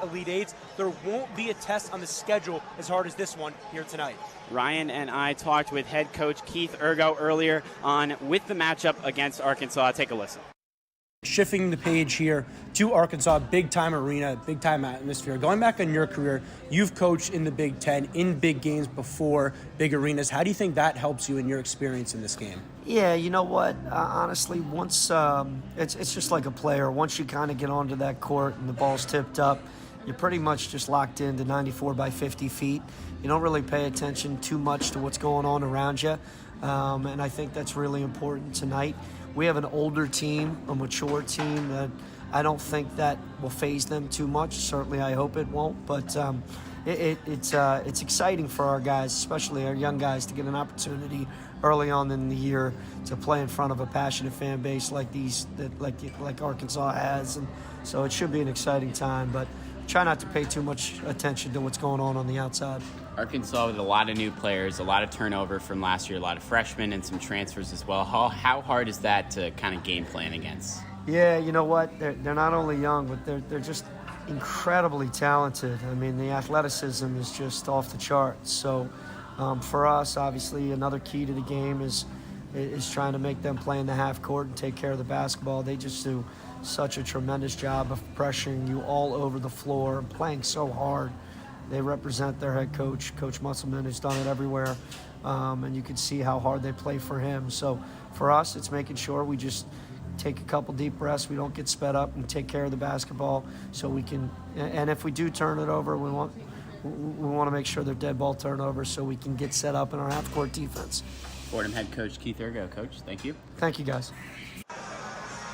Elite Eights, there won't be a test on the schedule as hard as this one here tonight. Ryan and I talked with head coach Keith Urgo earlier on with the matchup against Arkansas. Take a listen. Shifting the page here to Arkansas, big-time arena, big-time atmosphere. Going back in your career, you've coached in the Big Ten, in big games before, big arenas. How do you think that helps you in your experience in this game? Yeah, you know what? Honestly, once it's just like a player. Once you kind of get onto that court and the ball's tipped up, you're pretty much just locked into 94 by 50 feet. You don't really pay attention too much to what's going on around you, and I think that's really important tonight. We have an older team, a mature team that I don't think that will faze them too much. Certainly, I hope it won't. But it's exciting for our guys, especially our young guys, to get an opportunity early on in the year to play in front of a passionate fan base like Arkansas has, and so it should be an exciting time. But try not to pay too much attention to what's going on the outside. Arkansas with a lot of new players, a lot of turnover from last year, a lot of freshmen and some transfers as well. How hard is that to kind of game plan against? Yeah, you know what? They're not only young, but they're just incredibly talented. I mean, the athleticism is just off the charts. So for us, obviously, another key to the game is trying to make them play in the half court and take care of the basketball. They just do such a tremendous job of pressuring you all over the floor and playing so hard. They represent their head coach, Coach Musselman, who's done it everywhere, and you can see how hard they play for him. So for us, it's making sure we just take a couple deep breaths, we don't get sped up, and take care of the basketball so we can. And if we do turn it over, we want to make sure they're dead ball turnovers so we can get set up in our half-court defense. Fordham head coach Keith Urgo. Coach, thank you. Thank you, guys.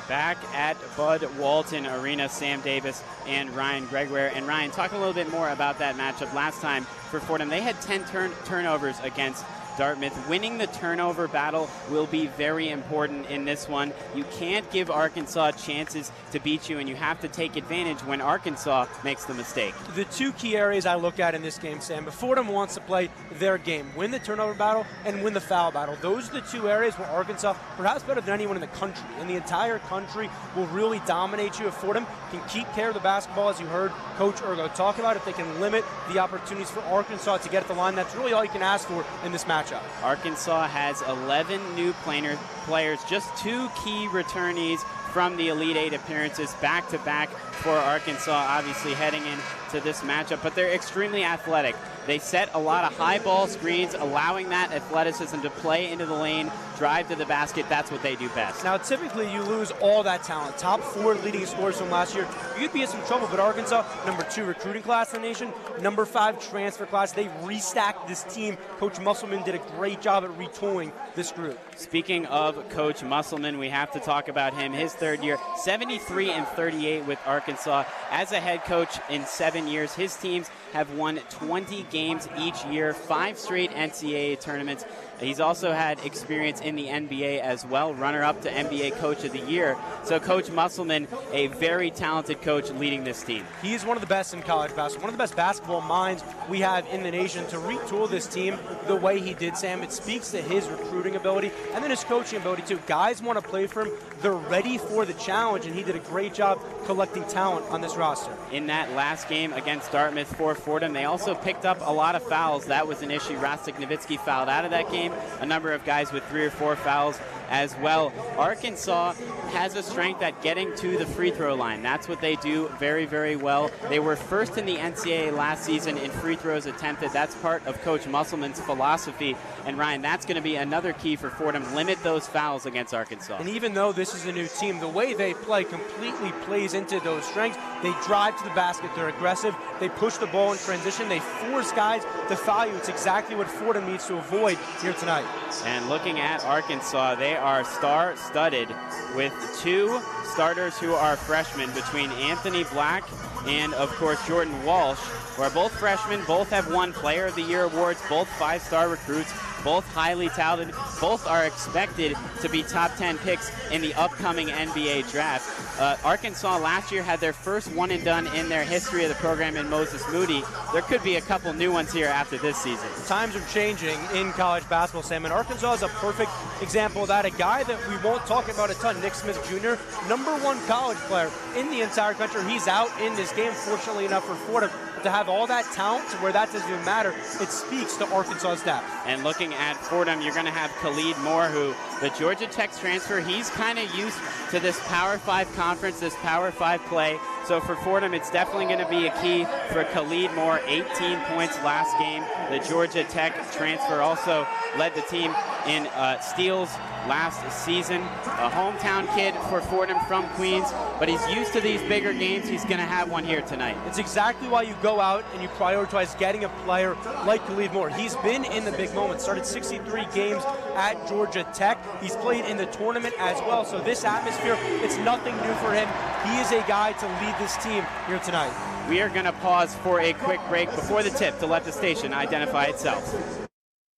Back at Bud Walton Arena, Sam Davis and Ryan Gregware. And Ryan, talk a little bit more about that matchup. Last time for Fordham, they had 10 turnovers against Dartmouth. Winning the turnover battle will be very important in this one. You can't give Arkansas chances to beat you, and you have to take advantage when Arkansas makes the mistake. The two key areas I look at in this game, Sam, but Fordham wants to play their game, win the turnover battle and win the foul battle. Those are the two areas where Arkansas, perhaps better than anyone in the country, in the entire country, will really dominate you. If Fordham can keep care of the basketball, as you heard Coach Urgo talk about, if they can limit the opportunities for Arkansas to get at the line, that's really all you can ask for in this matchup. Arkansas has 11 new players, just 2 key returnees from the Elite Eight appearances back-to-back for Arkansas, obviously heading into this matchup. But they're extremely athletic. They set a lot of high ball screens, allowing that athleticism to play into the lane, drive to the basket. That's what they do best. Now, typically, you lose all that talent. Top 4 leading scorers from last year. You'd be in some trouble, but Arkansas, number 2 recruiting class in the nation, number 5 transfer class. They restacked this team. Coach Musselman did a great job at retooling this group. Speaking of Coach Musselman, we have to talk about him. His third year, 73-38 with Arkansas. As a head coach in 7 years, his teams have won 20 games each year, 5 straight NCAA tournaments. He's also had experience in the NBA as well, runner-up to NBA Coach of the Year. So Coach Musselman, a very talented coach leading this team. He's one of the best in college basketball, one of the best basketball minds we have in the nation. To retool this team the way he did, Sam, it speaks to his recruiting ability and then his coaching ability too. Guys want to play for him. They're ready for the challenge, and he did a great job collecting talent on this roster. In that last game against Dartmouth for Fordham, they also picked up a lot of fouls. That was an issue. Rastik Nowitzki fouled out of that game. A number of guys with 3 or 4 fouls as well. Arkansas has a strength at getting to the free throw line. That's what they do very, very well. They were first in the NCAA last season in free throws attempted. That's part of Coach Musselman's philosophy. And Ryan, that's going to be another key for Fordham. Limit those fouls against Arkansas. And even though this is a new team, the way they play completely plays into those strengths. They drive to the basket. They're aggressive. They push the ball in transition. They force guys to foul you. It's exactly what Fordham needs to avoid here tonight. And looking at Arkansas, they are star-studded with 2 starters who are freshmen, between Anthony Black and, of course, Jordan Walsh, who are both freshmen. Both have won Player of the Year awards, both 5-star recruits, both highly talented. Both are expected to be top 10 picks in the upcoming NBA draft. Arkansas last year had their first one and done in their history of the program in Moses Moody. There could be a couple new ones here after this season. Times are changing in college basketball, Sam, and Arkansas is a perfect example of that. A guy that we won't talk about a ton, Nick Smith Jr., #1 college player in the entire country. He's out in this game, fortunately enough for Fordham. But to have all that talent to where that doesn't even matter, it speaks to Arkansas's depth. And looking at Fordham, you're going to have Khalid Moore, who the Georgia Tech transfer, he's kind of used to this Power 5 conference, this Power 5 play. So for Fordham, it's definitely going to be a key for Khalid Moore. 18 points last game. The Georgia Tech transfer also led the team in steals last season. A hometown kid for Fordham from Queens, but he's used to these bigger games. He's going to have one here tonight. It's exactly why you go out and you prioritize getting a player like Khalid Moore. He's been in the big moments, started 63 games at Georgia Tech. He's played in the tournament as well, so this atmosphere, it's nothing new for him. He is a guy to lead this team here tonight. We are going to pause for a quick break before the tip to let the station identify itself.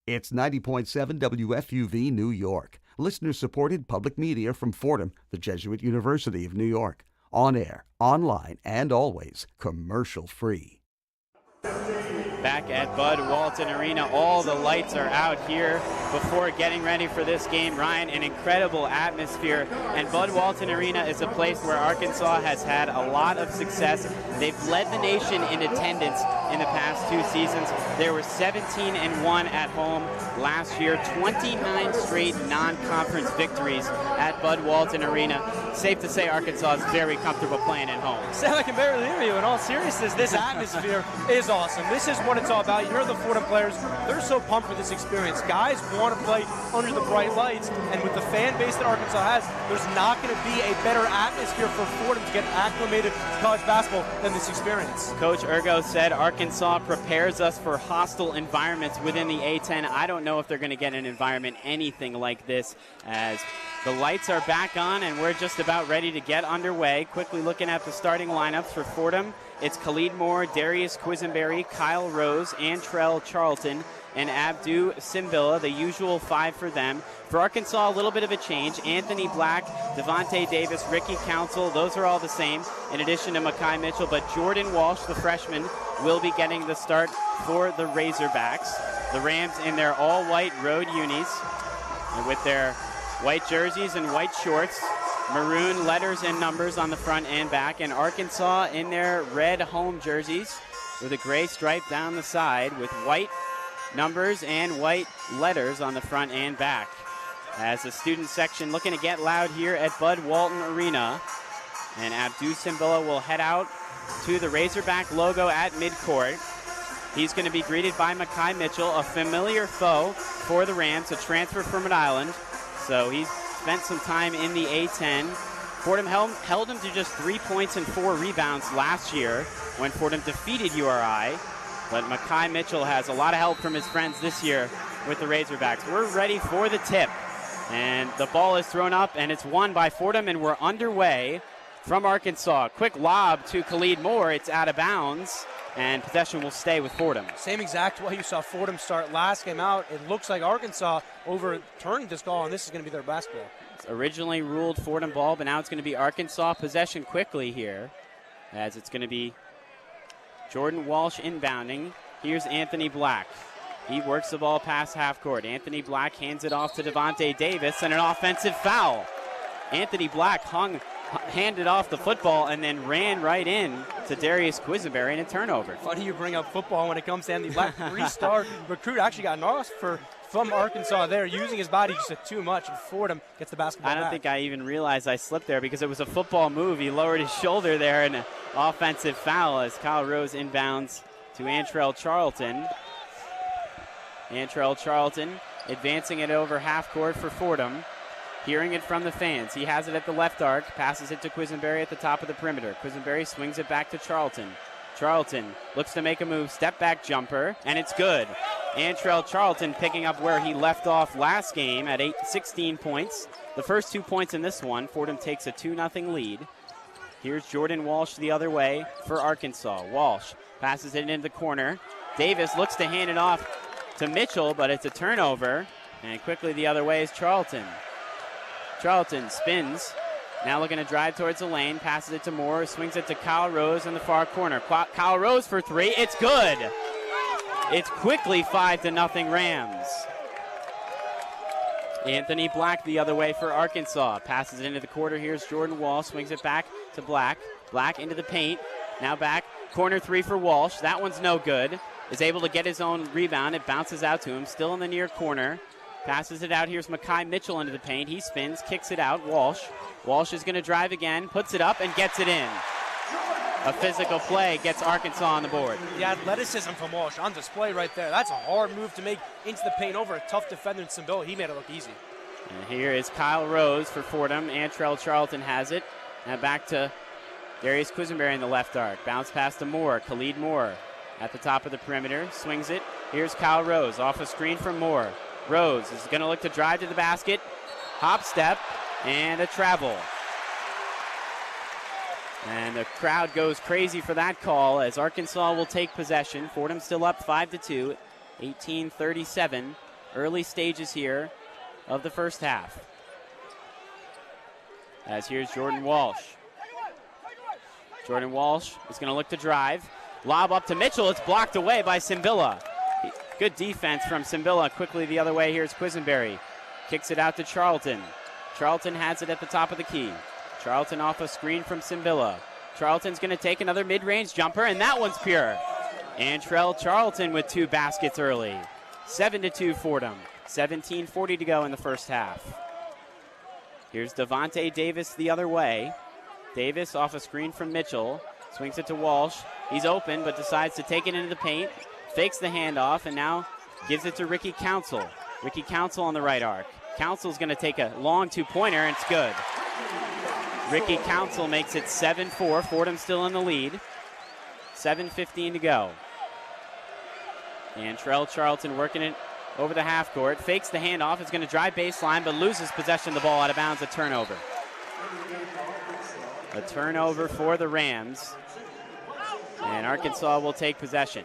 It's 90.7 WFUV New York. Listener-supported public media from Fordham, the Jesuit University of New York. On air, online, and always commercial-free. Back at Bud Walton Arena, all the lights are out here before getting ready for this game. Ryan, an incredible atmosphere, and Bud Walton Arena is a place where Arkansas has had a lot of success. They've led the nation in attendance in the past 2 seasons. They were 17-1 at home last year, 29 straight non-conference victories at Bud Walton Arena. Safe to say Arkansas is very comfortable playing at home. Sam, I can barely hear you. In all seriousness, this atmosphere is awesome. This is what it's all about. You hear the Fordham players, they're so pumped for this experience. Guys want to play under the bright lights, and with the fan base that Arkansas has, there's not going to be a better atmosphere for Fordham to get acclimated to college basketball than this experience. Coach Urgo said Arkansas prepares us for hostile environments within the A-10. I don't know if they're going to get an environment anything like this, as the lights are back on and we're just about ready to get underway. Quickly looking at the starting lineups for Fordham. It's Khalid Moore, Darius Quisenberry, Kyle Rose, Antrell Charlton, and Abdu Simbilla, the usual 5 for them. For Arkansas, a little bit of a change. Anthony Black, Devontae Davis, Ricky Council, those are all the same, in addition to Makai Mitchell. But Jordan Walsh, the freshman, will be getting the start for the Razorbacks. The Rams in their all-white road unis, and with their white jerseys and white shorts, maroon letters and numbers on the front and back, and Arkansas in their red home jerseys with a gray stripe down the side with white numbers and white letters on the front and back. As the student section looking to get loud here at Bud Walton Arena, and Abdu Simbilla will head out to the Razorback logo at midcourt. He's going to be greeted by Makai Mitchell, a familiar foe for the Rams, a transfer from Rhode Island. So he's spent some time in the A-10. Fordham held him to just 3 points and 4 rebounds last year when Fordham defeated URI. But Makai Mitchell has a lot of help from his friends this year with the Razorbacks. We're ready for the tip. And the ball is thrown up, and it's won by Fordham, and we're underway from Arkansas. Quick lob to Khalid Moore. It's out of bounds, and possession will stay with Fordham. Same exact way you saw Fordham start last game out. It looks like Arkansas overturned this call, and this is going to be their basketball. It's originally ruled Fordham ball, but now it's going to be Arkansas possession quickly here, as it's going to be Jordan Walsh inbounding. Here's Anthony Black. He works the ball past half court. Anthony Black hands it off to Devontae Davis, and an offensive foul. Anthony Black handed off the football and then ran right in to Darius Quisenberry in a turnover. Funny you bring up football when it comes to Anthony Black. 3-star recruit, actually got an offer from Arkansas there, using his body just too much, and Fordham gets the basketball I don't back. think I even realized I slipped there because it was a football move. He lowered his shoulder there, and an offensive foul as Kyle Rose inbounds to Antrell Charlton. Antrell Charlton advancing it over half court for Fordham. Hearing it from the fans. He has it at the left arc, passes it to Quisenberry at the top of the perimeter. Quisenberry swings it back to Charlton. Charlton looks to make a move, step back jumper, and it's good. Antrell Charlton picking up where he left off last game at 16 points. The first 2 points in this one, Fordham takes a 2-0 lead. Here's Jordan Walsh the other way for Arkansas. Walsh passes it into the corner. Davis looks to hand it off to Mitchell, but it's a turnover. And quickly the other way is Charlton. Charlton spins, Now looking to drive towards the lane, passes it to Moore, swings it to Kyle Rose in the far corner. Kyle Rose for three, it's good. It's quickly 5-0 Rams. Anthony Black the other way for Arkansas. Passes it into the quarter. Here's Jordan Walsh, swings it back to Black. Black into the paint. Now back, corner three for Walsh. That one's no good. Is able to get his own rebound. It bounces out to him, still in the near corner. Passes it out. Here's Makai Mitchell into the paint. He spins, kicks it out. Walsh is going to drive again, puts it up, and gets it in. A physical play gets Arkansas on the board. The athleticism from Walsh on display right there. That's a hard move to make into the paint over a tough defender in Simbilla. He made it look easy. And here is Kyle Rose for Fordham. Antrell Charlton has it. Now back to Darius Quisenberry in the left arc. Bounce pass to Moore. Khalid Moore at the top of the perimeter. Swings it. Here's Kyle Rose off a screen from Moore. Rose is going to look to drive to the basket. Hop step and a travel. And the crowd goes crazy for that call as Arkansas will take possession. Fordham still up 5-2, 18-37. Early stages here of the first half. As here's Jordan Walsh. Jordan Walsh is going to look to drive. Lob up to Mitchell. It's blocked away by Simbilla. Good defense from Simbilla. Quickly the other way. Here's Quisenberry. Kicks it out to Charlton. Charlton has it at the top of the key. Charlton off a screen from Simbilla. Charlton's going to take another mid-range jumper, and that one's pure. Antrell Charlton with 2 baskets early. 7-2 Fordham. 17:40 to go in the first half. Here's Devontae Davis the other way. Davis off a screen from Mitchell. Swings it to Walsh. He's open, but decides to take it into the paint. Fakes the handoff, and now gives it to Ricky Council. Ricky Council on the right arc. Council's going to take a long 2-pointer, and it's good. Ricky Council makes it 7-4. Fordham still in the lead. 7:15 to go. Antrell Charlton working it over the half court. Fakes the handoff. Is going to drive baseline, but loses possession of the ball out of bounds. A turnover. A turnover for the Rams. And Arkansas will take possession.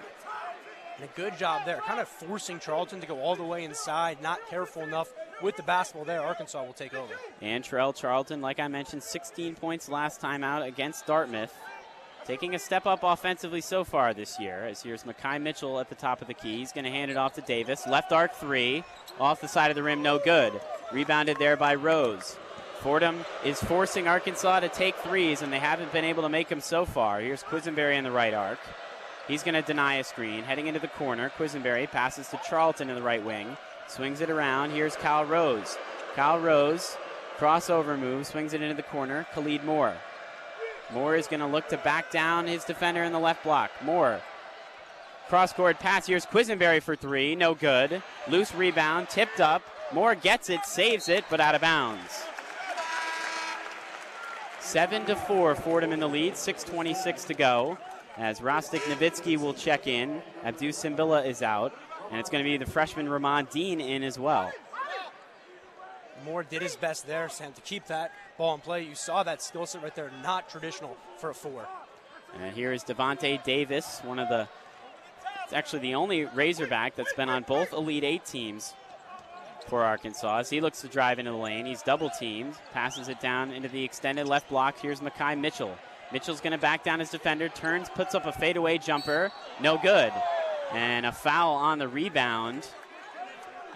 And a good job there, kind of forcing Charlton to go all the way inside, not careful enough with the basketball there. Arkansas will take over. Antrell Charlton, like I mentioned, 16 points last time out against Dartmouth. Taking a step up offensively so far this year, as here's Makai Mitchell at the top of the key. He's going to hand it off to Davis. Left arc 3, off the side of the rim, no good. Rebounded there by Rose. Fordham is forcing Arkansas to take threes, and they haven't been able to make them so far. Here's Quisenberry in the right arc. He's going to deny a screen. Heading into the corner, Quisenberry passes to Charlton in the right wing. Swings it around. Here's Kyle Rose. Kyle Rose, crossover move, swings it into the corner. Khalid Moore. Moore is going to look to back down his defender in the left block. Moore, cross-court pass. Here's Quisenberry for 3. No good. Loose rebound, tipped up. Moore gets it, saves it, but out of bounds. 7-4, Fordham in the lead. 6:26 to go. As Rostik Nowitzki will check in. Abdu Simbilla is out. And it's going to be the freshman Ramon Dean in as well. Moore did his best there, Sam, to keep that ball in play. You saw that skill set right there, not traditional for a 4. And here is Devontae Davis, it's actually the only Razorback that's been on both Elite 8 teams for Arkansas. As he looks to drive into the lane, he's double-teamed, passes it down into the extended left block. Here's Makai Mitchell. Mitchell's going to back down his defender, turns, puts up a fadeaway jumper. No good. And a foul on the rebound.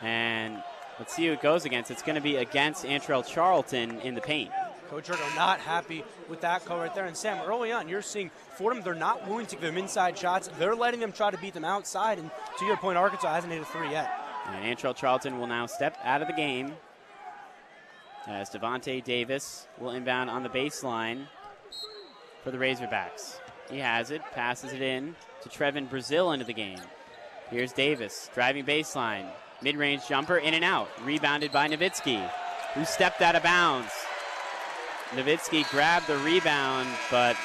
And let's see who it goes against. It's going to be against Antrell Charlton in the paint. Coach Urgo not happy with that call right there. And Sam, early on, you're seeing Fordham, they're not willing to give them inside shots. They're letting them try to beat them outside. And to your point, Arkansas hasn't hit a 3 yet. And Antrell Charlton will now step out of the game as Devontae Davis will inbound on the baseline for the Razorbacks. He has it, passes it in to Trevin Brazil into the game. Here's Davis, driving baseline. Mid-range jumper, in and out. Rebounded by Nowitzki, who stepped out of bounds. Nowitzki grabbed the rebound, but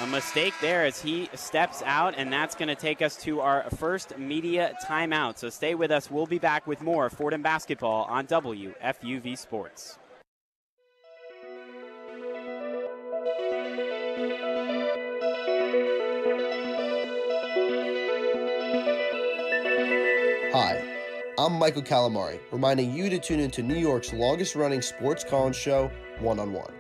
a mistake there as he steps out, and that's going to take us to our first media timeout. So stay with us. We'll be back with more Fordham basketball on WFUV Sports. Hi, I'm Michael Calamari, reminding you to tune into New York's longest-running sports call-in show, One on One.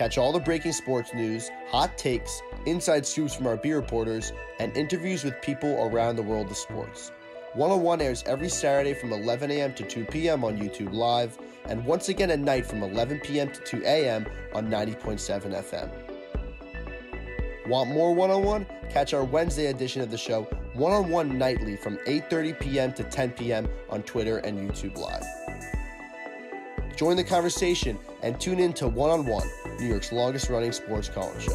Catch all the breaking sports news, hot takes, inside scoops from our beat reporters, and interviews with people around the world of sports. 101 airs every Saturday from 11 a.m. to 2 p.m. on YouTube Live, and once again at night from 11 p.m. to 2 a.m. on 90.7 FM. Want more 101? Catch our Wednesday edition of the show, 101 Nightly, from 8:30 p.m. to 10 p.m. on Twitter and YouTube Live. Join the conversation and tune in to 101, New York's longest-running sports call-in show.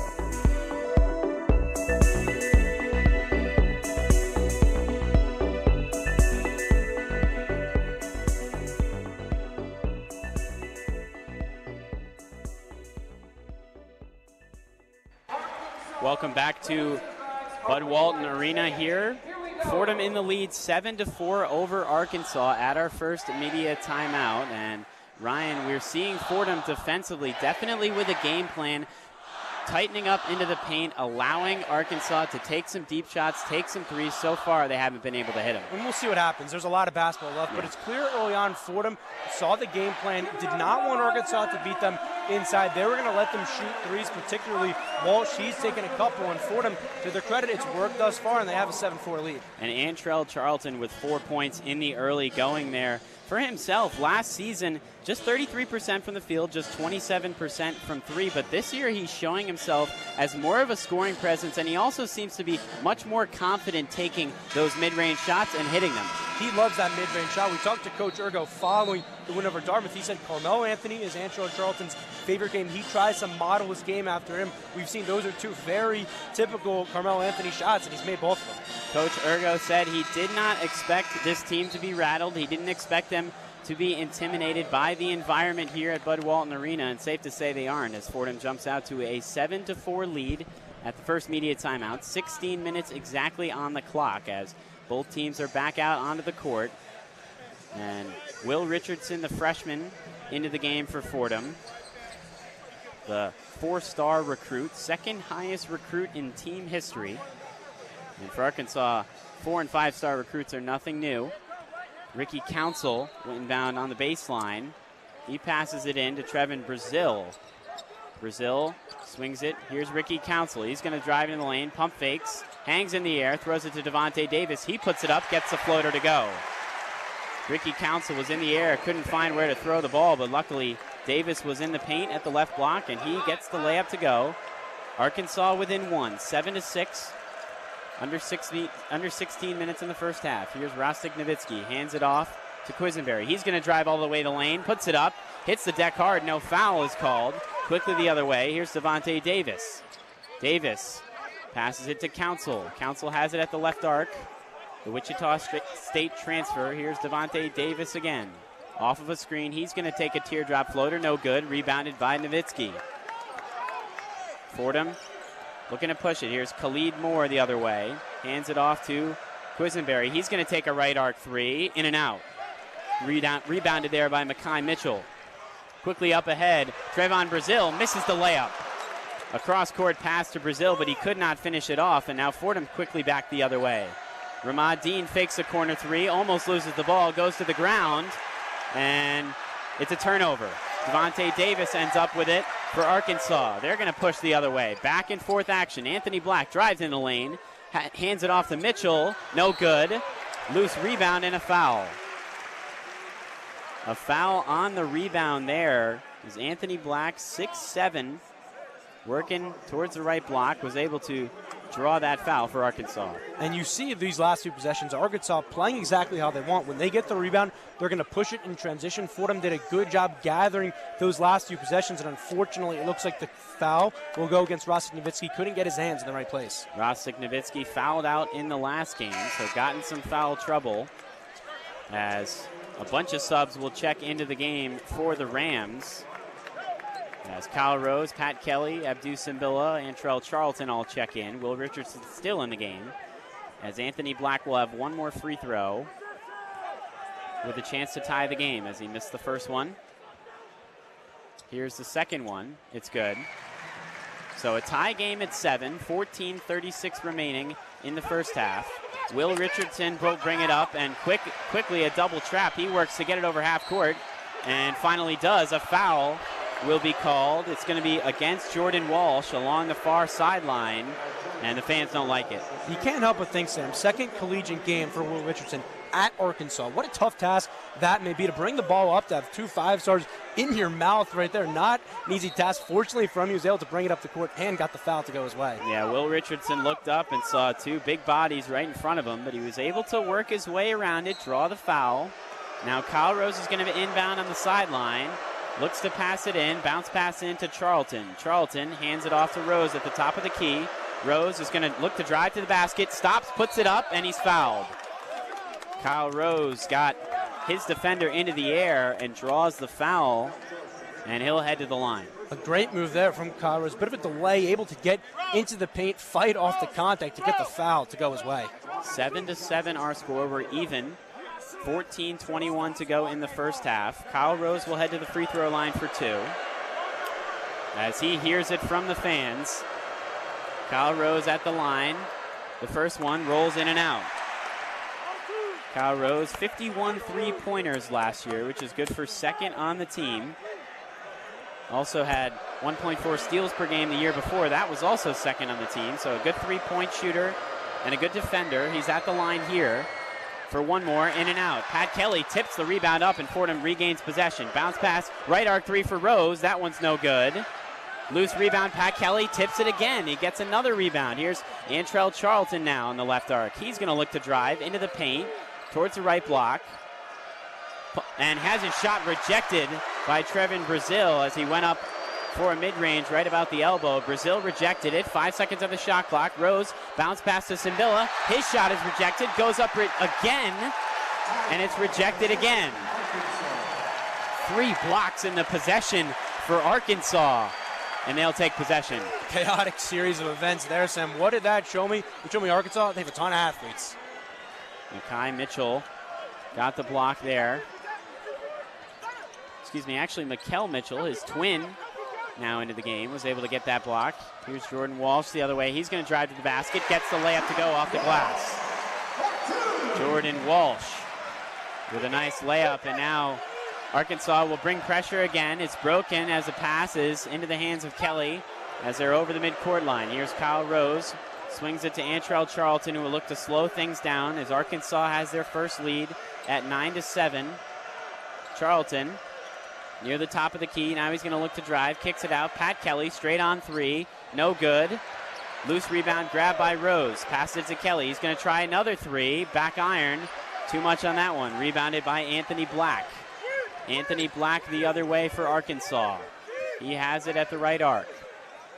Welcome back to Bud Walton Arena here. Fordham in the lead 7-4 over Arkansas at our first media timeout. And Ryan, we're seeing Fordham defensively, definitely with a game plan, tightening up into the paint, allowing Arkansas to take some deep shots, take some threes. So far, they haven't been able to hit them. And we'll see what happens. There's a lot of basketball left, but it's clear early on Fordham saw the game plan, did not want Arkansas to beat them inside. They were going to let them shoot threes, particularly Walsh. He's taken a couple, and Fordham, to their credit, it's worked thus far, and they have a 7-4 lead. And Antrell Charlton with 4 points in the early going there. For himself, last season, just 33% from the field, just 27% from three. But this year, he's showing himself as more of a scoring presence, and he also seems to be much more confident taking those mid-range shots and hitting them. He loves that mid-range shot. We talked to Coach Urgo following the win over Dartmouth. He said Carmelo Anthony is Antrell Charlton's favorite game. He tries to model his game after him. We've seen those are two very typical Carmelo Anthony shots, and he's made both of them. Coach Urgo said he did not expect this team to be rattled. He didn't expect them to be intimidated by the environment here at Bud Walton Arena, and safe to say they aren't, as Fordham jumps out to a 7-4 lead at the first media timeout. 16 minutes exactly on the clock as both teams are back out onto the court. And Will Richardson, the freshman, into the game for Fordham. The 4-star recruit, second highest recruit in team history. And for Arkansas, 4- and 5-star recruits are nothing new. Ricky Council inbound on the baseline. He passes it in to Trevin Brazil. Brazil swings it. Here's Ricky Council. He's going to drive in the lane, pump fakes, hangs in the air, throws it to Devontae Davis. He puts it up, gets the floater to go. Ricky Council was in the air, couldn't find where to throw the ball, but luckily Davis was in the paint at the left block, and he gets the layup to go. Arkansas within one, 7-6. Under 16 minutes in the first half. Here's Rostik Nowitzki, hands it off to Quisenberry. He's going to drive all the way to lane, puts it up, hits the deck hard. No foul is called. Quickly the other way. Here's Devontae Davis. Davis passes it to Council. Council has it at the left arc. The Wichita State transfer. Here's Devontae Davis again. Off of a screen. He's going to take a teardrop floater. No good. Rebounded by Nowitzki. Fordham looking to push it. Here's Khalid Moore the other way. Hands it off to Quisenberry. He's going to take a right arc three. In and out. Rebounded there by Makai Mitchell. Quickly up ahead. Trevon Brazil misses the layup. A cross-court pass to Brazil, but he could not finish it off. And now Fordham quickly back the other way. Ramad Dean fakes a corner three. Almost loses the ball. Goes to the ground. And it's a turnover. Devontae Davis ends up with it for Arkansas. They're going to push the other way. Back and forth action. Anthony Black drives in the lane. Hands it off to Mitchell. No good. Loose rebound and a foul. A foul on the rebound there is Anthony Black, 6'7", working towards the right block, was able to draw that foul for Arkansas. And you see these last two possessions, Arkansas playing exactly how they want. When they get the rebound, they're going to push it in transition. Fordham did a good job gathering those last two possessions, and unfortunately, it looks like the foul will go against Rostik Nowitzki. Couldn't get his hands in the right place. Rostik Nowitzki fouled out in the last game, so got in some foul trouble as a bunch of subs will check into the game for the Rams. As Kyle Rose, Pat Kelly, Abdu Simbila, Antrell Charlton all check in. Will Richardson still in the game, as Anthony Black will have one more free throw with a chance to tie the game as he missed the first one. Here's the second one. It's good. So a tie game at 7, 14:36 remaining in the first half. Will Richardson will bring it up, and quickly a double trap. He works to get it over half court, and finally does. A foul will be called. It's going to be against Jordan Walsh along the far sideline, and the fans don't like it. You can't help but think, Sam, second collegiate game for Will Richardson at Arkansas. What a tough task that may be to bring the ball up, to have 2 5-stars in your mouth right there. Not an easy task. Fortunately for him, he was able to bring it up the court and got the foul to go his way. Yeah, Will Richardson looked up and saw 2 big bodies right in front of him, but he was able to work his way around it, draw the foul. Now Kyle Rose is going to be inbound on the sideline. Looks to pass it in, bounce pass into Charlton. Charlton hands it off to Rose at the top of the key. Rose is going to look to drive to the basket, stops, puts it up, and he's fouled. Kyle Rose got his defender into the air and draws the foul, and he'll head to the line. A great move there from Kyle Rose. Bit of a delay, able to get into the paint, fight off the contact to get the foul to go his way. 7-7 our score. We're even. 14:21 to go in the first half. Kyle Rose will head to the free throw line for 2. As he hears it from the fans. Kyle Rose at the line. The first one rolls in and out. Kyle Rose, 51 three-pointers last year, which is good for second on the team. Also had 1.4 steals per game the year before. That was also second on the team. So a good three-point shooter and a good defender. He's at the line here for one more, in and out. Pat Kelly tips the rebound up, and Fordham regains possession. Bounce pass, right arc 3 for Rose. That one's no good. Loose rebound, Pat Kelly tips it again. He gets another rebound. Here's Antrell Charlton now on the left arc. He's going to look to drive into the paint towards the right block, and has his shot rejected by Trevin Brazil as he went up for a mid-range right about the elbow. Brazil rejected it. 5 seconds on the shot clock. Rose bounce pass to Simbila. His shot is rejected. Goes up again, and it's rejected again. 3 blocks in the possession for Arkansas, and they'll take possession. Chaotic series of events there, Sam. What did that show me? It showed me Arkansas, they have a ton of athletes. Makai Mitchell got the block there. Actually, Mikel Mitchell, his twin, now into the game, was able to get that block. Here's Jordan Walsh the other way. He's going to drive to the basket, gets the layup to go off the glass. Jordan Walsh with a nice layup, and now Arkansas will bring pressure again. It's broken as the pass is into the hands of Kelly as they're over the midcourt line. Here's Kyle Rose. Swings it to Antrell Charlton, who will look to slow things down as Arkansas has their first lead at 9-7. Charlton near the top of the key. Now he's going to look to drive. Kicks it out. Pat Kelly straight on 3. No good. Loose rebound grabbed by Rose. Passes it to Kelly. He's going to try another 3. Back iron. Too much on that one. Rebounded by Anthony Black. Anthony Black the other way for Arkansas. He has it at the right arc.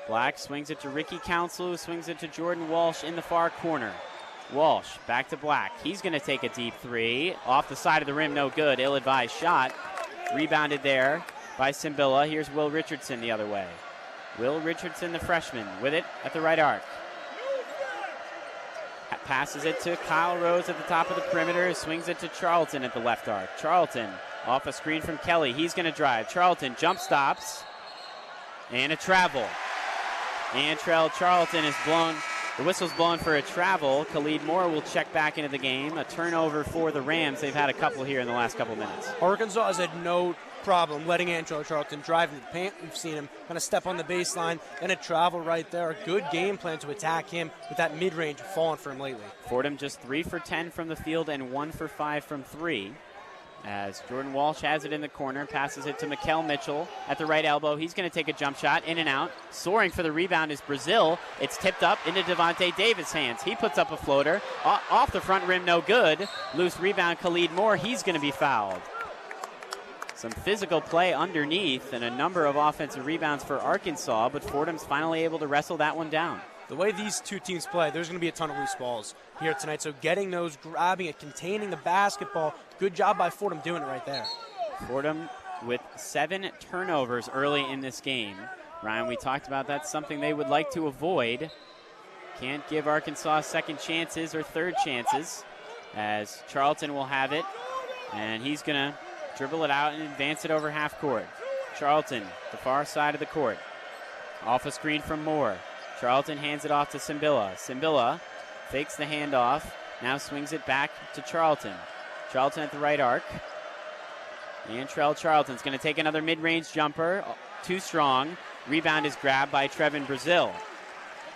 Black swings it to Ricky Council, who swings it to Jordan Walsh in the far corner. Walsh back to Black. He's going to take a deep 3. Off the side of the rim, no good. Ill-advised shot. Rebounded there by Simbila. Here's Will Richardson the other way. Will Richardson, the freshman, with it at the right arc. Passes it to Kyle Rose at the top of the perimeter. Swings it to Charlton at the left arc. Charlton off a screen from Kelly. He's going to drive. Charlton jump stops. And a travel. Antrell Charlton is blown. The whistle's blown for a travel. Khalid Moore will check back into the game. A turnover for the Rams. They've had a couple here in the last couple minutes. Arkansas has had no problem letting Antrell Charlton drive into the paint. We've seen him kind of step on the baseline, then a travel right there. A good game plan to attack him with that mid-range falling for him lately. Fordham just 3 for 10 from the field and 1 for 5 from 3. As Jordan Walsh has it in the corner, passes it to Mikel Mitchell at the right elbow. He's going to take a jump shot, in and out. Soaring for the rebound is Brazil. It's tipped up into Devontae Davis' hands. He puts up a floater. Off the front rim, no good. Loose rebound, Khalid Moore. He's going to be fouled. Some physical play underneath and a number of offensive rebounds for Arkansas, but Fordham's finally able to wrestle that one down. The way these two teams play, there's going to be a ton of loose balls here tonight. So getting those, grabbing it, containing the basketball, good job by Fordham doing it right there. Fordham with 7 turnovers early in this game. Ryan, we talked about that's something they would like to avoid. Can't give Arkansas second chances or third chances, as Charlton will have it, and he's going to dribble it out and advance it over half court. Charlton, the far side of the court. Off a screen from Moore. Charlton hands it off to Simbila. Simbila fakes the handoff, now swings it back to Charlton. Charlton at the right arc. Antrell Charlton's going to take another mid-range jumper too strong. Rebound is grabbed by Trevin Brazil.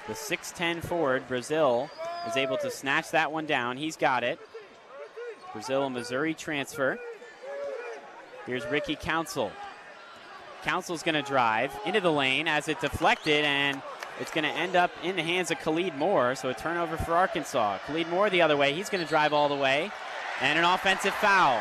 The 6'10 forward, Brazil, is able to snatch that one down. He's got it. Brazil, a Missouri transfer. Here's Ricky Council. Council's going to drive into the lane as it deflected, and it's going to end up in the hands of Khalid Moore, so a turnover for Arkansas. Khalid Moore the other way. He's going to drive all the way, and an offensive foul.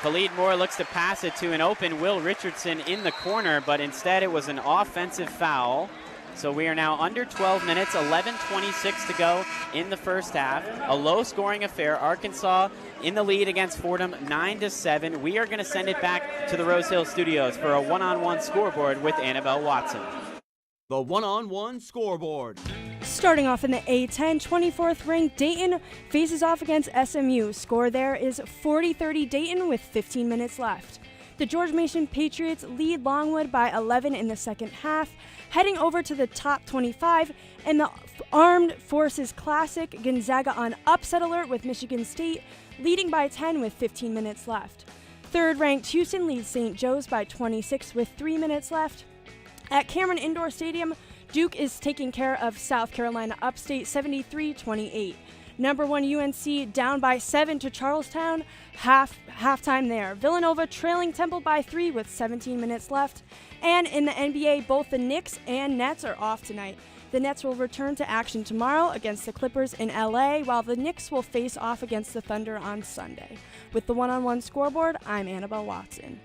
Khalid Moore looks to pass it to an open Will Richardson in the corner, but instead it was an offensive foul. So we are now under 12 minutes, 11:26 to go in the first half. A low-scoring affair. Arkansas in the lead against Fordham, 9-7. We are going to send it back to the Rose Hill Studios for a one-on-one scoreboard with Annabelle Watson. The one-on-one scoreboard. Starting off in the A10, 24th ranked Dayton faces off against SMU. Score there is 40-30 Dayton with 15 minutes left. The George Mason Patriots lead Longwood by 11 in the second half. Heading over to the top 25, and the Armed Forces Classic, Gonzaga on upset alert with Michigan State, leading by 10 with 15 minutes left. Third-ranked Houston leads St. Joe's by 26 with 3 minutes left. At Cameron Indoor Stadium, Duke is taking care of South Carolina Upstate 73-28. Number 1 UNC down by 7 to Charlestown, halftime there. Villanova trailing Temple by 3 with 17 minutes left. And in the NBA, both the Knicks and Nets are off tonight. The Nets will return to action tomorrow against the Clippers in LA, while the Knicks will face off against the Thunder on Sunday. With the one-on-one scoreboard, I'm Annabelle Watson.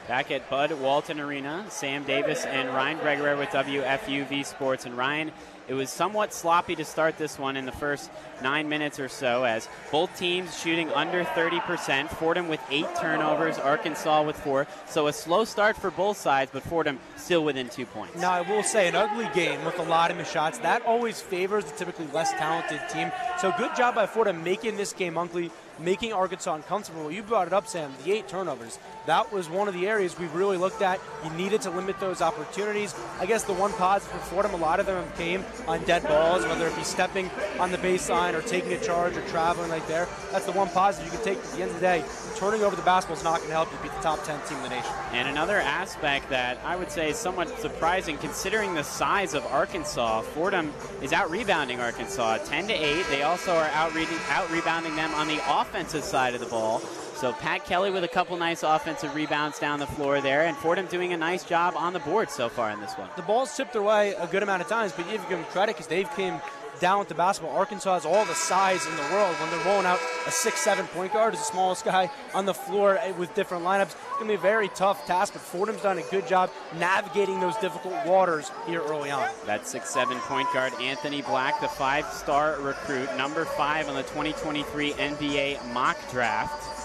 Back at Bud Walton Arena, Sam Davis and Ryan Gregware with WFUV Sports. And Ryan, it was somewhat sloppy to start this one in the first 9 minutes or so, as both teams shooting under 30%. Fordham with 8 turnovers, Arkansas with 4. So a slow start for both sides, but Fordham still within 2 points. Now, I will say, an ugly game with a lot of missed shots. That always favors the typically less talented team. So good job by Fordham making this game ugly, making Arkansas uncomfortable. You brought it up, Sam, the 8 turnovers. That was one of the areas we really looked at. You needed to limit those opportunities. I guess the one positive for Fordham, a lot of them came on dead balls, whether it be stepping on the baseline or taking a charge or traveling right there. That's the one positive you can take. At the end of the day, turning over the basketball is not going to help you beat the top 10 team in the nation. And another aspect that I would say is somewhat surprising, considering the size of Arkansas, Fordham is out-rebounding Arkansas 10-8. They also are out-rebounding them on the offensive side of the ball. So Pat Kelly with a couple nice offensive rebounds down the floor there, and Fordham doing a nice job on the board so far in this one. The ball's tipped their way a good amount of times, but you have to give them credit because they've came down with the basketball. Arkansas has all the size in the world. When they're rolling out a 6'7" point guard as the smallest guy on the floor with different lineups, it's going to be a very tough task, but Fordham's done a good job navigating those difficult waters here early on. That 6'7" point guard, Anthony Black, the 5-star recruit, number 5 on the 2023 NBA mock draft.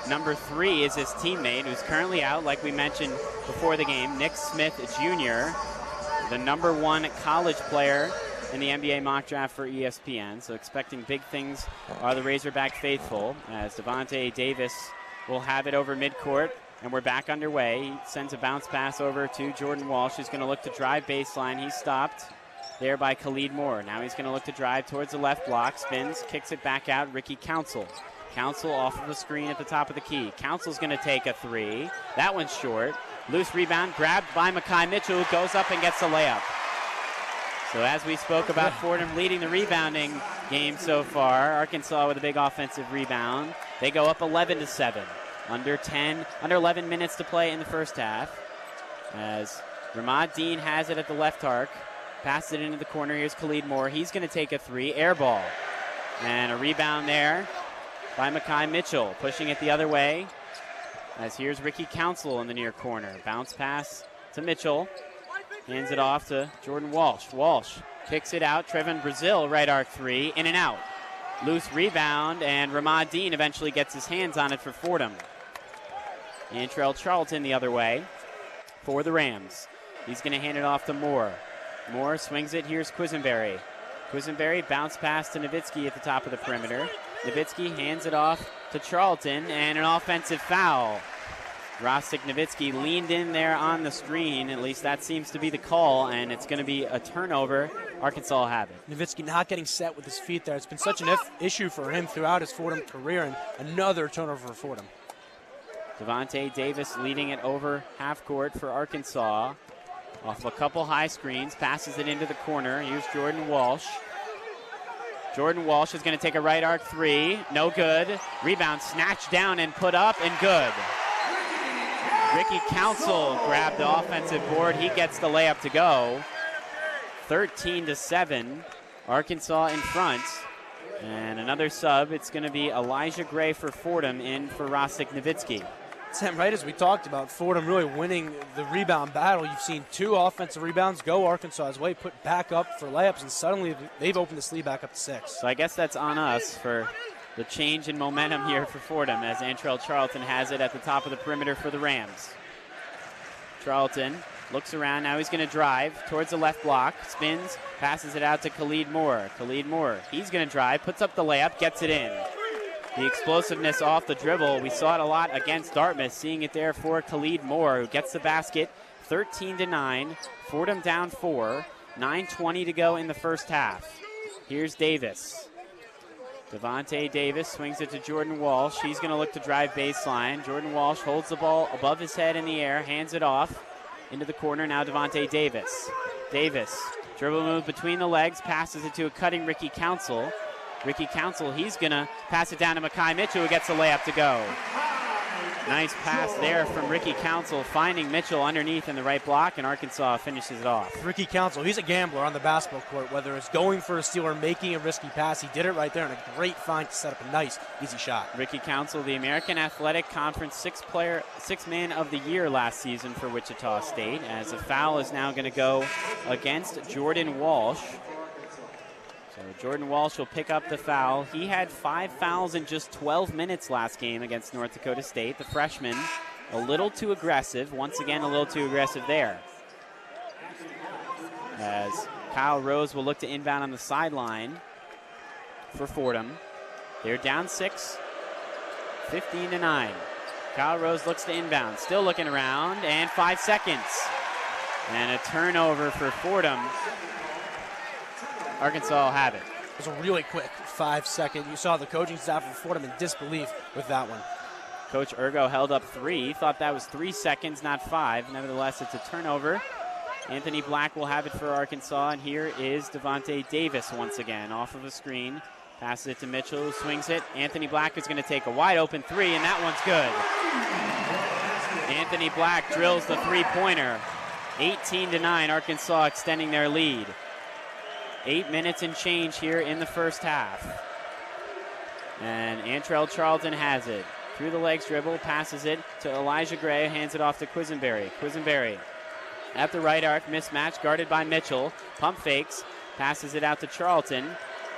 Number 3 is his teammate, who's currently out, like we mentioned before the game, Nick Smith Jr., the number 1 college player in the NBA mock draft for ESPN. So expecting big things are the Razorback faithful, as Devontae Davis will have it over midcourt, and we're back underway. He sends a bounce pass over to Jordan Walsh, who's going to look to drive baseline. He's stopped there by Khalid Moore. Now he's going to look to drive towards the left block, spins, kicks it back out, Ricky Council. Council off of a screen at the top of the key. Council's going to take a 3. That one's short. Loose rebound, grabbed by Mekhi Mitchell, who goes up and gets a layup. So as we spoke about Fordham leading the rebounding game so far, Arkansas with a big offensive rebound. They go up 11-7. Under 11 minutes to play in the first half. As Ramad Dean has it at the left arc. Passes it into the corner. Here's Khalid Moore. He's going to take a 3. Air ball. And a rebound there by Mekhi Mitchell, pushing it the other way. As here's Ricky Council in the near corner. Bounce pass to Mitchell. Hands it off to Jordan Walsh. Walsh kicks it out. Trevin Brazil, right arc 3, in and out. Loose rebound, and Ramad Dean eventually gets his hands on it for Fordham. Antrell Charlton the other way for the Rams. He's going to hand it off to Moore. Moore swings it. Here's Quisenberry. Quisenberry bounce pass to Nowitzki at the top of the perimeter. Nowitzki hands it off to Charlton, and an offensive foul. Rostik Nowitzki leaned in there on the screen. At least that seems to be the call, and it's going to be a turnover. Arkansas will have it. Nowitzki not getting set with his feet there. It's been such an issue for him throughout his Fordham career, and another turnover for Fordham. Devontae Davis leading it over half court for Arkansas. Off of a couple high screens, passes it into the corner. Here's Jordan Walsh. Jordan Walsh is going to take a right arc three. No good. Rebound snatched down and put up and good. Ricky Council grabbed the offensive board. He gets the layup to go. 13-7. Arkansas in front. And another sub. It's going to be Elijah Gray for Fordham in for Rostik Nowitzki. Sam, right as we talked about, Fordham really winning the rebound battle. You've seen 2 offensive rebounds go Arkansas's way, put back up for layups, and suddenly they've opened this lead back up to 6. So I guess that's on us for the change in momentum here for Fordham as Antrell Charlton has it at the top of the perimeter for the Rams. Charlton looks around. Now he's going to drive towards the left block, spins, passes it out to Khalid Moore. Khalid Moore, he's going to drive, puts up the layup, gets it in. The explosiveness off the dribble, we saw it a lot against Dartmouth, seeing it there for Khalid Moore, who gets the basket. 13-9, Fordham down 4, 9:20 to go in the first half. Here's Davis. Devontae Davis swings it to Jordan Walsh. He's going to look to drive baseline. Jordan Walsh holds the ball above his head in the air, hands it off into the corner. Now Devontae Davis. Davis, dribble move between the legs, passes it to a cutting Ricky Council. Ricky Council, he's going to pass it down to Makai Mitchell, who gets the layup to go. Nice pass there from Ricky Council, finding Mitchell underneath in the right block, and Arkansas finishes it off. Ricky Council, he's a gambler on the basketball court, whether it's going for a steal or making a risky pass. He did it right there, and a great find to set up a nice, easy shot. Ricky Council, the American Athletic Conference sixth man of the year last season for Wichita State, as a foul is now going to go against Jordan Walsh. So Jordan Walsh will pick up the foul. He had 5 fouls in just 12 minutes last game against North Dakota State. The freshman, a little too aggressive. Once again, a little too aggressive there. As Kyle Rose will look to inbound on the sideline for Fordham. They're down 6, 15-9. Kyle Rose looks to inbound, still looking around, and 5 seconds. And a turnover for Fordham. Arkansas will have it. It was a really quick 5-second. You saw the coaching staff of Fordham in disbelief with that one. Coach Urgo held up 3. He thought that was 3 seconds, not 5. Nevertheless, it's a turnover. Anthony Black will have it for Arkansas, and here is Devontae Davis once again off of a screen. Passes it to Mitchell, who swings it. Anthony Black is going to take a wide open 3, and that one's good. Anthony Black drills the 3-pointer. 18-9, Arkansas extending their lead. 8 minutes and change here in the first half. And Antrell Charlton has it. Through the legs dribble, passes it to Elijah Gray, hands it off to Quisenberry. Quisenberry at the right arc, mismatch, guarded by Mitchell. Pump fakes, passes it out to Charlton,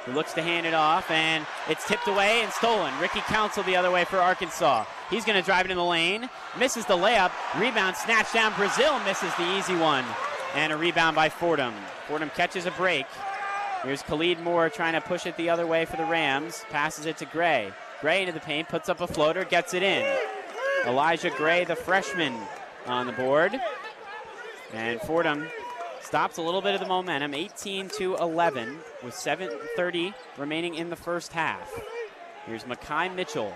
who looks to hand it off, and it's tipped away and stolen. Ricky Council the other way for Arkansas. He's going to drive it in the lane, misses the layup, rebound snatched down. Brazil misses the easy one, and a rebound by Fordham. Fordham catches a break. Here's Khalid Moore trying to push it the other way for the Rams. Passes it to Gray. Gray into the paint, puts up a floater, gets it in. Elijah Gray, the freshman, on the board. And Fordham stops a little bit of the momentum, 18-11, with 7:30 remaining in the first half. Here's Makai Mitchell.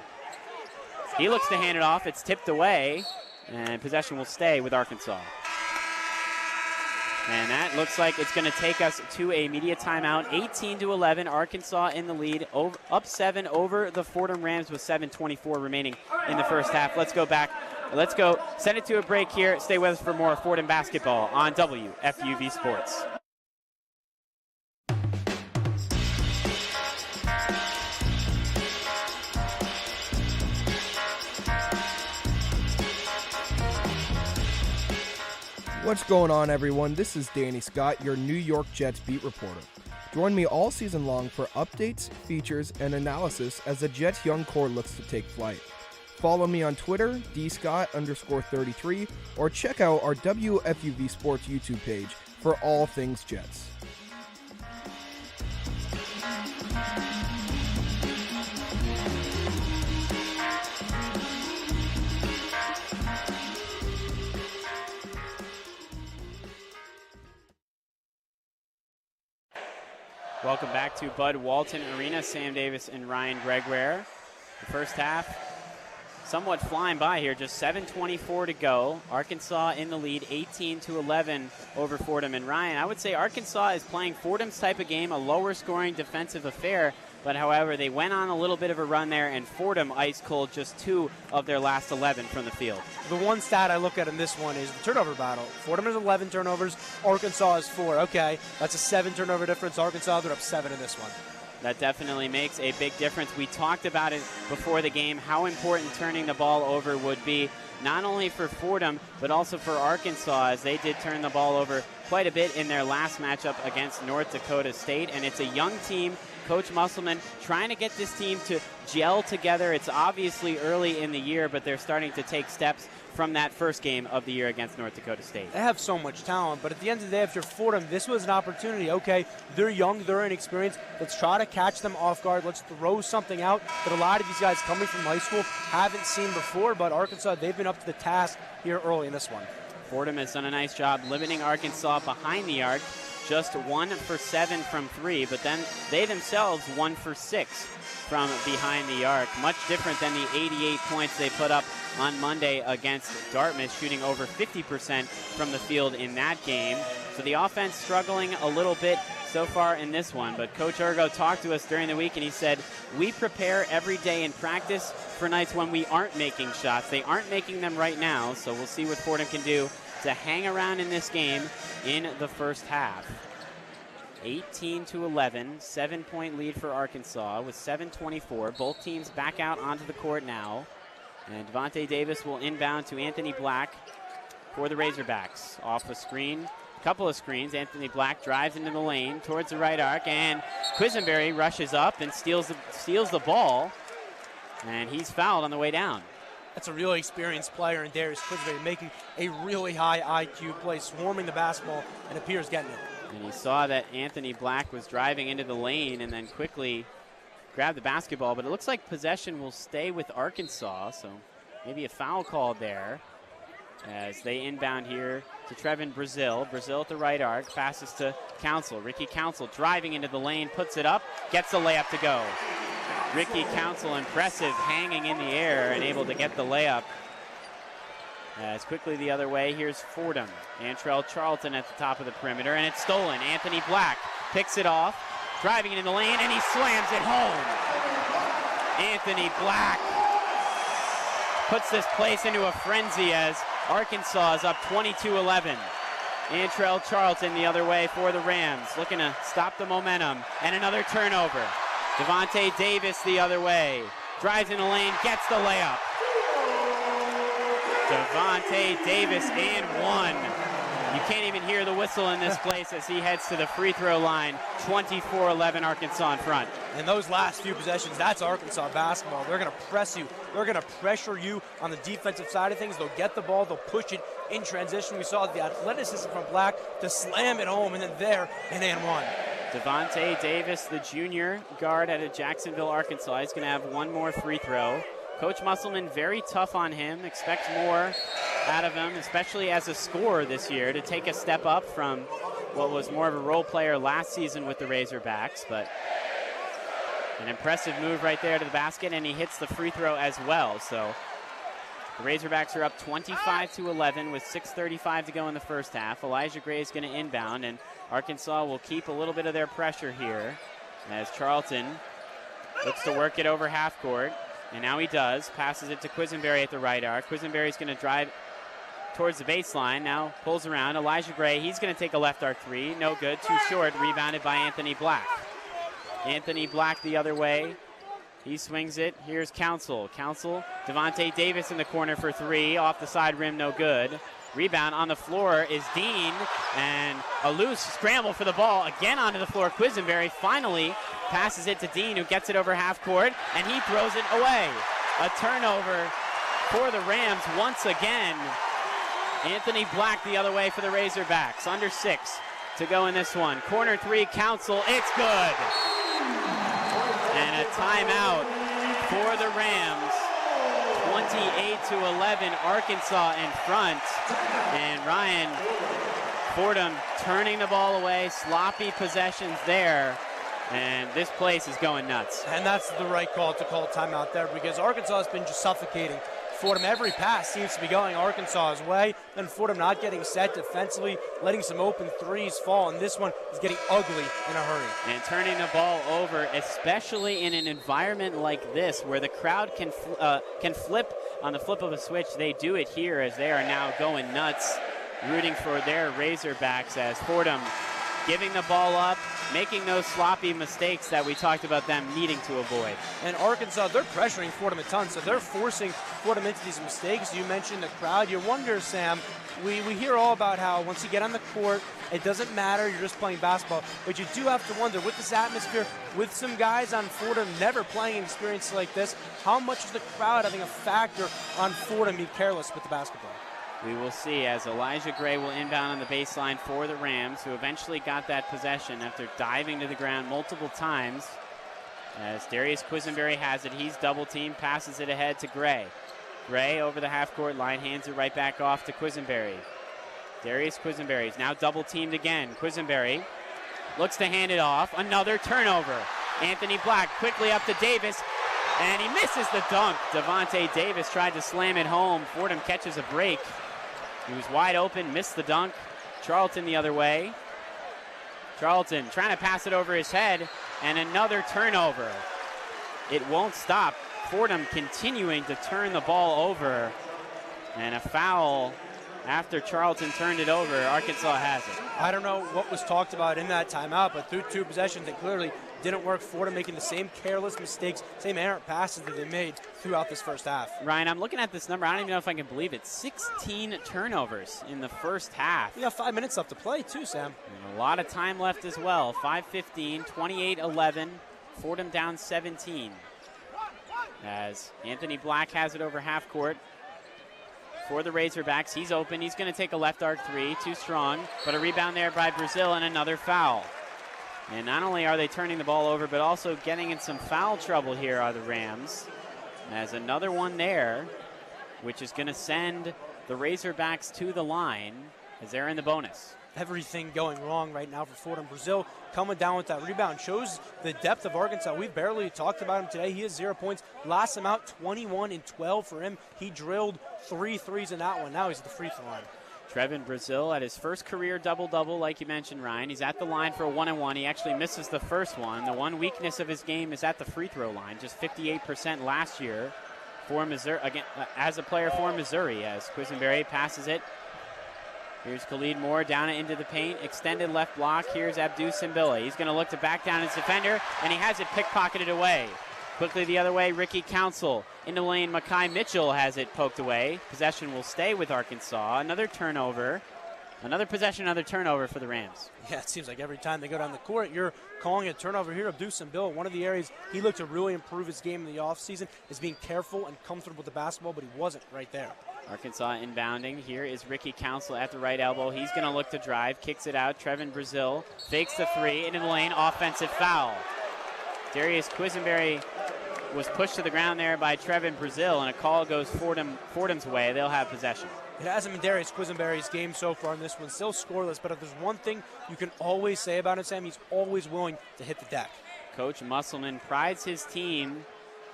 He looks to hand it off. It's tipped away, and possession will stay with Arkansas. And that looks like it's going to take us to a media timeout. 18-11, Arkansas in the lead, up 7 over the Fordham Rams with 7:24 remaining in the first half. Let's go back. Let's go send it to a break here. Stay with us for more Fordham basketball on WFUV Sports. What's going on, everyone? This is Danny Scott, your New York Jets beat reporter. Join me all season long for updates, features, and analysis as the Jets' young core looks to take flight. Follow me on Twitter, dscott_33, or check out our WFUV Sports YouTube page for all things Jets. Welcome back to Bud Walton Arena. Sam Davis and Ryan Gregware. The first half, somewhat flying by here. Just 7:24 to go. Arkansas in the lead, 18-11 over Fordham. And Ryan, I would say Arkansas is playing Fordham's type of game, a lower scoring defensive affair. But however, they went on a little bit of a run there, and Fordham ice cold, just 2 of their last 11 from the field. The one stat I look at in this one is the turnover battle. Fordham has 11 turnovers, Arkansas has 4. Okay, that's a 7 turnover difference. Arkansas, they're up 7 in this one. That definitely makes a big difference. We talked about it before the game, how important turning the ball over would be, not only for Fordham, but also for Arkansas, as they did turn the ball over quite a bit in their last matchup against North Dakota State. And it's a young team. Coach Musselman trying to get this team to gel together. It's obviously early in the year, but they're starting to take steps from that first game of the year against North Dakota State. They have so much talent, but at the end of the day, if you're Fordham, this was an opportunity. Okay, they're young, they're inexperienced. Let's try to catch them off guard. Let's throw something out that a lot of these guys coming from high school haven't seen before, but Arkansas, they've been up to the task here early in this one. Fordham has done a nice job limiting Arkansas behind the arc. Just 1 for 7 from 3, but then they themselves 1 for 6 from behind the arc. Much different than the 88 points they put up on Monday against Dartmouth, shooting over 50% from the field in that game. So the offense struggling a little bit so far in this one, but Coach Urgo talked to us during the week and he said, we prepare every day in practice for nights when we aren't making shots. They aren't making them right now, so we'll see what Fordham can do to hang around in this game in the first half. 18-11, 7-point lead for Arkansas with 7:24. Both teams back out onto the court now. And Devontae Davis will inbound to Anthony Black for the Razorbacks. Off a screen, a couple of screens. Anthony Black drives into the lane towards the right arc, and Quisenberry rushes up and steals the ball, and he's fouled on the way down. That's a really experienced player in Darius Quisenberry, making a really high IQ play, swarming the basketball, and appears getting it. And he saw that Anthony Black was driving into the lane and then quickly grabbed the basketball, but it looks like possession will stay with Arkansas, so maybe a foul called there as they inbound here to Trevin Brazil. Brazil at the right arc, passes to Council. Ricky Council driving into the lane, puts it up, gets the layup to go. Ricky Council, impressive, hanging in the air and able to get the layup. As quickly the other way, here's Fordham. Antrell Charlton at the top of the perimeter, and it's stolen. Anthony Black picks it off, driving it in the lane, and he slams it home. Anthony Black puts this place into a frenzy as Arkansas is up 22-11. Antrell Charlton the other way for the Rams, looking to stop the momentum, and another turnover. Devontae Davis the other way, drives in the lane, gets the layup. Devontae Davis and 1. You can't even hear the whistle in this place as he heads to the free throw line. 24-11 Arkansas in front. And those last few possessions, that's Arkansas basketball. They're going to press you. They're going to pressure you on the defensive side of things. They'll get the ball. They'll push it in transition. We saw the athleticism from Black to slam it home, and then there, and 1. Devontae Davis, the junior guard out of Jacksonville, Arkansas, is going to have one more free throw. Coach Musselman very tough on him, expects more out of him, especially as a scorer this year, to take a step up from what was more of a role player last season with the Razorbacks. But an impressive move right there to the basket, and he hits the free throw as well. So the Razorbacks are up 25-11 with 6:35 to go in the first half. Elijah Gray is going to inbound, and Arkansas will keep a little bit of their pressure here as Charlton looks to work it over half court. And now he does, passes it to Quisenberry at the right arc. Quisenberry's going to drive towards the baseline, now pulls around. Elijah Gray, he's going to take a left arc three. No good, too short, rebounded by Anthony Black. Anthony Black the other way. He swings it. Here's Council. Devontae Davis in the corner for 3. Off the side rim, no good. Rebound on the floor is Dean, and a loose scramble for the ball. Again onto the floor. Quisenberry finally passes it to Dean, who gets it over half court, and he throws it away. A turnover for the Rams once again. Anthony Black the other way for the Razorbacks. Under 6 to go in this one. Corner 3, Council. It's good. And a timeout for the Rams. 28-11, Arkansas in front. And Ryan, Fordham turning the ball away, sloppy possessions there. And this place is going nuts. And that's the right call to call timeout there, because Arkansas has been just suffocating Fordham. Every pass seems to be going Arkansas's way. Then Fordham not getting set defensively, letting some open threes fall, and this one is getting ugly in a hurry. And turning the ball over, especially in an environment like this where the crowd can flip on the flip of a switch. They do it here as they are now going nuts, rooting for their Razorbacks as Fordham giving the ball up, making those sloppy mistakes that we talked about them needing to avoid. And Arkansas, they're pressuring Fordham a ton, so they're forcing Fordham into these mistakes. You mentioned the crowd. You wonder, Sam, we hear all about how once you get on the court, it doesn't matter, you're just playing basketball. But you do have to wonder, with this atmosphere, with some guys on Fordham never playing an experience like this, how much is the crowd having a factor on Fordham being careless with the basketball? We will see as Elijah Gray will inbound on the baseline for the Rams, who eventually got that possession after diving to the ground multiple times. As Darius Quisenberry has it, he's double-teamed, passes it ahead to Gray. Gray over the half-court line, hands it right back off to Quisenberry. Darius Quisenberry is now double-teamed again. Quisenberry looks to hand it off. Another turnover. Anthony Black quickly up to Davis, and he misses the dunk. Devontae Davis tried to slam it home. Fordham catches a break. He was wide open, missed the dunk. Charlton the other way. Charlton trying to pass it over his head, and another turnover. It won't stop. Fordham continuing to turn the ball over, and a foul after Charlton turned it over. Arkansas has it. I don't know what was talked about in that timeout, but through two possessions, it clearly didn't work. Fordham making the same careless mistakes, same errant passes that they made throughout this first half. Ryan, I'm looking at this number. I don't even know if I can believe it. 16 turnovers in the first half. We got 5 minutes left to play too, Sam. And a lot of time left as well. 5:15, 28-11. Fordham down 17. As Anthony Black has it over half court for the Razorbacks. He's open. He's going to take a left arc three. Too strong. But a rebound there by Brazil and another foul. And not only are they turning the ball over, but also getting in some foul trouble here are the Rams. As another one there, which is going to send the Razorbacks to the line as they're in the bonus. Everything going wrong right now for Fordham. Brazil coming down with that rebound shows the depth of Arkansas. We've barely talked about him today. He has 0 points. Last time out, 21 and 12 for him. He drilled 3 threes in that one. Now he's at the free throw line. Trevin Brazil at his first career double-double, like you mentioned, Ryan. He's at the line for a 1-and-1. He actually misses the first one. The one weakness of his game is at the free throw line, just 58% last year for Missouri, again, as a player for Missouri, as Quisenberry passes it. Here's Khalid Moore down into the paint, extended left block. Here's Abdou Simbila. He's going to look to back down his defender, and he has it pickpocketed away. Quickly the other way, Ricky Council. In the lane, Makai Mitchell has it poked away. Possession will stay with Arkansas. Another turnover. Another possession, another turnover for the Rams. Yeah, it seems like every time they go down the court, you're calling a turnover here. Abdou Simbila, one of the areas he looked to really improve his game in the offseason is being careful and comfortable with the basketball, but he wasn't right there. Arkansas inbounding. Here is Ricky Council at the right elbow. He's going to look to drive, kicks it out. Trevin Brazil fakes the three, into the lane, offensive foul. Darius Quisenberry was pushed to the ground there by Trevin Brazil, and a call goes Fordham's way. They'll have possession. It hasn't been Darius Quisenberry's game so far in this one. Still scoreless, but if there's one thing you can always say about him, Sam, he's always willing to hit the deck. Coach Musselman prides his team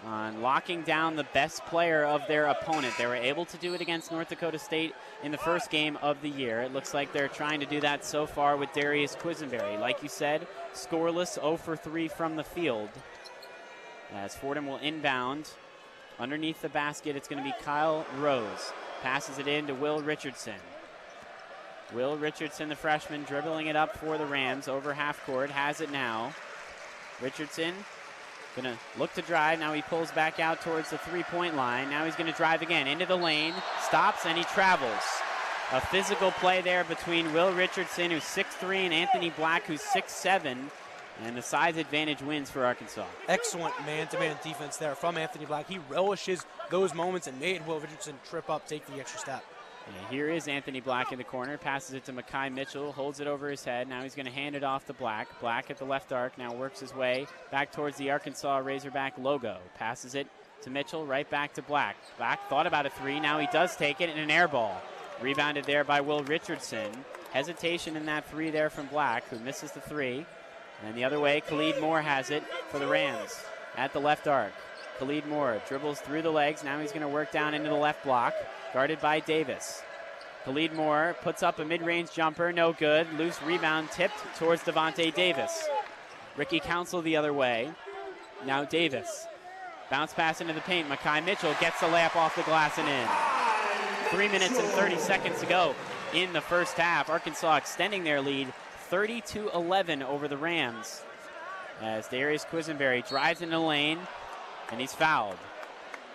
on locking down the best player of their opponent. They were able to do it against North Dakota State in the first game of the year. It looks like they're trying to do that so far with Darius Quisenberry. Like you said, scoreless, 0 for 3 from the field. As Fordham will inbound underneath the basket, it's going to be Kyle Rose. Passes it in to Will Richardson. Will Richardson, the freshman, dribbling it up for the Rams over half court. Has it now. Richardson going to look to drive. Now he pulls back out towards the three-point line. Now he's going to drive again into the lane. Stops and he travels. A physical play there between Will Richardson, who's 6'3", and Anthony Black, who's 6'7". And the size advantage wins for Arkansas. Excellent man-to-man defense there from Anthony Black. He relishes those moments and made Will Richardson trip up, take the extra step. And here is Anthony Black in the corner. Passes it to Makai Mitchell. Holds it over his head. Now he's going to hand it off to Black. Black at the left arc. Now works his way back towards the Arkansas Razorback logo. Passes it to Mitchell. Right back to Black. Black thought about a three. Now he does take it in an air ball. Rebounded there by Will Richardson. Hesitation in that three there from Black, who misses the three. And the other way, Khalid Moore has it for the Rams at the left arc. Khalid Moore dribbles through the legs. Now he's going to work down into the left block, guarded by Davis. Khalid Moore puts up a mid-range jumper, no good. Loose rebound tipped towards Devontae Davis. Ricky Council the other way. Now Davis. Bounce pass into the paint. Makai Mitchell gets the layup off the glass and in. 3 minutes and 30 seconds to go in the first half. Arkansas extending their lead 30-11 over the Rams. As Darius Quisenberry drives into the lane, and he's fouled.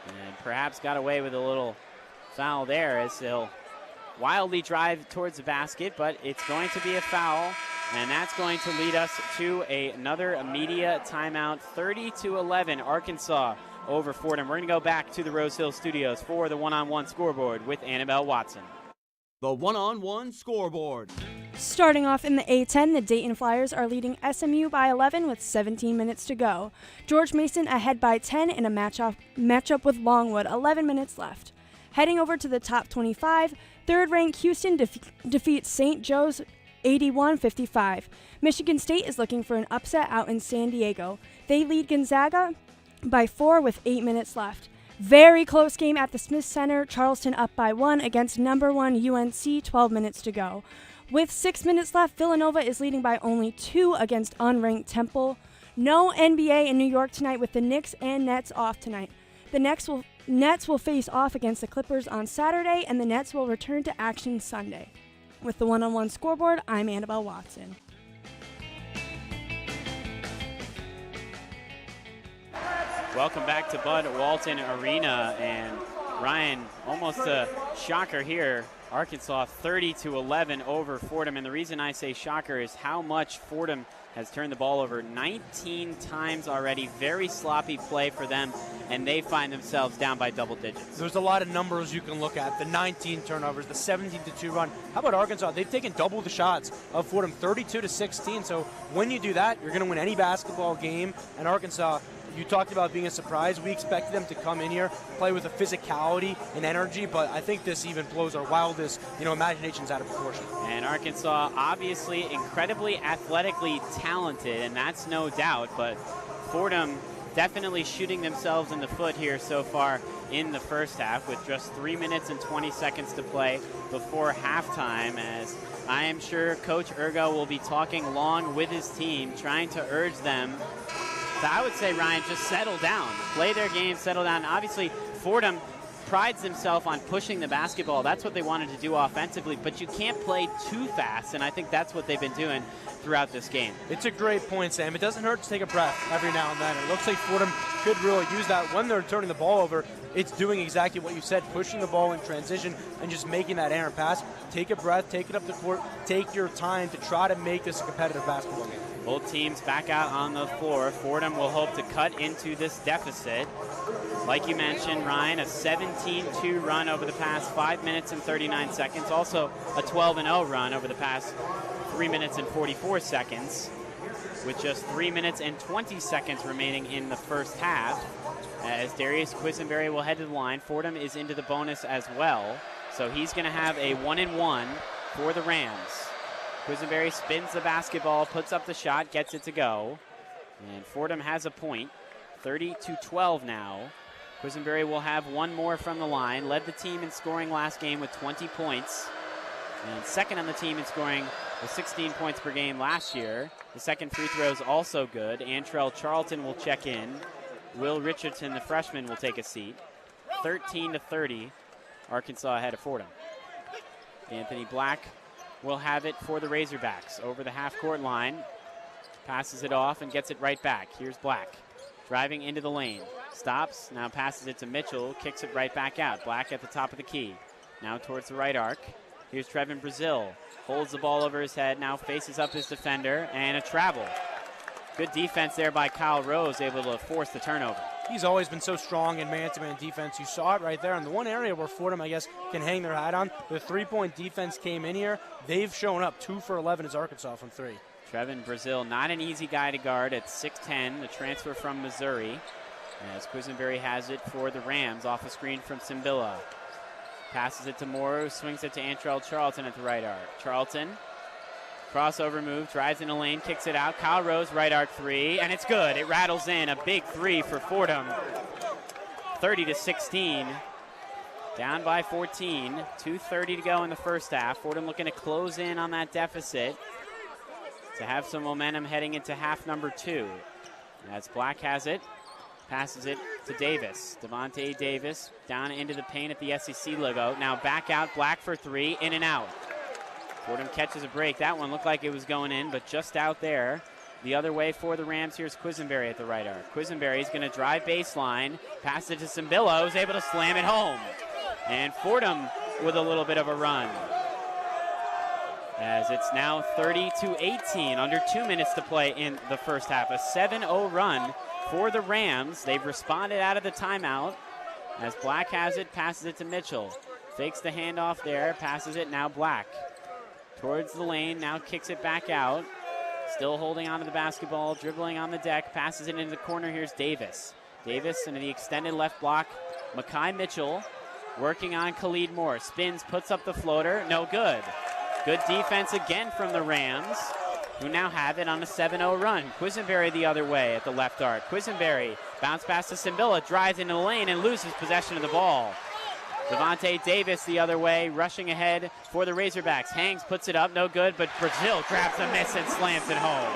And perhaps got away with a little foul there as he'll wildly drive towards the basket, but it's going to be a foul, and that's going to lead us to another immediate timeout. 30-11, Arkansas over Fordham. We're going to go back to the Rose Hill Studios for the one-on-one scoreboard with Annabelle Watson. The one-on-one scoreboard. Starting off in the A10, the Dayton Flyers are leading SMU by 11 with 17 minutes to go. George Mason ahead by 10 in a matchup with Longwood, 11 minutes left. Heading over to the top 25, third-ranked Houston defeats St. Joe's 81-55. Michigan State is looking for an upset out in San Diego. They lead Gonzaga by 4 with 8 minutes left. Very close game at the Smith Center. Charleston up by 1 against number 1 UNC, 12 minutes to go. With 6 minutes left, Villanova is leading by only 2 against unranked Temple. No NBA in New York tonight with the Knicks and Nets off tonight. The Nets will face off against the Clippers on Saturday, and the Nets will return to action Sunday. With the one-on-one scoreboard, I'm Annabelle Watson. Welcome back to Bud Walton Arena, and Ryan, almost a shocker here. Arkansas 30-11 over Fordham, and the reason I say shocker is how much Fordham has turned the ball over 19 times already. Very sloppy play for them, and they find themselves down by double digits. There's a lot of numbers you can look at. The 19 turnovers, the 17-2 run. How about Arkansas? They've taken double the shots of Fordham, 32-16. So when you do that, you're going to win any basketball game. And Arkansas, you talked about being a surprise. We expected them to come in here, play with a physicality and energy, but I think this even blows our wildest, imaginations out of proportion. And Arkansas, obviously incredibly athletically talented, and that's no doubt, but Fordham definitely shooting themselves in the foot here so far in the first half with just 3 minutes and 20 seconds to play before halftime, as I am sure Coach Urgo will be talking long with his team, trying to urge them. So I would say, Ryan, just settle down. Play their game, settle down. Obviously, Fordham prides themselves on pushing the basketball. That's what they wanted to do offensively, but you can't play too fast, and I think that's what they've been doing throughout this game. It's a great point, Sam. It doesn't hurt to take a breath every now and then. It looks like Fordham could really use that when they're turning the ball over. It's doing exactly what you said, pushing the ball in transition and just making that errant pass. Take a breath, take it up the court, take your time to try to make this a competitive basketball game. Both teams back out on the floor. Fordham will hope to cut into this deficit. Like you mentioned, Ryan, a 17-2 run over the past 5 minutes and 39 seconds. Also a 12-0 run over the past 3 minutes and 44 seconds, with just 3 minutes and 20 seconds remaining in the first half. As Darius Quisenberry will head to the line. Fordham is into the bonus as well, so he's going to have a 1-and-1 for the Rams. Quisenberry spins the basketball, puts up the shot, gets it to go, and Fordham has a point. 30-12 now. Quisenberry will have one more from the line. Led the team in scoring last game with 20 points. And second on the team in scoring with 16 points per game last year. The second free throw is also good. Antrell Charlton will check in. Will Richardson, the freshman, will take a seat. 13-30, Arkansas ahead of Fordham. Anthony Black will have it for the Razorbacks over the half-court line. Passes it off and gets it right back. Here's Black. Driving into the lane. Stops, now passes it to Mitchell, kicks it right back out. Black at the top of the key. Now towards the right arc. Here's Trevin Brazil. Holds the ball over his head, now faces up his defender, and a travel. Good defense there by Kyle Rose, able to force the turnover. He's always been so strong in man-to-man defense. You saw it right there. And the one area where Fordham, I guess, can hang their hat on, the three-point defense came in here. They've shown up. 2 for 11 is Arkansas from 3. Trevin Brazil, not an easy guy to guard at 6'10", the transfer from Missouri. As Quisenberry has it for the Rams off a screen from Simbilla. Passes it to Moore, swings it to Antrell Charlton at the right arc. Charlton, crossover move, drives in the lane, kicks it out. Kyle Rose, right arc three, and it's good. It rattles in, a big 3 for Fordham. 30-16. Down by 14. 2:30 to go in the first half. Fordham looking to close in on that deficit to have some momentum heading into half number 2. As Black has it, passes it to Davis. Devontae Davis down into the paint at the SEC logo. Now back out, Black for 3, in and out. Fordham catches a break. That one looked like it was going in, but just out there. The other way for the Rams, here's Quisenberry at the right arc. Quisenberry is going to drive baseline, pass it to Simbillo, who's able to slam it home. And Fordham with a little bit of a run. As it's now 30-18, under 2 minutes to play in the first half. A 7-0 run for the Rams. They've responded out of the timeout. As Black has it, passes it to Mitchell. Fakes the handoff there, passes it, now Black. Towards the lane, now kicks it back out. Still holding onto the basketball, dribbling on the deck, passes it into the corner. Here's Davis. Davis into the extended left block. Makai Mitchell working on Khalid Moore. Spins, puts up the floater, no good. Good defense again from the Rams, who now have it on a 7-0 run. Quisenberry the other way at the left arc. Quisenberry bounce pass to Simbilla, drives into the lane and loses possession of the ball. Devontae Davis the other way, rushing ahead for the Razorbacks. Hangs, puts it up, no good, but Brazil grabs a miss and slams it home.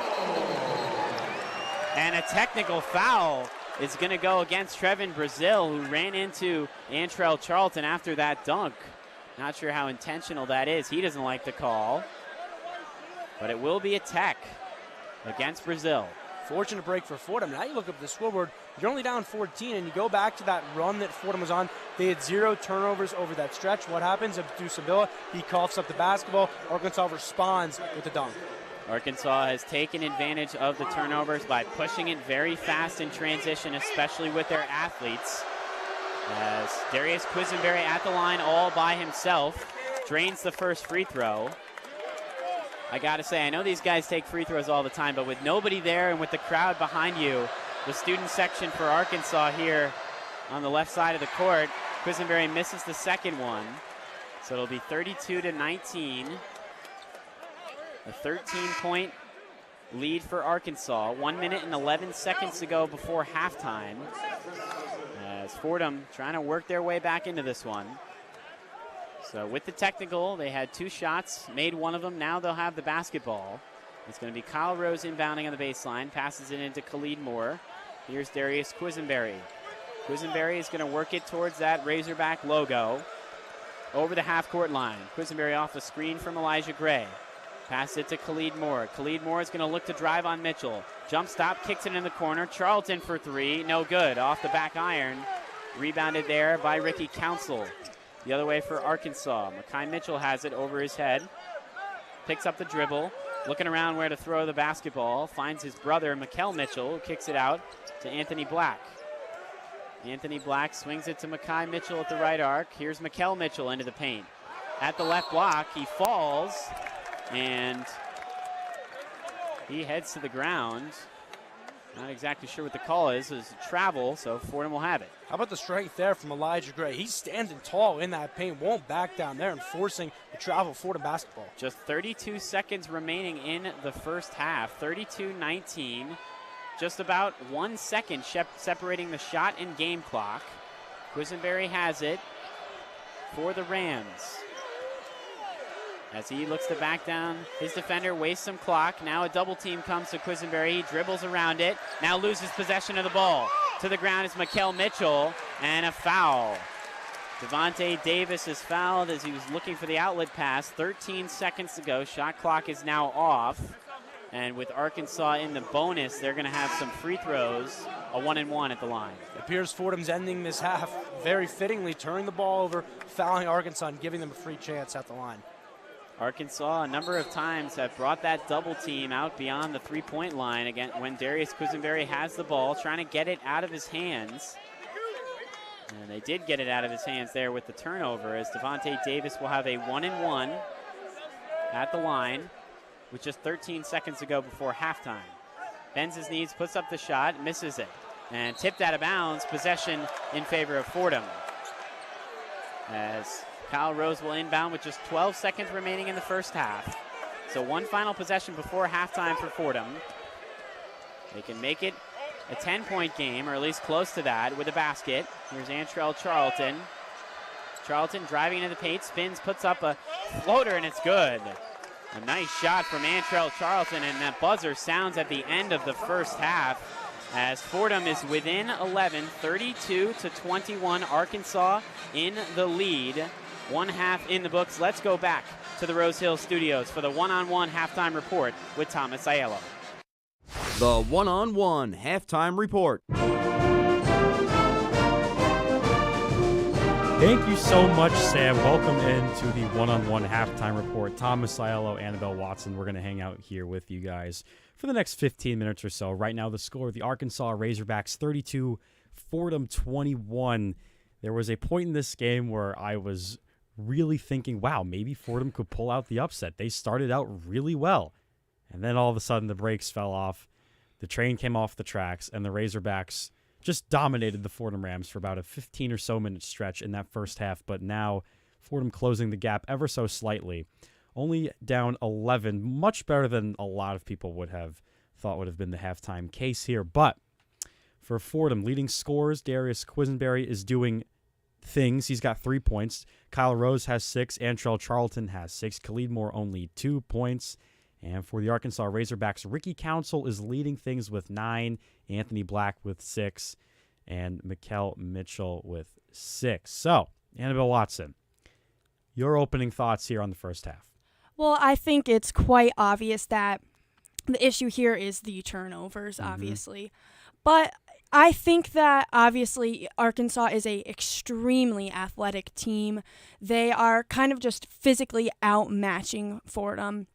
And a technical foul is going to go against Trevin Brazil, who ran into Antrell Charlton after that dunk. Not sure how intentional that is. He doesn't like the call. But it will be a tech against Brazil. Fortunate break for Fordham. Now you look up the scoreboard, you're only down 14, and you go back to that run that Fordham was on. They had 0 turnovers over that stretch. What happens? Abdou Sabilla, he coughs up the basketball. Arkansas responds with the dunk. Arkansas has taken advantage of the turnovers by pushing it very fast in transition, especially with their athletes. As Darius Quisenberry at the line all by himself, drains the first free throw. I gotta say, I know these guys take free throws all the time, but with nobody there and with the crowd behind you, the student section for Arkansas here on the left side of the court, Quisenberry misses the second one. So it'll be 32-19. A 13-point lead for Arkansas. 1 minute and 11 seconds to go before halftime. As Fordham trying to work their way back into this one. So with the technical, they had 2 shots, made one of them. Now they'll have the basketball. It's going to be Kyle Rose inbounding on the baseline, passes it into Khalid Moore. Here's Darius Quisenberry. Quisenberry is going to work it towards that Razorback logo. Over the half-court line. Quisenberry off the screen from Elijah Gray. Pass it to Khalid Moore. Khalid Moore is going to look to drive on Mitchell. Jump stop, kicks it in the corner. Charlton for 3, no good. Off the back iron. Rebounded there by Ricky Council. The other way for Arkansas. Makai Mitchell has it over his head. Picks up the dribble. Looking around where to throw the basketball. Finds his brother, Makel Mitchell, who kicks it out to Anthony Black. Anthony Black swings it to Makai Mitchell at the right arc. Here's Makel Mitchell into the paint. At the left block, he falls, and he heads to the ground. Not exactly sure what the call is. It's a travel, so Fordham will have it. How about the strength there from Elijah Gray? He's standing tall in that paint, won't back down there and forcing the travel Fordham basketball. Just 32 seconds remaining in the first half. 32-19. Just about 1 second separating the shot and game clock. Quisenberry has it for the Rams. As he looks to back down his defender, wastes some clock. Now a double team comes to Quisenberry. He dribbles around it. Now loses possession of the ball. To the ground is Makel Mitchell, and a foul. Devontae Davis is fouled as he was looking for the outlet pass. 13 seconds to go. Shot clock is now off. And with Arkansas in the bonus, they're going to have some free throws. A 1-and-1 at the line. It appears Fordham's ending this half very fittingly, turning the ball over, fouling Arkansas, and giving them a free chance at the line. Arkansas a number of times have brought that double team out beyond the three-point line again when Darius Quisenberry has the ball, trying to get it out of his hands. And they did get it out of his hands there with the turnover, as Devontae Davis will have a 1-and-1 at the line with just 13 seconds to go before halftime. Bends his knees, puts up the shot, misses it. And tipped out of bounds, possession in favor of Fordham. As Kyle Rose will inbound with just 12 seconds remaining in the first half. So one final possession before halftime for Fordham. They can make it a 10-point game, or at least close to that, with a basket. Here's Antrell Charlton. Charlton driving into the paint, spins, puts up a floater, and it's good. A nice shot from Antrell Charlton, and that buzzer sounds at the end of the first half as Fordham is within 11, 32-21. Arkansas in the lead. One half in the books. Let's go back to the Rose Hill Studios for the one-on-one halftime report with Thomas Aiello. The one-on-one halftime report. Thank you so much, Sam. Welcome into the one-on-one halftime report. Thomas Aiello, Annabelle Watson. We're going to hang out here with you guys for the next 15 minutes or so. Right now, the score, the Arkansas Razorbacks 32, Fordham 21. There was a point in this game where I was really thinking, wow, maybe Fordham could pull out the upset. They started out really well. And then all of a sudden, the brakes fell off. The train came off the tracks, and the Razorbacks just dominated the Fordham Rams for about a 15 or so minute stretch in that first half. But now, Fordham closing the gap ever so slightly. Only down 11, much better than a lot of people would have thought would have been the halftime case here. But for Fordham, leading scorers, Darius Quisenberry is doing things. He's got 3 points. Kyle Rose has 6. Antrell Charlton has 6. Khalid Moore only 2 points. And for the Arkansas Razorbacks, Ricky Council is leading things with 9. Anthony Black with 6. And Mikkel Mitchell with 6. So, Annabelle Watson, your opening thoughts here on the first half. Well, I think it's quite obvious that the issue here is the turnovers, obviously. But I think that, obviously, Arkansas is a extremely athletic team. They are kind of just physically outmatching Fordham.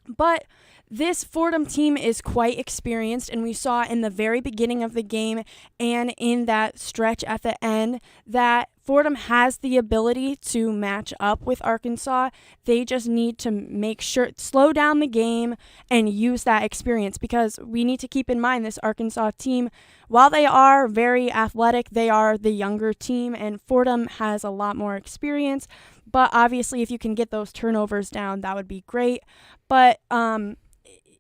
But this Fordham team is quite experienced, and we saw in the very beginning of the game and in that stretch at the end that Fordham has the ability to match up with Arkansas. They just need to make sure, slow down the game and use that experience, because we need to keep in mind this Arkansas team, while they are very athletic, they are the younger team, and Fordham has a lot more experience. But obviously, if you can get those turnovers down, that would be great. But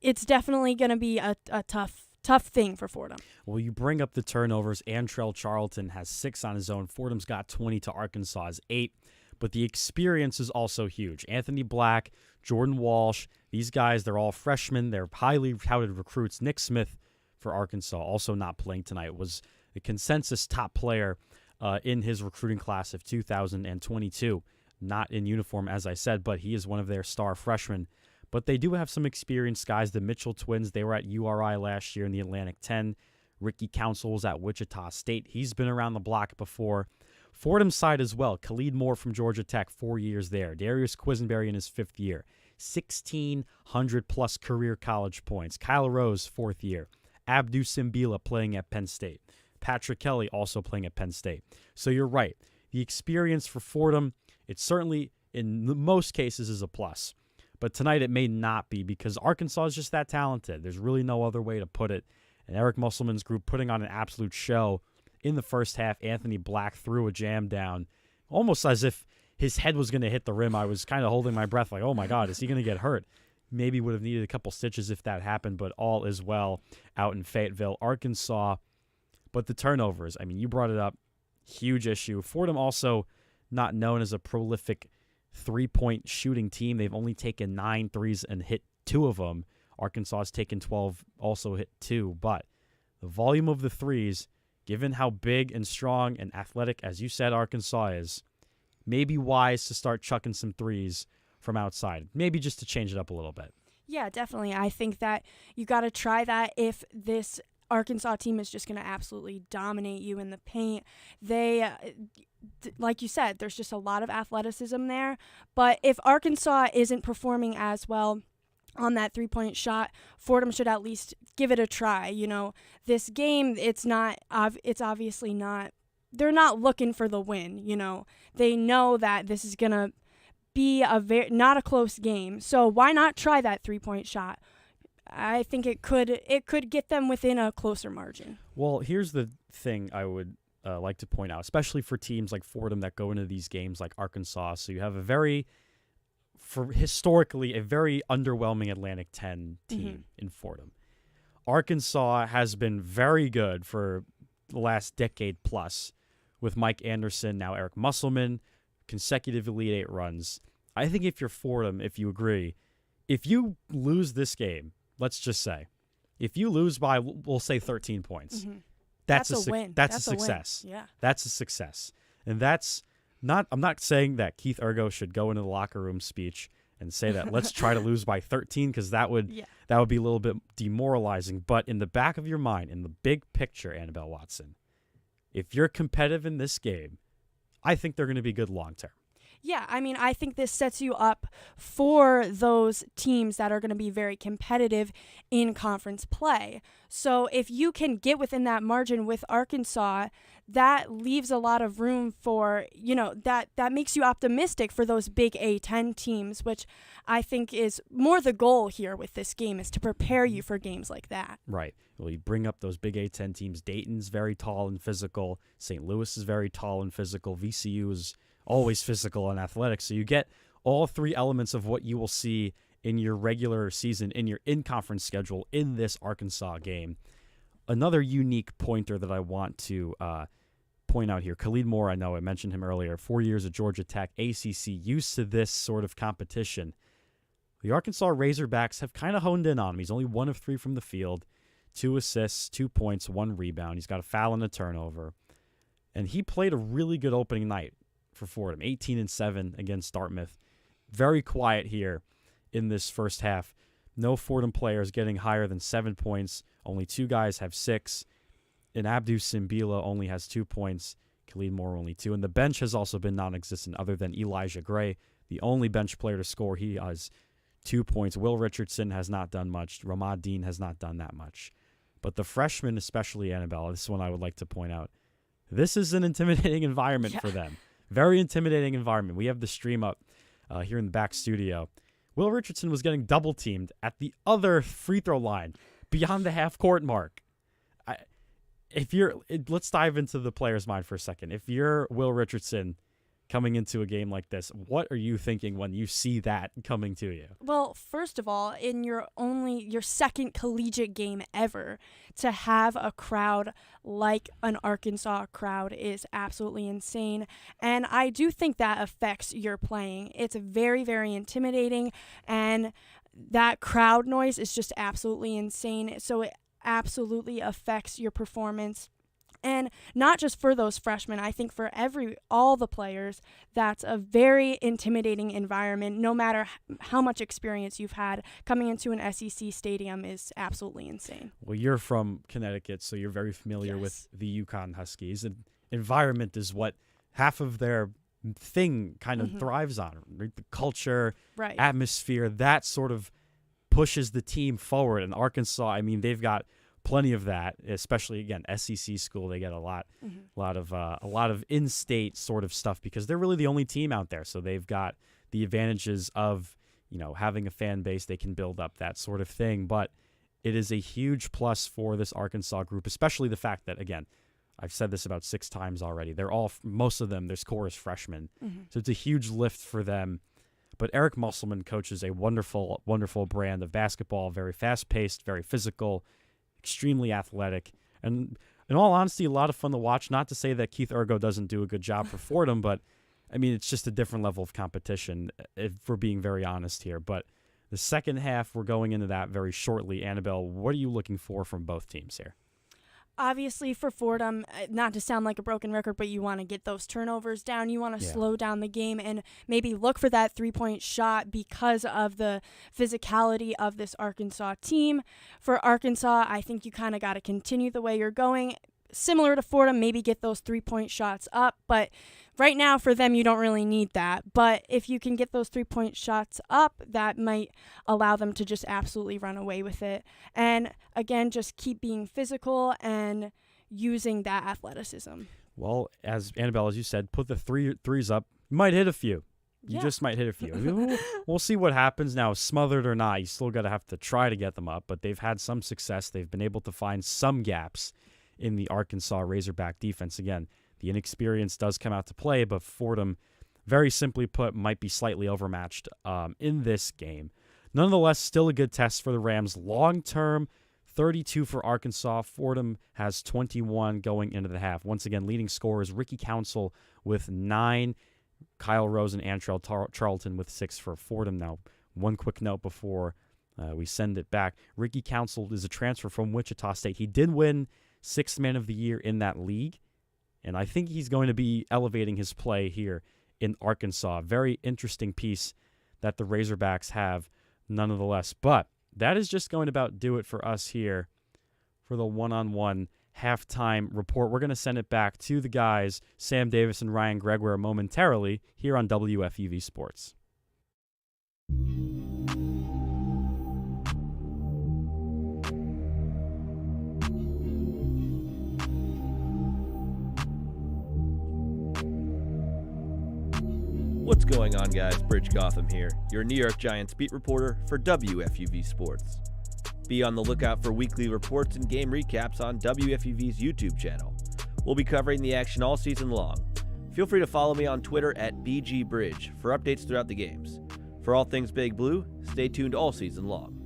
it's definitely going to be a tough thing for Fordham. Well, you bring up the turnovers. Antrell Charlton has 6 on his own. Fordham's got 20 to Arkansas's 8. But the experience is also huge. Anthony Black, Jordan Walsh, these guys, they're all freshmen. They're highly touted recruits. Nick Smith for Arkansas, also not playing tonight, was the consensus top player in his recruiting class of 2022. Not in uniform, as I said, but he is one of their star freshmen. But they do have some experienced guys. The Mitchell twins, they were at URI last year in the Atlantic 10. Ricky Council was at Wichita State. He's been around the block before. Fordham's side as well. Khalid Moore from Georgia Tech, 4 years there. Darius Quisenberry in his 5th year. 1,600-plus career college points. Kyle Rose, 4th year. Abdu Simbila playing at Penn State. Patrick Kelly also playing at Penn State. So you're right. The experience for Fordham, it certainly, in most cases, is a plus. But tonight it may not be, because Arkansas is just that talented. There's really no other way to put it. And Eric Musselman's group putting on an absolute show in the first half. Anthony Black threw a jam down, almost as if his head was going to hit the rim. I was kind of holding my breath like, oh my God, is he going to get hurt? Maybe would have needed a couple stitches if that happened, but all is well out in Fayetteville. Arkansas, but the turnovers, I mean, you brought it up, huge issue. Fordham also not known as a prolific three-point shooting team. They've only taken 9 threes and hit 2 of them. Arkansas has taken 12, also hit 2. But the volume of the threes, given how big and strong and athletic, as you said, Arkansas is, may be wise to start chucking some threes from outside. Maybe just to change it up a little bit. Yeah, definitely. I think that you got to try that if this Arkansas team is just going to absolutely dominate you in the paint. They, like you said, there's just a lot of athleticism there. But if Arkansas isn't performing as well on that three-point shot, Fordham should at least give it a try. You know, this game, it's obviously not, they're not looking for the win. You know, they know that this is going to be not a close game. So why not try that three-point shot? I think it could get them within a closer margin. Well, here's the thing I would like to point out, especially for teams like Fordham that go into these games like Arkansas. So you have historically a very underwhelming Atlantic 10 team in Fordham. Arkansas has been very good for the last decade plus with Mike Anderson, now Eric Musselman, consecutive Elite Eight runs. I think if you're Fordham, if you agree, if you lose this game, let's just say, if you lose by, we'll say 13 points, that's a win. That's a success. Win. Yeah. That's a success. And that's not, I'm not saying that Keith Urgo should go into the locker room speech and say that let's try to lose by 13, because that would be a little bit demoralizing. But in the back of your mind, in the big picture, Annabelle Watson, if you're competitive in this game, I think they're going to be good long term. Yeah, I mean, I think this sets you up for those teams that are going to be very competitive in conference play. So if you can get within that margin with Arkansas, that leaves a lot of room for, that makes you optimistic for those big A-10 teams, which I think is more the goal here with this game, is to prepare you for games like that. Right. Well, you bring up those big A-10 teams. Dayton's very tall and physical. St. Louis is very tall and physical. VCU is always physical and athletic. So you get all three elements of what you will see in your regular season, in your in-conference schedule, in this Arkansas game. Another unique pointer that I want to point out here, Khalid Moore, I know I mentioned him earlier, 4 years at Georgia Tech, ACC, used to this sort of competition. The Arkansas Razorbacks have kind of honed in on him. He's only 1 of 3 from the field, 2 assists, 2 points, 1 rebound. He's got a foul and a turnover. And he played a really good opening night for Fordham, 18-7 against Dartmouth. Very quiet here in this first half. No Fordham players getting higher than 7 points. Only 2 guys have 6. And Abdu Simbila only has 2 points. Khalid Moore only 2. And the bench has also been non-existent other than Elijah Gray, the only bench player to score. He has 2 points. Will Richardson has not done much. Ramad Dean has not done that much. But the freshmen, especially Annabelle, this is one I would like to point out. This is an intimidating environment for them. Very intimidating environment. We have the stream up here in the back studio. Will Richardson was getting double-teamed at the other free throw line beyond the half-court mark. Let's dive into the player's mind for a second. If you're Will Richardson coming into a game like this, what are you thinking when you see that coming to you? Well, first of all, in your second collegiate game ever, to have a crowd like an Arkansas crowd is absolutely insane. And I do think that affects your playing. It's very, very intimidating, and that crowd noise is just absolutely insane. So it absolutely affects your performance. And not just for those freshmen, I think for all the players, that's a very intimidating environment. No matter how much experience you've had, coming into an SEC stadium is absolutely insane. Well, you're from Connecticut, so you're very familiar with the Yukon Huskies. And environment is what half of their thing kind of thrives on. Right? The culture, atmosphere, that sort of pushes the team forward. And Arkansas, I mean, they've got plenty of that, especially again SEC school. They get a lot of in-state sort of stuff because they're really the only team out there. So they've got the advantages of having a fan base. They can build up that sort of thing. But it is a huge plus for this Arkansas group, especially the fact that, again, I've said this about 6 times already. Most of them, their core is freshmen, so it's a huge lift for them. But Eric Musselman coaches a wonderful, wonderful brand of basketball. Very fast-paced, very physical, extremely athletic, and in all honesty, a lot of fun to watch. Not to say that Keith Urgo doesn't do a good job for Fordham, but I mean, it's just a different level of competition, if we're being very honest here. But the second half, we're going into that very shortly. Annabelle, what are you looking for from both teams here? Obviously, for Fordham, not to sound like a broken record, but you want to get those turnovers down. You want to slow down the game and maybe look for that three-point shot because of the physicality of this Arkansas team. For Arkansas, I think you kind of got to continue the way you're going. Similar to Fordham, maybe get those three-point shots up, but right now for them, you don't really need that. But if you can get those three-point shots up, that might allow them to just absolutely run away with it. And again, just keep being physical and using that athleticism. Well, as Annabelle, as you said, put the threes up. You might hit a few. You just might hit a few. We'll see what happens. Now, smothered or not, you still got to have to try to get them up. But they've had some success. They've been able to find some gaps in the Arkansas Razorback defense. Again, the inexperience does come out to play, but Fordham, very simply put, might be slightly overmatched in this game. Nonetheless, still a good test for the Rams. Long-term, 32 for Arkansas. Fordham has 21 going into the half. Once again, leading scorers Ricky Council with 9, Kyle Rose and Antrell Charlton with 6 for Fordham. Now, one quick note before we send it back. Ricky Council is a transfer from Wichita State. He did win 6th Man of the Year in that league, and I think he's going to be elevating his play here in Arkansas. Very interesting piece that the Razorbacks have nonetheless. But that is just going to about do it for us here for the one-on-one halftime report. We're going to send it back to the guys, Sam Davis and Ryan Gregware, momentarily here on WFUV Sports. What's going on, guys? Bridge Gotham here, your New York Giants beat reporter for WFUV Sports. Be on the lookout for weekly reports and game recaps on WFUV's YouTube channel. We'll be covering the action all season long. Feel free to follow me on Twitter at BGBridge for updates throughout the games. For all things Big Blue, stay tuned all season long.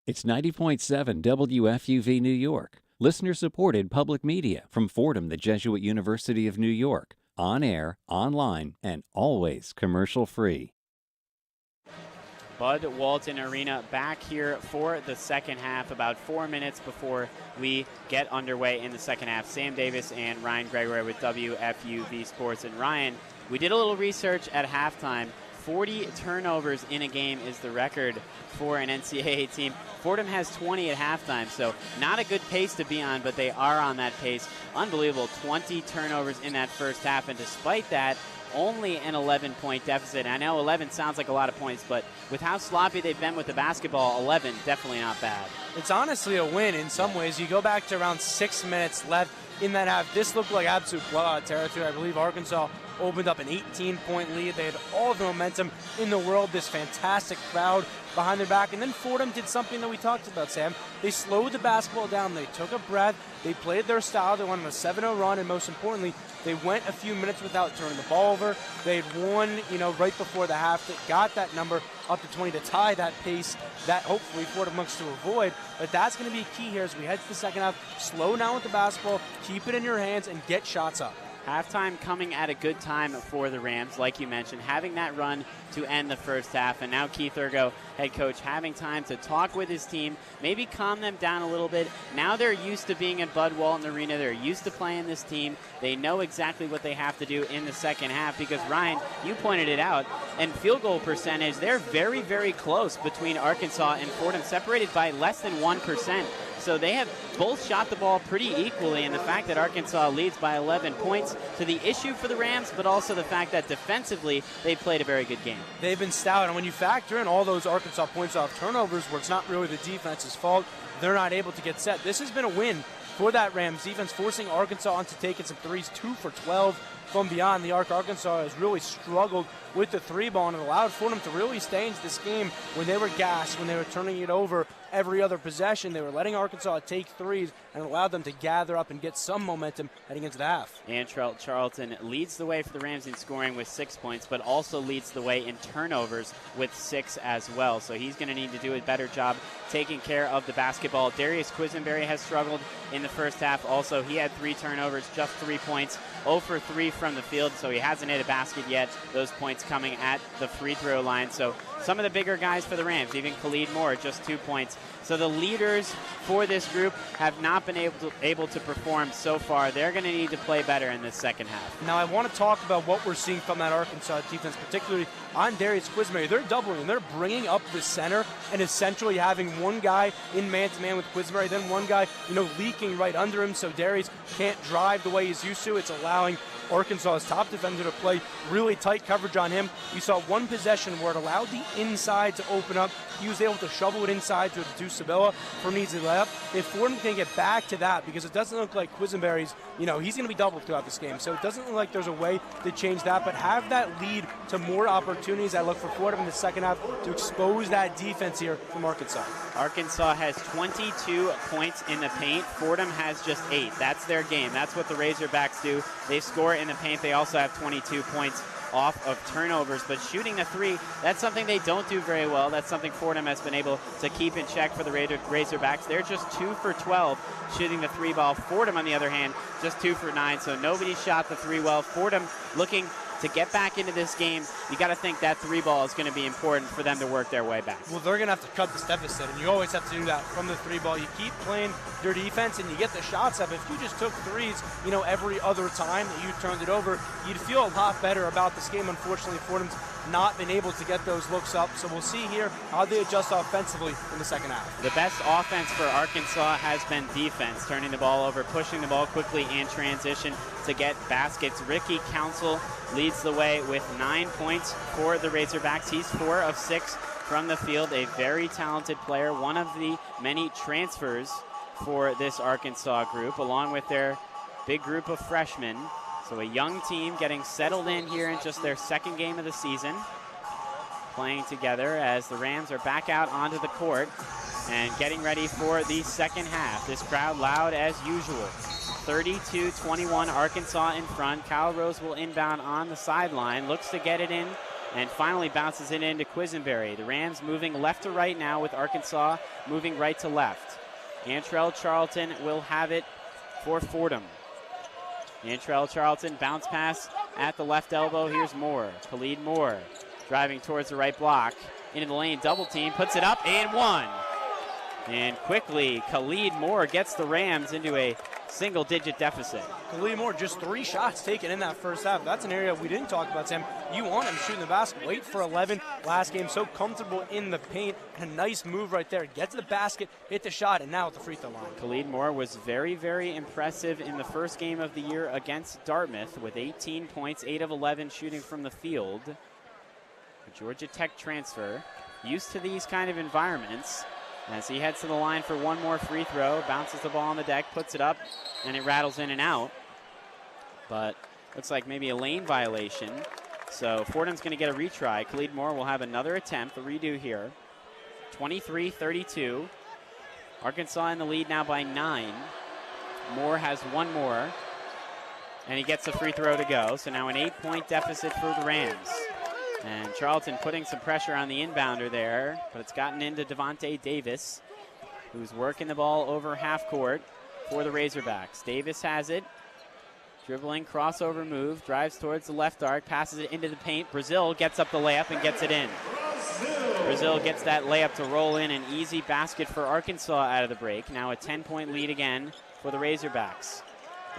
It's 90.7 WFUV New York, listener-supported public media from Fordham, the Jesuit University of New York, on air, online, and always commercial-free. Bud Walton Arena back here for the second half, about 4 minutes before we get underway in the second half. Sam Davis and Ryan Gregware with WFUV Sports. And Ryan, we did a little research at halftime. 40 turnovers in a game is the record for an NCAA team. Fordham has 20 at halftime, so not a good pace to be on, but they are on that pace. Unbelievable, 20 turnovers in that first half, and despite that, only an 11-point deficit. I know 11 sounds like a lot of points, but with how sloppy they've been with the basketball, 11 definitely not bad. It's honestly a win in some ways. You go back to around 6 minutes left in that half. This looked like absolute blowout territory. I believe Arkansas opened up an 18-point lead. They had all the momentum in the world, this fantastic crowd behind their back. And then Fordham did something that we talked about, Sam. They slowed the basketball down. They took a breath. They played their style. They went on a 7-0 run, and most importantly, they went a few minutes without turning the ball over. They had won, right before the half. They got that number up to 20 to tie that pace that hopefully Fordham looks to avoid. But that's going to be key here as we head to the second half. Slow down with the basketball, keep it in your hands, and get shots up. Halftime coming at a good time for the Rams, like you mentioned, having that run to end the first half. And now Keith Urgo, head coach, having time to talk with his team, maybe calm them down a little bit. Now they're used to being at Bud Walton Arena. They're used to playing this team. They know exactly what they have to do in the second half because, Ryan, you pointed it out, and field goal percentage, they're very, very close between Arkansas and Fordham, separated by less than 1%. So they have both shot the ball pretty equally, and the fact that Arkansas leads by 11 points to the issue for the Rams, but also the fact that defensively they played a very good game. They've been stout, and when you factor in all those Arkansas points off turnovers where it's not really the defense's fault, they're not able to get set. This has been a win for that Rams defense, forcing Arkansas into taking some threes, 2 for 12 from beyond the arc. Arkansas has really struggled with the three ball, and it allowed Fordham to really stay into this game when they were gassed, when they were turning it over every other possession. They were letting Arkansas take threes and allowed them to gather up and get some momentum heading into the half. Antrell Charlton leads the way for the Rams in scoring with 6 points, but also leads the way in turnovers with 6 as well. So he's going to need to do a better job taking care of the basketball. Darius Quisenberry has struggled in the first half. Also, he had 3 turnovers, just 3 points, 0 for 3 from the field, so he hasn't hit a basket yet. Those points coming at the free throw line. So some of the bigger guys for the Rams, even Khalid Moore, just 2 points. So the leaders for this group have not been able to perform so far. They're going to need to play better in this second half. Now I want to talk about what we're seeing from that Arkansas defense, particularly on Darius Quisenberry. They're doubling. They're bringing up the center and essentially having one guy in man-to-man with Quisenberry, then one guy, leaking right under him so Darius can't drive the way he's used to. It's allowing Arkansas's top defender to play really tight coverage on him. We saw one possession where it allowed the inside to open up. He was able to shovel it inside to Sabella for an easy layup. If Fordham can get back to that, because it doesn't look like Quisenberry's, he's going to be doubled throughout this game. So it doesn't look like there's a way to change that, but have that lead to more opportunities. I look for Fordham in the second half to expose that defense here from Arkansas. Arkansas has 22 points in the paint. Fordham has just 8. That's their game. That's what the Razorbacks do. They score in the paint. They also have 22 points off of turnovers, but shooting the 3, that's something they don't do very well. That's something Fordham has been able to keep in check for the Razorbacks. They're just 2 for 12 shooting the 3 ball. Fordham, on the other hand, just 2 for 9, so nobody shot the 3 well. Fordham looking to get back into this game. You got to think that 3 ball is going to be important for them to work their way back. Well, they're going to have to cut this deficit, and you always have to do that from the 3 ball. You keep playing your defense, and you get the shots up. If you just took 3s, every other time that you turned it over, you'd feel a lot better about this game. Unfortunately, Fordham's not been able to get those looks up, so we'll see here how they adjust offensively in the second half. The best offense for Arkansas has been defense, turning the ball over, pushing the ball quickly in transition to get baskets. Ricky Council leads the way with 9 points for the Razorbacks. He's 4 of 6 from the field, a very talented player, one of the many transfers for this Arkansas group, along with their big group of freshmen. So a young team getting settled in here in just their second game of the season, playing together as the Rams are back out onto the court and getting ready for the second half. This crowd loud as usual. 32-21, Arkansas in front. Kyle Rose will inbound on the sideline, looks to get it in, and finally bounces it into Quisenberry. The Rams moving left to right now, with Arkansas moving right to left. Antrell Charlton will have it for Fordham. Antrell Charlton, bounce pass at the left elbow. Here's Moore. Khalid Moore driving towards the right block. Into the lane, double team, puts it up and 1. And quickly, Khalid Moore gets the Rams into a single-digit deficit. Khalid Moore, just 3 shots taken in that first half. That's an area we didn't talk about, Sam. You want him shooting the basket. Wait for 11 last game. So comfortable in the paint. And a nice move right there. Get to the basket, hit the shot, and now at the free throw line. Khalid Moore was very, very impressive in the first game of the year against Dartmouth with 18 points, 8 of 11 shooting from the field. A Georgia Tech transfer, used to these kind of environments, as he heads to the line for one more free throw, bounces the ball on the deck, puts it up, and it rattles in and out. But looks like maybe a lane violation. So Fordham's going to get a retry. Khalid Moore will have another attempt, a redo here. 23-32. Arkansas in the lead now by 9. Moore has 1 more, and he gets the free throw to go. So now an 8-point deficit for the Rams. And Charlton putting some pressure on the inbounder there, but it's gotten into Devontae Davis, who's working the ball over half court for the Razorbacks. Davis has it, dribbling, crossover move, drives towards the left arc, passes it into the paint. Brazil gets up the layup and gets it in. Brazil gets that layup to roll in, an easy basket for Arkansas out of the break. Now a 10-point lead again for the Razorbacks.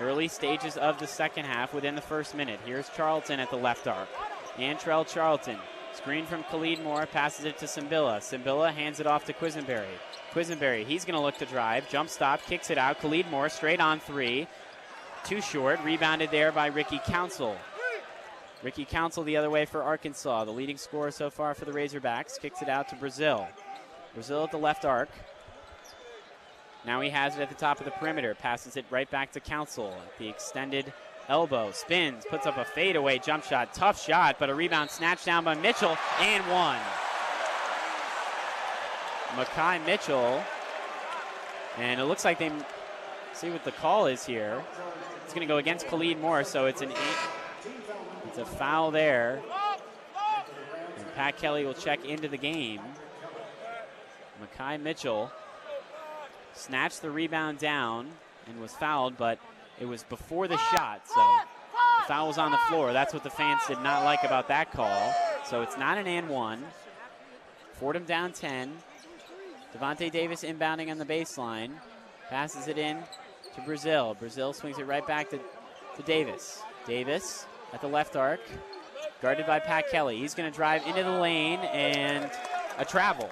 Early stages of the second half within the first minute. Here's Charlton at the left arc. Antrell Charlton, screen from Khalid Moore, passes it to Simbilla. Simbilla hands it off to Quisenberry. Quisenberry, he's going to look to drive, jump stop, kicks it out. Khalid Moore straight on 3. Too short, rebounded there by Ricky Council. Ricky Council the other way for Arkansas, the leading scorer so far for the Razorbacks. Kicks it out to Brazil. Brazil at the left arc. Now he has it at the top of the perimeter, passes it right back to Council at the extended elbow, spins, puts up a fadeaway jump shot. Tough shot, but a rebound snatched down by Mitchell, and 1. Makai Mitchell, and it looks like they see what the call is here. It's going to go against Khalid Moore, so it's a foul there. And Pat Kelly will check into the game. Makai Mitchell snatched the rebound down and was fouled, but it was before the shot, so the foul was on the floor. That's what the fans did not like about that call. So it's not an and 1. Fordham down 10. Devontae Davis inbounding on the baseline. Passes it in to Brazil. Brazil swings it right back to Davis. Davis at the left arc, guarded by Pat Kelly. He's going to drive into the lane, and a travel.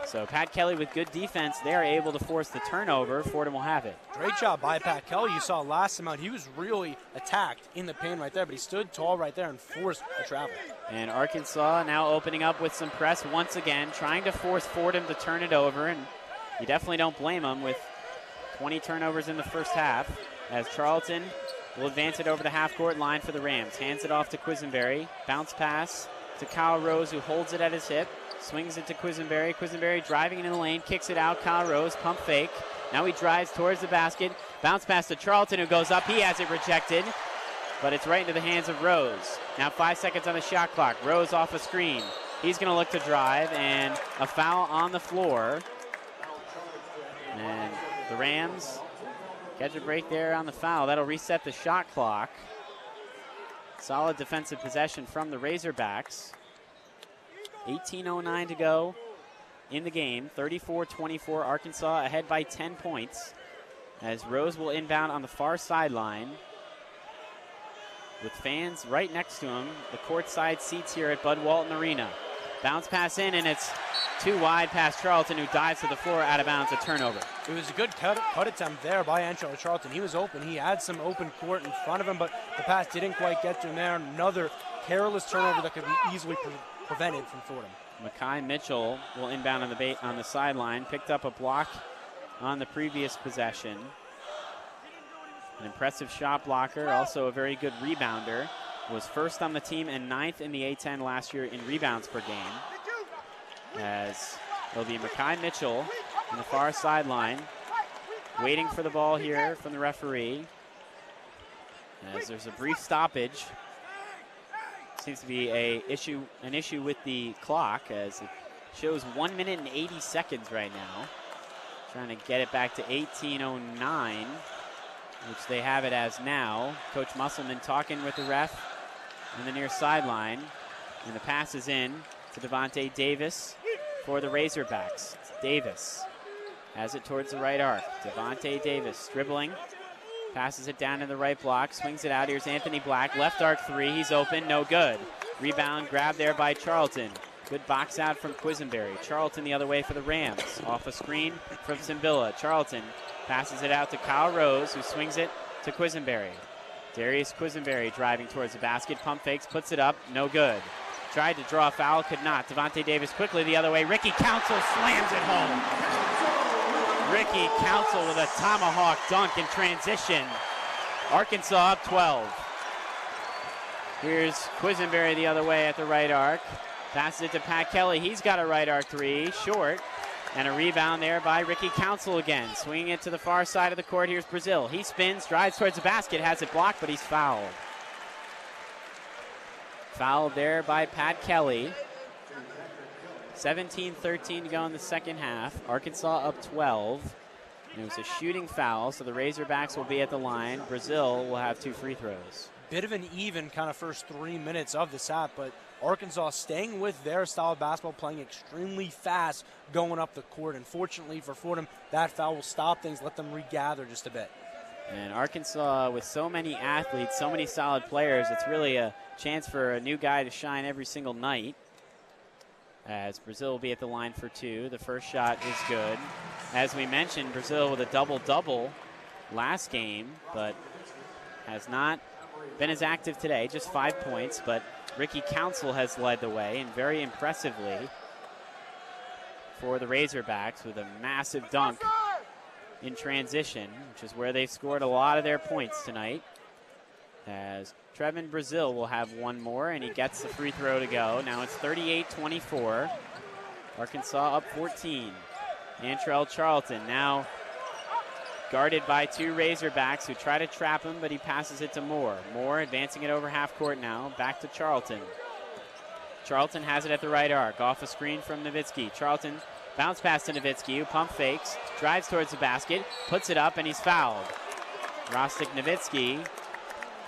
So Pat Kelly with good defense, they're able to force the turnover. Fordham will have it. Great job by Pat Kelly. You saw last time out, he was really attacked in the paint right there, but he stood tall right there and forced the travel. And Arkansas now opening up with some press once again, trying to force Fordham to turn it over, and you definitely don't blame them with 20 turnovers in the first half, as Charlton will advance it over the half-court line for the Rams. Hands it off to Quisenberry. Bounce pass to Kyle Rose, who holds it at his hip. Swings it to Quisenberry. Quisenberry driving into the lane, kicks it out. Kyle Rose, pump fake. Now he drives towards the basket. Bounce pass to Charlton, who goes up. He has it rejected, but it's right into the hands of Rose. Now 5 seconds on the shot clock. Rose off a screen. He's going to look to drive, and a foul on the floor. And the Rams catch a break there on the foul. That'll reset the shot clock. Solid defensive possession from the Razorbacks. 18:09 to go in the game. 34-24, Arkansas ahead by 10 points. As Rose will inbound on the far sideline with fans right next to him. The courtside seats here at Bud Walton Arena. Bounce pass in, and it's too wide past Charlton, who dives to the floor, out of bounds, a turnover. It was a good cut attempt there by Antrell Charlton. He was open. He had some open court in front of him, but the pass didn't quite get to him there. Another careless turnover that could be easily prevented from Fordham. Makai Mitchell will inbound on the sideline. Picked up a block on the previous possession. An impressive shot blocker, also a very good rebounder. Was first on the team and 9th in the A-10 last year in rebounds per game. As it'll be Makai Mitchell on the far sideline, waiting for the ball here from the referee. As there's a brief stoppage. Seems to be an issue with the clock, as it shows 1 minute and 80 seconds right now. Trying to get it back to 18:09, which they have it as now. Coach Musselman talking with the ref on the near sideline. And the pass is in to Devontae Davis for the Razorbacks. It's Davis has it towards the right arc. Devontae Davis dribbling. Passes it down in the right block, swings it out. Here's Anthony Black, left arc three. He's open, no good. Rebound grab there by Charlton. Good box out from Quisenberry. Charlton the other way for the Rams. Off a screen from Simbilla. Charlton passes it out to Kyle Rose, who swings it to Quisenberry. Darius Quisenberry driving towards the basket. Pump fakes, puts it up, no good. Tried to draw a foul, could not. Devontae Davis quickly the other way. Ricky Council slams it home. Ricky Council with a tomahawk dunk in transition. Arkansas up 12. Here's Quisenberry the other way at the right arc. Passes it to Pat Kelly. He's got a right arc three, short. And a rebound there by Ricky Council again. Swinging it to the far side of the court. Here's Brazil. He spins, drives towards the basket, has it blocked, but he's fouled. Fouled there by Pat Kelly. 17-13 to go in the second half. Arkansas up 12. And it was a shooting foul, so the Razorbacks will be at the line. Brazil will have 2 free throws. Bit of an even kind of first 3 minutes of this half, but Arkansas staying with their style of basketball, playing extremely fast, going up the court. And fortunately for Fordham, that foul will stop things, let them regather just a bit. And Arkansas, with so many athletes, so many solid players, it's really a chance for a new guy to shine every single night. As Brazil will be at the line for 2. The first shot is good. As we mentioned, Brazil with a double-double last game, but has not been as active today, just 5 points. But Ricky Council has led the way, and very impressively for the Razorbacks with a massive dunk in transition, which is where they've scored a lot of their points tonight. As Trevin Brazil will have one more, and he gets the free throw to go. Now it's 38-24. Arkansas up 14. Antrell Charlton now guarded by 2 Razorbacks who try to trap him, but he passes it to Moore. Moore advancing it over half court now. Back to Charlton. Charlton has it at the right arc. Off a screen from Nowitzki. Charlton bounce pass to Nowitzki, who pump fakes, drives towards the basket, puts it up, and he's fouled. Rostik Nowitzki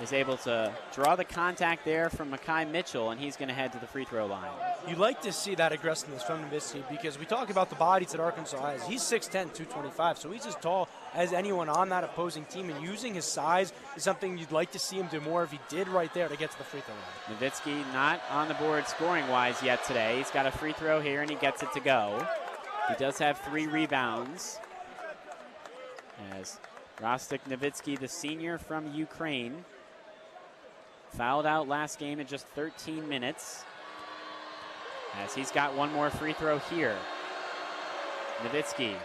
is able to draw the contact there from Makai Mitchell, and he's going to head to the free throw line. You like to see that aggressiveness from Nowitzki because we talk about the bodies that Arkansas has. He's 6'10", 225, so he's as tall as anyone on that opposing team, and using his size is something you'd like to see him do more if he did right there to get to the free throw line. Nowitzki not on the board scoring-wise yet today. He's got a free throw here, and he gets it to go. He does have 3 rebounds. As Rostik Nowitzki, the senior from Ukraine, fouled out last game in just 13 minutes. As he's got one more free throw here. Nowitzki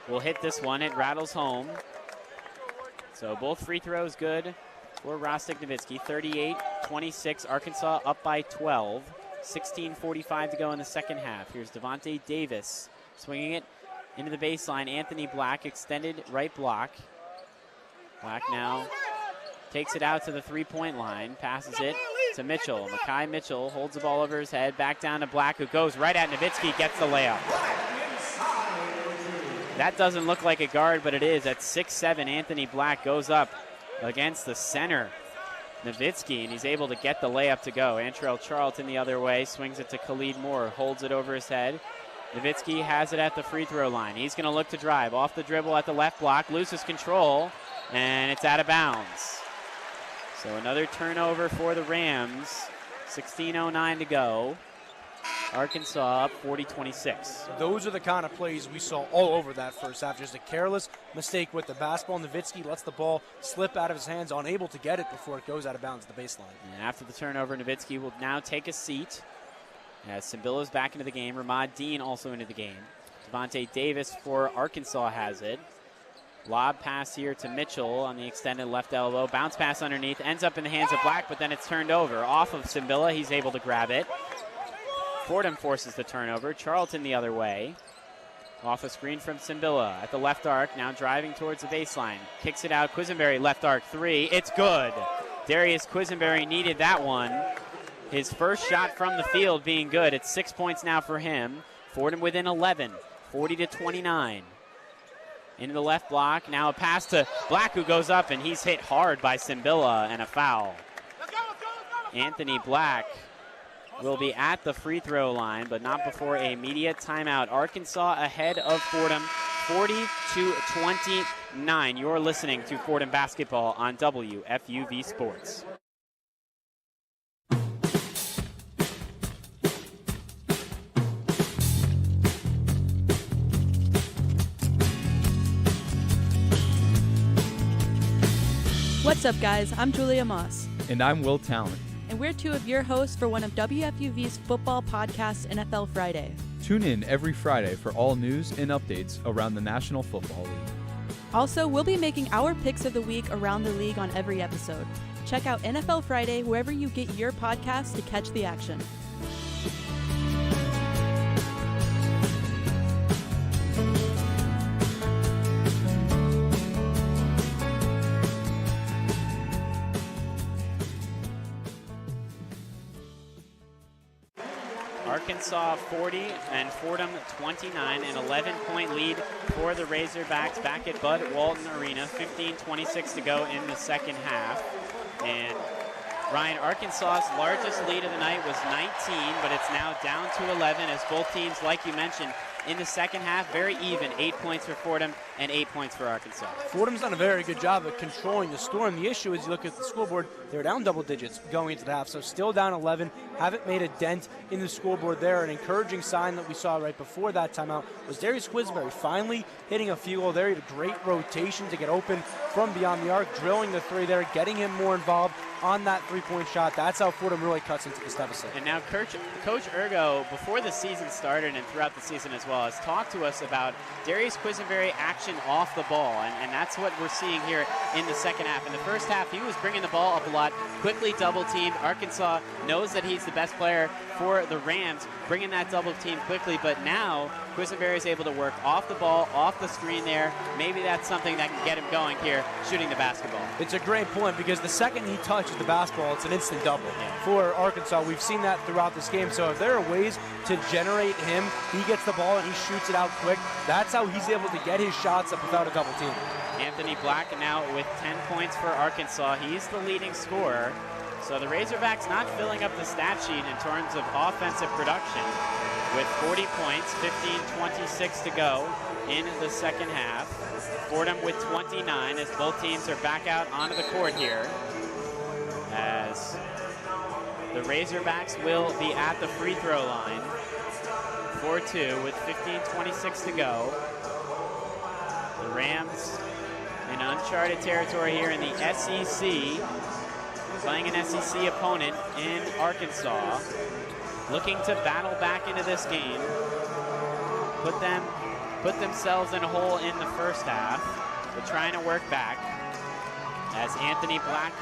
will hit this one. It rattles home. So both free throws good for Rostik Nowitzki. 38-26, Arkansas up by 12. 16:45 to go in the second half. Here's Devontae Davis swinging it into the baseline. Anthony Black, extended right block. Black now takes it out to the three-point line, passes it to Mitchell. Makai Mitchell holds the ball over his head, back down to Black, who goes right at Nowitzki, gets the layup. That doesn't look like a guard, but it is. At 6'7", Anthony Black goes up against the center, Nowitzki, and he's able to get the layup to go. Antrell Charlton the other way, swings it to Khalid Moore, holds it over his head. Nowitzki has it at the free throw line. He's going to look to drive. Off the dribble at the left block, loses control, and it's out of bounds. So another turnover for the Rams. 16:09 to go. Arkansas up 40-26. Those are the kind of plays we saw all over that first half. Just a careless mistake with the basketball. Nowitzki lets the ball slip out of his hands, unable to get it before it goes out of bounds at the baseline. And after the turnover, Nowitzki will now take a seat. As Simbilla's back into the game. Ramad Dean also into the game. Devontae Davis for Arkansas has it. Lob pass here to Mitchell on the extended left elbow. Bounce pass underneath. Ends up in the hands of Black, but then it's turned over. Off of Simbilla. He's able to grab it. Fordham forces the turnover. Charlton the other way. Off a screen from Simbilla at the left arc. Now driving towards the baseline. Kicks it out. Quisenberry left arc three. It's good. Darius Quisenberry needed that one. His first shot from the field being good. It's 6 points now for him. Fordham within 11. 40-29. Into the left block. Now a pass to Black, who goes up, and he's hit hard by Simbilla, and a foul. Anthony Black will be at the free throw line, but not before a media timeout. Arkansas ahead of Fordham, 40-29. You're listening to Fordham basketball on WFUV Sports. What's up, guys? I'm Julia Moss. And I'm Will Talent. And we're two of your hosts for one of WFUV's football podcasts, NFL Friday. Tune in every Friday for all news and updates around the National Football League. Also, we'll be making our picks of the week around the league on every episode. Check out NFL Friday wherever you get your podcasts to catch the action. Arkansas 40 and Fordham 29, an 11-point lead for the Razorbacks back at Bud Walton Arena. 15:26 to go in the second half. And Ryan, Arkansas's largest lead of the night was 19, but it's now down to 11 as both teams, like you mentioned, in the second half, very even. 8 points for Fordham and 8 points for Arkansas. Fordham's done a very good job of controlling the storm. The issue is you look at the scoreboard, they're down double digits going into the half, so still down 11. Haven't made a dent in the scoreboard there. An encouraging sign that we saw right before that timeout was Darius Quisenberry finally hitting a field goal there. He had a great rotation to get open from beyond the arc, drilling the three there, getting him more involved on that three-point shot. That's how Fordham really cuts into this deficit. And now Coach Urgo, before the season started and throughout the season as well, has talked to us about Darius Quisenberry action off the ball, and that's what we're seeing here in the second half. In the first half, he was bringing the ball up a lot, quickly double-teamed. Arkansas knows that he's the best player for the Rams, bringing that double team quickly, but now Quisenberry is able to work off the ball, off the screen there. Maybe that's something that can get him going here, shooting the basketball. It's a great point because the second he touches the basketball, it's an instant double for Arkansas. We've seen that throughout this game, so if there are ways to generate him, he gets the ball and he shoots it out quick. That's how he's able to get his shots up without a double team. Anthony Black now with 10 points for Arkansas. He's the leading scorer. So the Razorbacks not filling up the stat sheet in terms of offensive production with 40 points, 15:26 to go in the second half. Fordham with 29 as both teams are back out onto the court here. As the Razorbacks will be at the free throw line. 4-2 with 15:26 to go. The Rams in uncharted territory here in the SEC, playing an SEC opponent in Arkansas, looking to battle back into this game, put themselves in a hole in the first half, but trying to work back as Anthony Black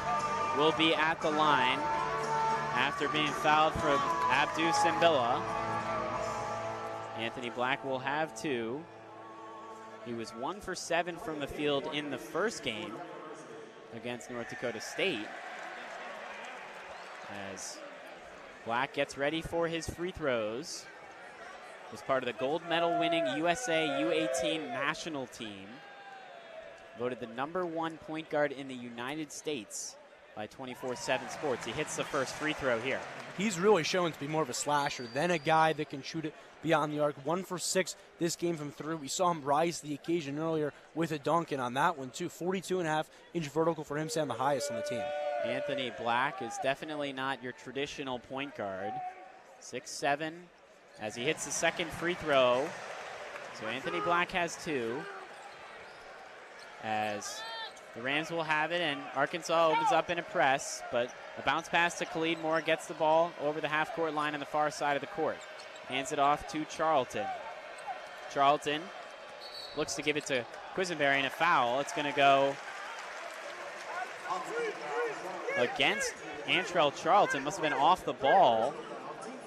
will be at the line after being fouled from Abdu Simbila. Anthony Black will have 2. He was 1 for 7 from the field in the first game against North Dakota State. As Black gets ready for his free throws. Was part of the gold medal winning USA U18 national team. Voted the #1 point guard in the United States by 24/7 Sports. He hits the first free throw here. He's really shown to be more of a slasher than a guy that can shoot it beyond the arc. 1 for 6 this game from 3. We saw him rise to the occasion earlier with a dunk, and on that one too, 42.5-inch vertical for him, Sam, the highest on the team. Anthony Black is definitely not your traditional point guard. 6'7", as he hits the second free throw. So Anthony Black has 2. As the Rams will have it, and Arkansas opens up in a press, but a bounce pass to Khalid Moore gets the ball over the half-court line on the far side of the court. Hands it off to Charlton. Charlton looks to give it to Quisenberry, and a foul. It's going to go against Antrell Charlton. Must have been off the ball,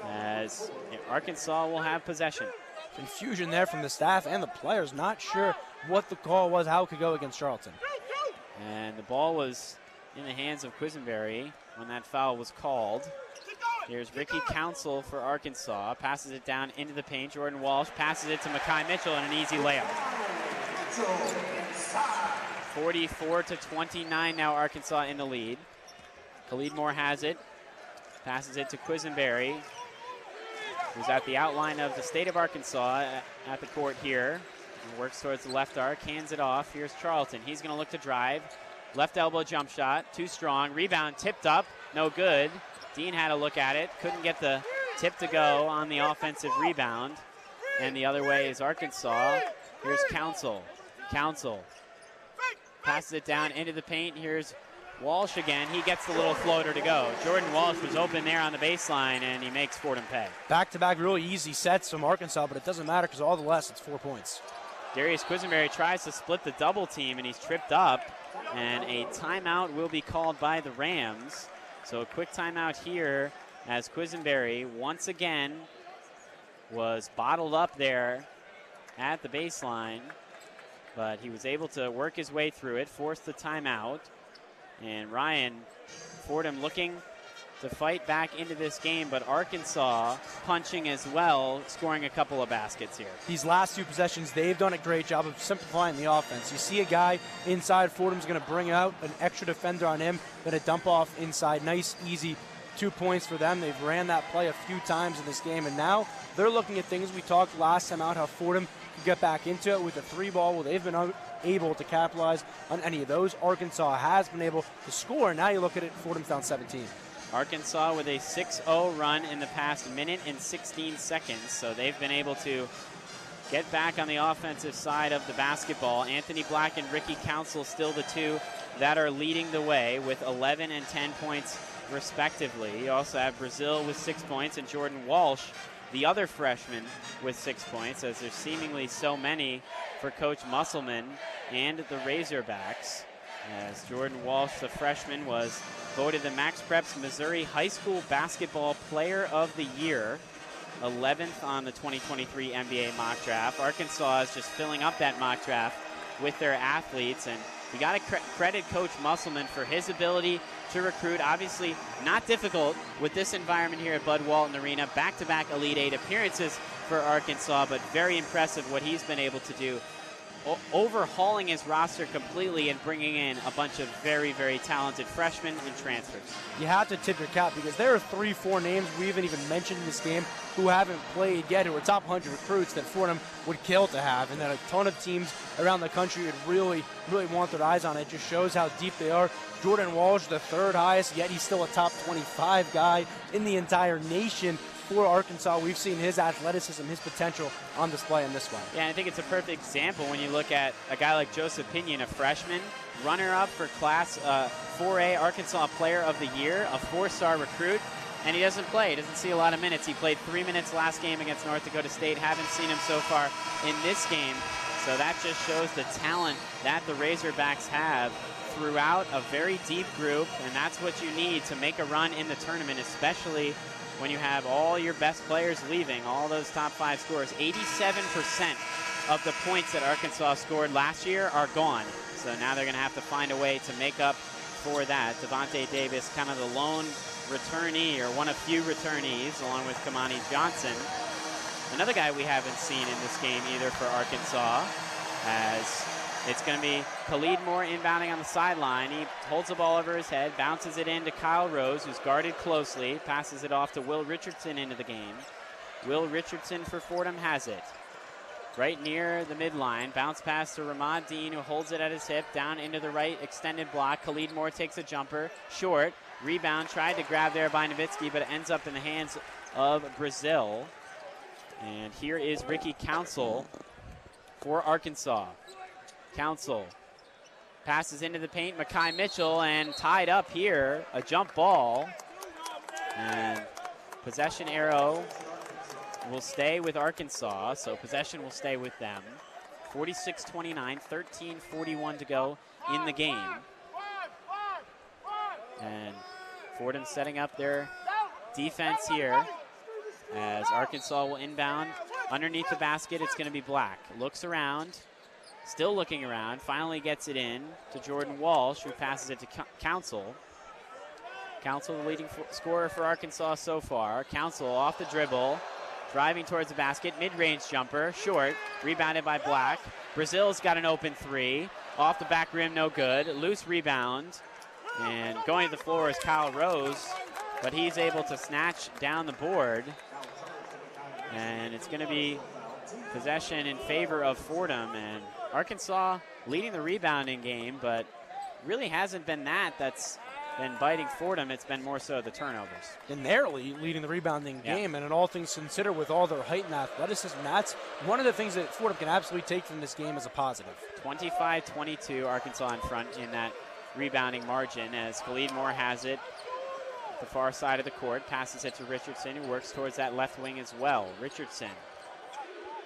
as Arkansas will have possession. Confusion there from the staff and the players. Not sure what the call was, how it could go against Charlton. And the ball was in the hands of Quisenberry when that foul was called. Here's Ricky Council for Arkansas. Passes it down into the paint. Jordan Walsh passes it to Mekhi Mitchell, and an easy layup. 44-29 now, Arkansas in the lead. Khalid Moore has it. Passes it to Quisenberry, who's at the outline of the state of Arkansas at the court here. He works towards the left arc, hands it off. Here's Charlton. He's going to look to drive. Left elbow jump shot, too strong. Rebound tipped up, no good. Dean had a look at it, couldn't get the tip to go on the offensive rebound. And the other way is Arkansas. Here's Council. Council passes it down into the paint. Here's Walsh again. He gets the little floater to go. Jordan Walsh was open there on the baseline, and he makes Fordham pay. Back-to-back really easy sets from Arkansas, but it doesn't matter because all the less, it's 4 points. Darius Quisenberry tries to split the double team, and he's tripped up, and a timeout will be called by the Rams. So a quick timeout here as Quisenberry once again was bottled up there at the baseline, but he was able to work his way through it, forced the timeout. And Ryan, Fordham looking to fight back into this game, but Arkansas punching as well, scoring a couple of baskets here. These last 2 possessions, they've done a great job of simplifying the offense. You see a guy inside, Fordham's going to bring out an extra defender on him, then a dump off inside. Nice, easy 2 points for them. They've ran that play a few times in this game, and now they're looking at things we talked last time out, how Fordham can get back into it with a 3-ball. Well, they've been able to capitalize on any of those. Arkansas has been able to score. Now you look at it, Fordham's down 17. Arkansas with a 6-0 run in the past minute and 16 seconds, so they've been able to get back on the offensive side of the basketball. Anthony Black and Ricky Council still the 2 that are leading the way with 11 and 10 points respectively. You also have Brazil with 6 points and Jordan Walsh, the other freshman, with 6 points, as there's seemingly so many for Coach Musselman and the Razorbacks. As Jordan Walsh, the freshman, was voted the Max Preps Missouri High School Basketball Player of the Year, 11th on the 2023 NBA mock draft. Arkansas is just filling up that mock draft with their athletes, and we got to credit Coach Musselman for his ability to recruit. Obviously not difficult with this environment here at Bud Walton Arena. Back-to-back Elite 8 appearances for Arkansas, but very impressive what he's been able to do, overhauling his roster completely and bringing in a bunch of very, very talented freshmen and transfers. You have to tip your cap because there are 3-4 names we haven't even mentioned in this game who haven't played yet, who are top 100 recruits that Fordham would kill to have, and that a ton of teams around the country would really, really want their eyes on. It just shows how deep they are. Jordan Walsh, the 3rd highest, yet he's still a top 25 guy in the entire nation. for Arkansas, we've seen his athleticism, his potential on display in this one. Yeah, and I think it's a perfect example when you look at a guy like Joseph Pinion, a freshman, runner-up for Class 4A Arkansas Player of the Year, a 4-star recruit, and he doesn't play. He doesn't see a lot of minutes. He played 3 minutes last game against North Dakota State. Haven't seen him so far in this game. So that just shows the talent that the Razorbacks have throughout a very deep group, and that's what you need to make a run in the tournament, especially when you have all your best players leaving, all those top 5 scorers. 87% of the points that Arkansas scored last year are gone. So now they're going to have to find a way to make up for that. Devontae Davis, kind of the lone returnee, or one of few returnees, along with Kamani Johnson. Another guy we haven't seen in this game either for Arkansas, as it's going to be Khalid Moore inbounding on the sideline. He holds the ball over his head, bounces it in to Kyle Rose, who's guarded closely, passes it off to Will Richardson into the game. Will Richardson for Fordham has it. Right near the midline, bounce pass to Ramad Dean, who holds it at his hip, down into the right extended block. Khalid Moore takes a jumper, short, rebound, tried to grab there by Nowitzki, but it ends up in the hands of Brazil. And here is Ricky Council for Arkansas. Council passes into the paint, Makai Mitchell, and tied up here, a jump ball. And possession arrow will stay with Arkansas, so possession will stay with them. 46-29, 13:41 to go in the game. And Fordham setting up their defense here as Arkansas will inbound. Underneath the basket, it's going to be Black. Looks around, still looking around, finally gets it in to Jordan Walsh, who passes it to Council. Council, the leading scorer for Arkansas so far. Council off the dribble, driving towards the basket, mid-range jumper, short, rebounded by Black. Brazil's got an open 3, off the back rim, no good. Loose rebound, and going to the floor is Kyle Rose, but he's able to snatch down the board. And it's going to be possession in favor of Fordham, and Arkansas leading the rebounding game, but really hasn't been that's been biting Fordham. It's been more so the turnovers. And they're leading the rebounding game, and in all things considered, with all their height and athleticism, that's one of the things that Fordham can absolutely take from this game as a positive. 25-22, Arkansas in front in that rebounding margin, as Khalid Moore has it the far side of the court, passes it to Richardson, who works towards that left wing as well. Richardson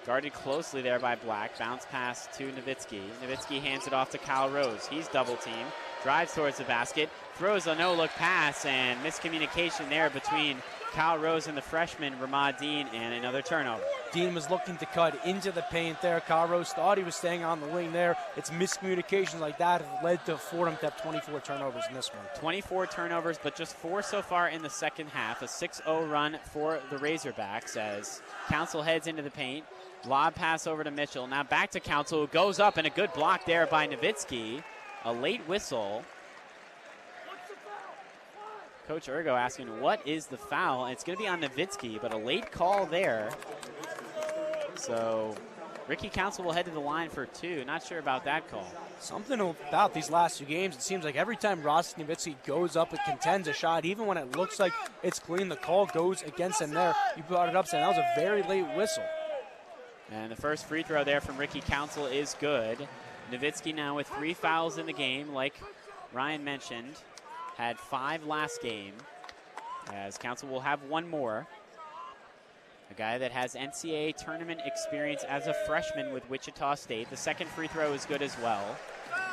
guarded closely there by Black. Bounce pass to Nowitzki. Nowitzki hands it off to Kyle Rose. He's double teamed, drives towards the basket, throws a no-look pass, and miscommunication there between Kyle Rose and the freshman Ramad Dean, and another turnover. Dean was looking to cut into the paint there. Kyle Rose thought he was staying on the wing there. It's miscommunications like that have led to Fordham to have 24 turnovers in this one. 24 turnovers, but just 4 so far in the second half. A 6-0 run for the Razorbacks as Council heads into the paint. Lob pass over to Mitchell. Now back to Council, who goes up, and a good block there by Nowitzki. A late whistle. Coach Urgo asking, what is the foul? And it's going to be on Nowitzki, but a late call there. So Ricky Council will head to the line for 2. Not sure about that call. Something about these last 2 games, it seems like every time Ross Nowitzki goes up and contends a shot, even when it looks like it's clean, the call goes against him there. You brought it up saying that was a very late whistle. And the first free throw there from Ricky Council is good. Nowitzki now with 3 fouls in the game, like Ryan mentioned. Had 5 last game, as Council will have 1 more. A guy that has NCAA tournament experience as a freshman with Wichita State. The second free throw is good as well.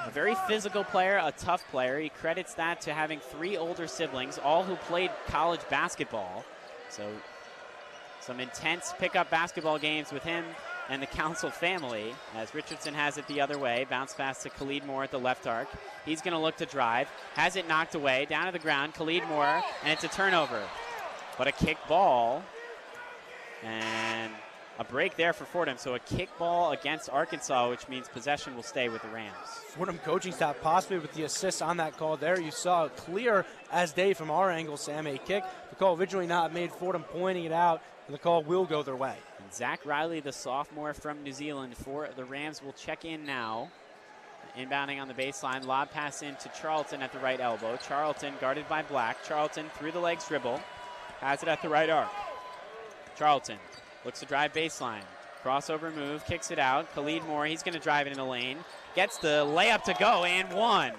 A very physical player, a tough player. He credits that to having 3 older siblings, all who played college basketball. So some intense pickup basketball games with him and the Council family, as Richardson has it the other way. Bounce pass to Khalid Moore at the left arc. He's going to look to drive. Has it knocked away, down to the ground. Khalid Moore, and it's a turnover. But a kick ball, and a break there for Fordham. So a kick ball against Arkansas, which means possession will stay with the Rams. Fordham coaching staff possibly with the assist on that call there. You saw clear as day from our angle, Sam, a kick. The call originally not made, Fordham pointing it out, and the call will go their way. And Zach Riley, the sophomore from New Zealand for the Rams, will check in now. Inbounding on the baseline, lob pass in to Charlton at the right elbow. Charlton guarded by Black. Charlton through the legs dribble, has it at the right arc. Charlton looks to drive baseline. Crossover move, kicks it out. Khalid Moore, he's going to drive it in the lane. Gets the layup to go, and one.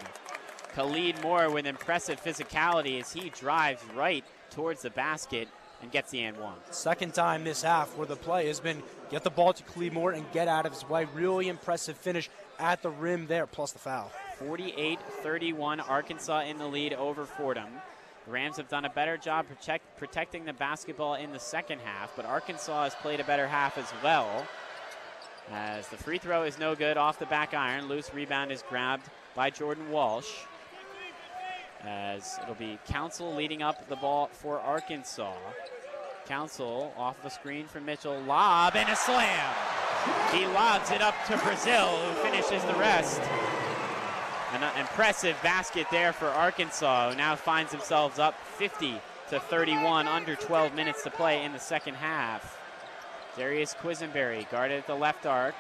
Khalid Moore with impressive physicality as he drives right towards the basket and gets the and one. Second time this half where the play has been get the ball to Khalid Moore and get out of his way. Really impressive finish at the rim there, plus the foul. 48-31, Arkansas in the lead over Fordham. The Rams have done a better job protecting the basketball in the second half, but Arkansas has played a better half as well. As the free throw is no good off the back iron. Loose rebound is grabbed by Jordan Walsh. As it'll be Council leading up the ball for Arkansas. Council off the screen from Mitchell. Lob and a slam. He lobs it up to Brazil, who finishes the rest. An impressive basket there for Arkansas, who now finds themselves up 50-31, under 12 minutes to play in the second half. Darius Quisenberry guarded at the left arc.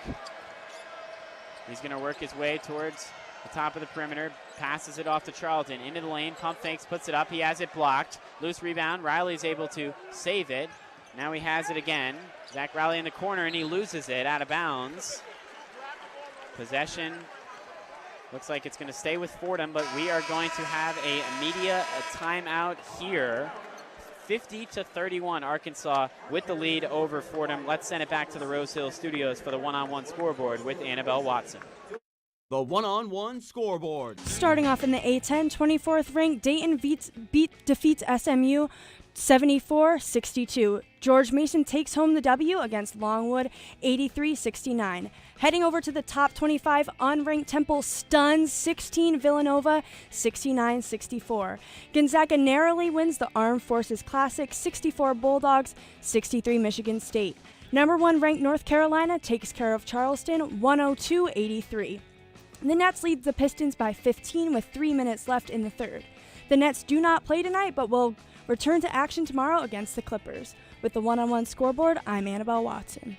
He's going to work his way towards the top of the perimeter, passes it off to Charlton, into the lane, pump fakes, puts it up, he has it blocked. Loose rebound, Riley's able to save it. Now he has it again. Zach Riley in the corner, and he loses it out of bounds. Possession looks like it's going to stay with Fordham, but we are going to have a timeout here. 50-31, Arkansas with the lead over Fordham. Let's send it back to the Rose Hill Studios for the one-on-one scoreboard with Annabelle Watson. The one-on-one scoreboard. Starting off in the A10, 24th ranked Dayton defeats SMU 74-62. George Mason takes home the W against Longwood 83-69. Heading over to the top 25, unranked Temple stuns 16 Villanova 69-64. Gonzaga narrowly wins the Armed Forces Classic 64 Bulldogs 63 Michigan State. Number 1 ranked North Carolina takes care of Charleston 102-83. The Nets lead the Pistons by 15 with 3 minutes left in the third. The Nets do not play tonight, but will return to action tomorrow against the Clippers. With the one-on-one scoreboard, I'm Annabelle Watson.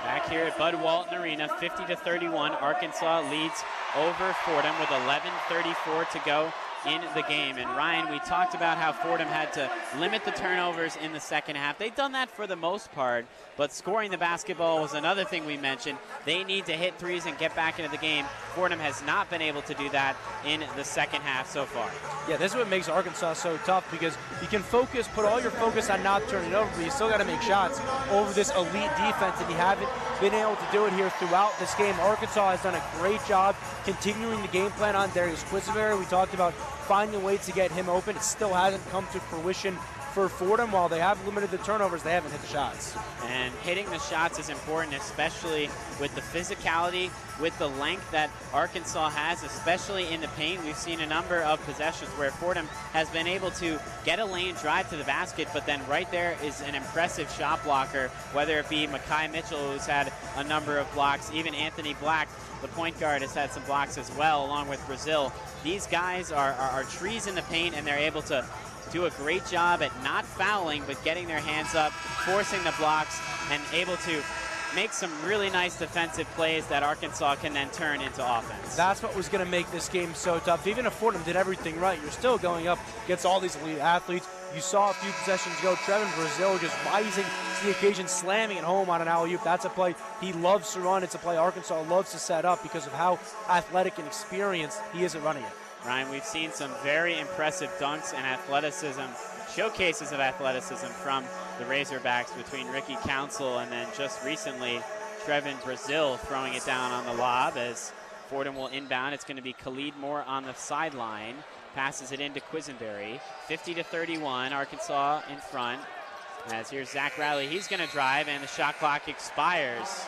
Back here at Bud Walton Arena, 50-31, Arkansas leads over Fordham with 11:34 to go in the game. And Ryan, we talked about how Fordham had to limit the turnovers in the second half. They've done that for the most part, but scoring the basketball was another thing we mentioned. They need to hit threes and get back into the game. Fordham has not been able to do that in the second half so far. Yeah, this is what makes Arkansas so tough, because you can put all your focus on not turning it over, but you still got to make shots over this elite defense, and you haven't been able to do it here throughout this game. Arkansas has done a great job continuing the game plan on Darius Quisenberry. We talked about finding ways to get him open. It still hasn't come to fruition for Fordham. While they have limited the turnovers, they haven't hit the shots. And hitting the shots is important, especially with the physicality, with the length that Arkansas has, especially in the paint. We've seen a number of possessions where Fordham has been able to get a lane drive to the basket, but then right there is an impressive shot blocker, whether it be Makai Mitchell, who's had a number of blocks, even Anthony Black, the point guard, has had some blocks as well, along with Brazil. These guys are trees in the paint, and they're able to do a great job at not fouling, but getting their hands up, forcing the blocks, and able to make some really nice defensive plays that Arkansas can then turn into offense. That's what was going to make this game so tough. Even if Fordham did everything right, you're still going up against all these elite athletes. You saw a few possessions ago, Trevin Brazil just rising to the occasion, slamming it home on an alley-oop. That's a play he loves to run. It's a play Arkansas loves to set up because of how athletic and experienced he is at running it. Ryan, we've seen some very impressive dunks and athleticism, showcases of athleticism from the Razorbacks between Ricky Council and then just recently Trevin Brazil throwing it down on the lob as Fordham will inbound. It's going to be Khalid Moore on the sideline. Passes it into Quisenberry. 50-31, Arkansas in front. As here's Zach Riley. He's going to drive, and the shot clock expires.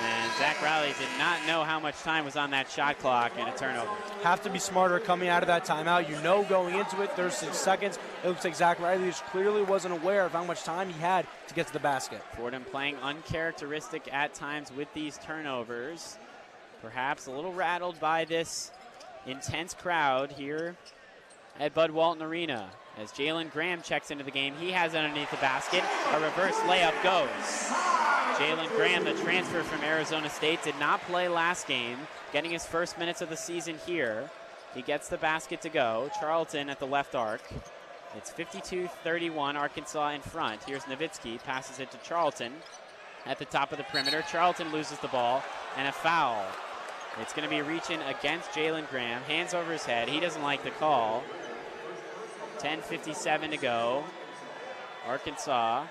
And Zach Riley did not know how much time was on that shot clock, and a turnover. Have to be smarter coming out of that timeout. You know going into it, there's 6 seconds. It looks like Zach Riley just clearly wasn't aware of how much time he had to get to the basket. Fordham playing uncharacteristic at times with these turnovers. Perhaps a little rattled by this intense crowd here at Bud Walton Arena. As Jalen Graham checks into the game, he has it underneath the basket. A reverse layup goes. Jalen Graham, the transfer from Arizona State, did not play last game, getting his first minutes of the season here. He gets the basket to go. Charlton at the left arc. It's 52-31, Arkansas in front. Here's Nowitzki, passes it to Charlton at the top of the perimeter. Charlton loses the ball, and a foul. It's going to be reaching against Jalen Graham. Hands over his head. He doesn't like the call. 10:57 to go. Arkansas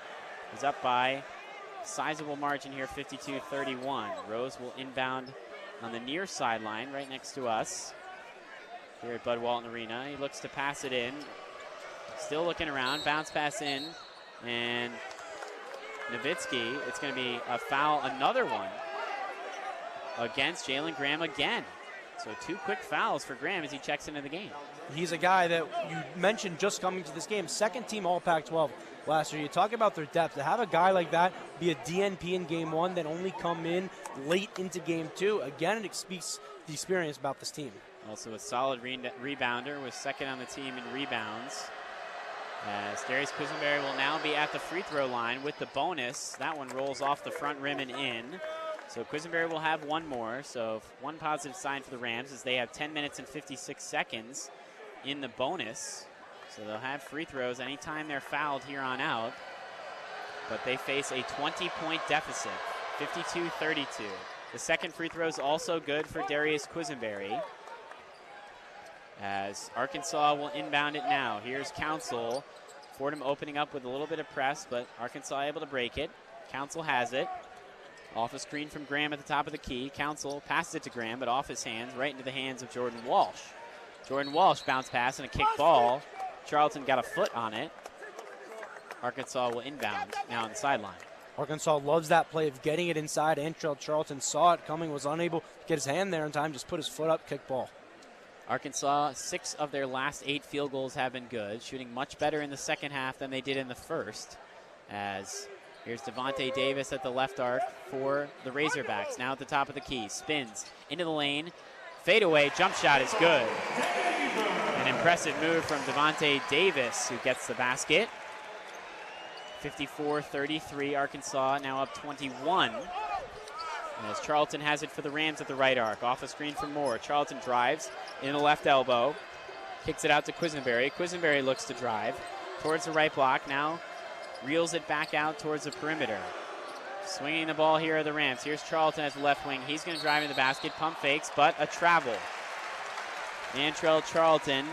is up by a sizable margin here, 52-31. Rose will inbound on the near sideline right next to us here at Bud Walton Arena. He looks to pass it in. Still looking around. Bounce pass in. And Nowitzki, it's going to be a foul, another one, against Jalen Graham again. So 2 quick fouls for Graham as he checks into the game. He's a guy that you mentioned just coming to this game. Second team All Pac-12 last year. You talk about their depth. To have a guy like that be a DNP in game 1, then only come in late into game 2, again, it speaks the experience about this team. Also a solid rebounder, was second on the team in rebounds. As Darius Quisenberry will now be at the free throw line with the bonus. That one rolls off the front rim and in. So Quisenberry will have one more. So one positive sign for the Rams is they have 10 minutes and 56 seconds in the bonus. So they'll have free throws anytime they're fouled here on out. But they face a 20-point deficit, 52-32. The second free throw is also good for Darius Quisenberry, as Arkansas will inbound it now. Here's Council. Fordham opening up with a little bit of press, but Arkansas able to break it. Council has it. Off a screen from Graham at the top of the key. Council passes it to Graham, but off his hands, right into the hands of Jordan Walsh. Jordan Walsh bounce pass and a kick ball. Charlton got a foot on it. Arkansas will inbound now on the sideline. Arkansas loves that play of getting it inside. Antrell Charlton saw it coming, was unable to get his hand there in time, just put his foot up, kick ball. Arkansas, 6 of their last 8 field goals have been good, shooting much better in the second half than they did in the first. As here's Devontae Davis at the left arc for the Razorbacks. Now at the top of the key, spins into the lane, fadeaway, jump shot is good. An impressive move from Devontae Davis, who gets the basket. 54-33, Arkansas now up 21. As Charlton has it for the Rams at the right arc. Off a screen from Moore. Charlton drives in the left elbow. Kicks it out to Quisenberry. Quisenberry looks to drive towards the right block. Now reels it back out towards the perimeter. Swinging the ball here are the Rams. Here's Charlton at the left wing. He's going to drive in the basket. Pump fakes, but a travel. Antrell Charlton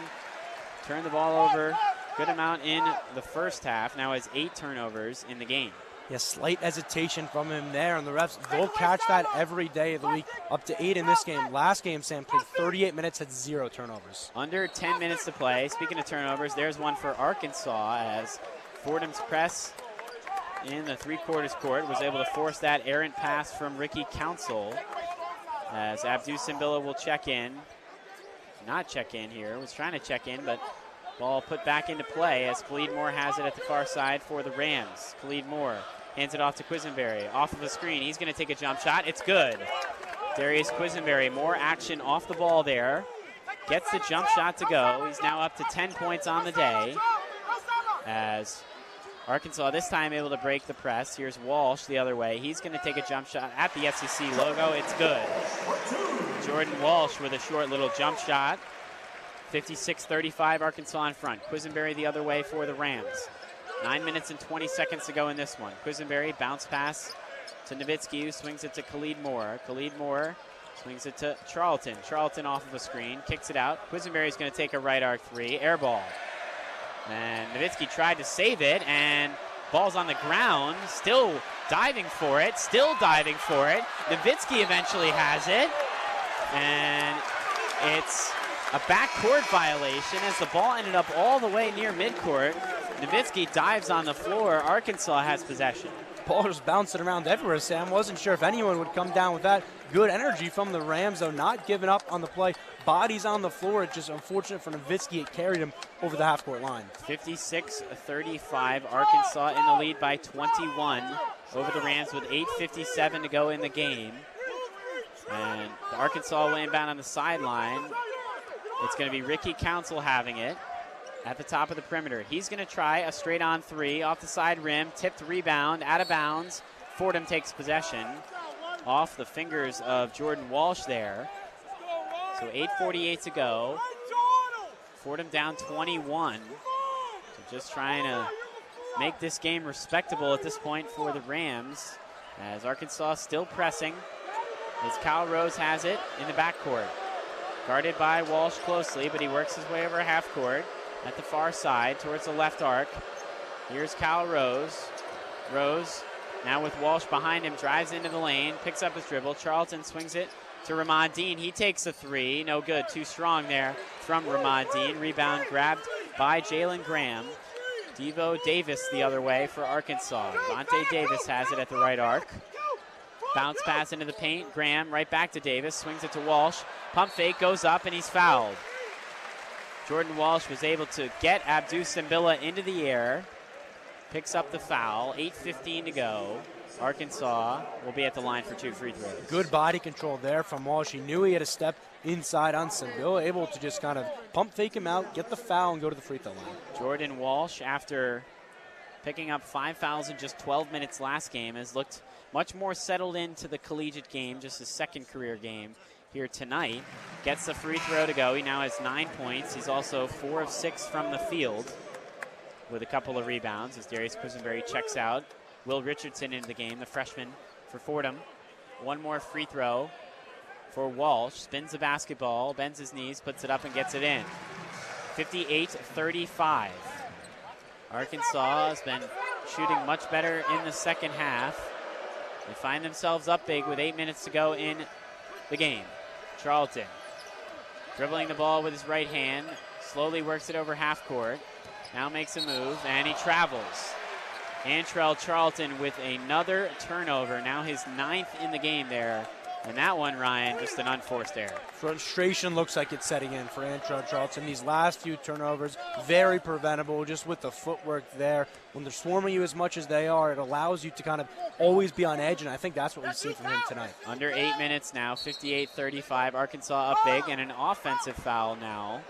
turned the ball over good amount in the first half. Now has 8 turnovers in the game. Yeah, slight hesitation from him there, and the refs, they'll catch that every day of the week, up to 8 in this game. Last game, Sam played 38 minutes, had 0 turnovers. Under 10 minutes to play. Speaking of turnovers, there's one for Arkansas, as Fordham's press in the three-quarters court was able to force that errant pass from Ricky Council, as Abdou Simbila will check in. Not check in here, was trying to check in, but ball put back into play as Khalid Moore has it at the far side for the Rams. Khalid Moore hands it off to Quisenberry. Off of the screen, he's going to take a jump shot. It's good. Darius Quisenberry, more action off the ball there. Gets the jump shot to go. He's now up to 10 points on the day, as Arkansas this time able to break the press. Here's Walsh the other way. He's going to take a jump shot at the SEC logo. It's good. Jordan Walsh with a short little jump shot. 56-35, Arkansas in front. Quisenberry the other way for the Rams. 9 minutes and 20 seconds to go in this one. Quisenberry, bounce pass to Nowitzki, who swings it to Khalid Moore. Khalid Moore swings it to Charlton. Charlton off of a screen, kicks it out. Quisenberry's going to take a right arc 3, air ball. And Nowitzki tried to save it, and ball's on the ground, still diving for it, Nowitzki eventually has it, and it's a backcourt violation as the ball ended up all the way near midcourt. Nowitzki dives on the floor. Arkansas has possession. Ball just bouncing around everywhere, Sam. Wasn't sure if anyone would come down with that. Good energy from the Rams, though, not giving up on the play. Bodies on the floor. It's just unfortunate for Nowitzki. It carried him over the half-court line. 56-35, Arkansas in the lead by 21 over the Rams with 8:57 to go in the game. And Arkansas will inbound on the sideline. It's going to be Ricky Council having it at the top of the perimeter. He's going to try a straight-on 3 off the side rim. Tipped rebound, out of bounds. Fordham takes possession off the fingers of Jordan Walsh there. So 8:48 to go. Fordham down 21. So just trying to make this game respectable at this point for the Rams, as Arkansas still pressing, as Kyle Rose has it in the backcourt. Guarded by Walsh closely, but he works his way over half court at the far side towards the left arc. Here's Kyle Rose. Rose now with Walsh behind him, drives into the lane, picks up his dribble. Charlton swings it to Ramad Dean. He takes a three, no good, too strong there from Ramad Dean. Rebound grabbed by Jalen Graham. Devo Davis the other way for Arkansas. Vontae Davis has it at the right arc. Bounce pass into the paint. Graham right back to Davis. Swings it to Walsh. Pump fake goes up and he's fouled. Jordan Walsh was able to get Abdou Simbila into the air. Picks up the foul. 8:15 to go. Arkansas will be at the line for 2 free throws. Good body control there from Walsh. He knew he had a step inside on Simbila, able to just kind of pump fake him out, get the foul, and go to the free throw line. Jordan Walsh, after picking up 5 fouls in just 12 minutes last game, has looked much more settled into the collegiate game, just his second career game here tonight. Gets the free throw to go. He now has 9 points. He's also 4 of 6 from the field with a couple of rebounds as Darius Quisenberry checks out. Will Richardson into the game, the freshman for Fordham. One more free throw for Walsh. Spins the basketball, bends his knees, puts it up and gets it in. 58-35. Arkansas has been shooting much better in the second half. They find themselves up big with 8 minutes to go in the game. Charlton dribbling the ball with his right hand, slowly works it over half court. Now makes a move, and he travels. Antrell Charlton with another turnover, now his 9th in the game there. And that one, Ryan, just an unforced error. Frustration looks like it's setting in for Antrell Charlton. These last few turnovers, very preventable, just with the footwork there. When they're swarming you as much as they are, it allows you to kind of always be on edge, and I think that's what we see from him tonight. Under 8 minutes now, 58-35. Arkansas up big, and an offensive foul now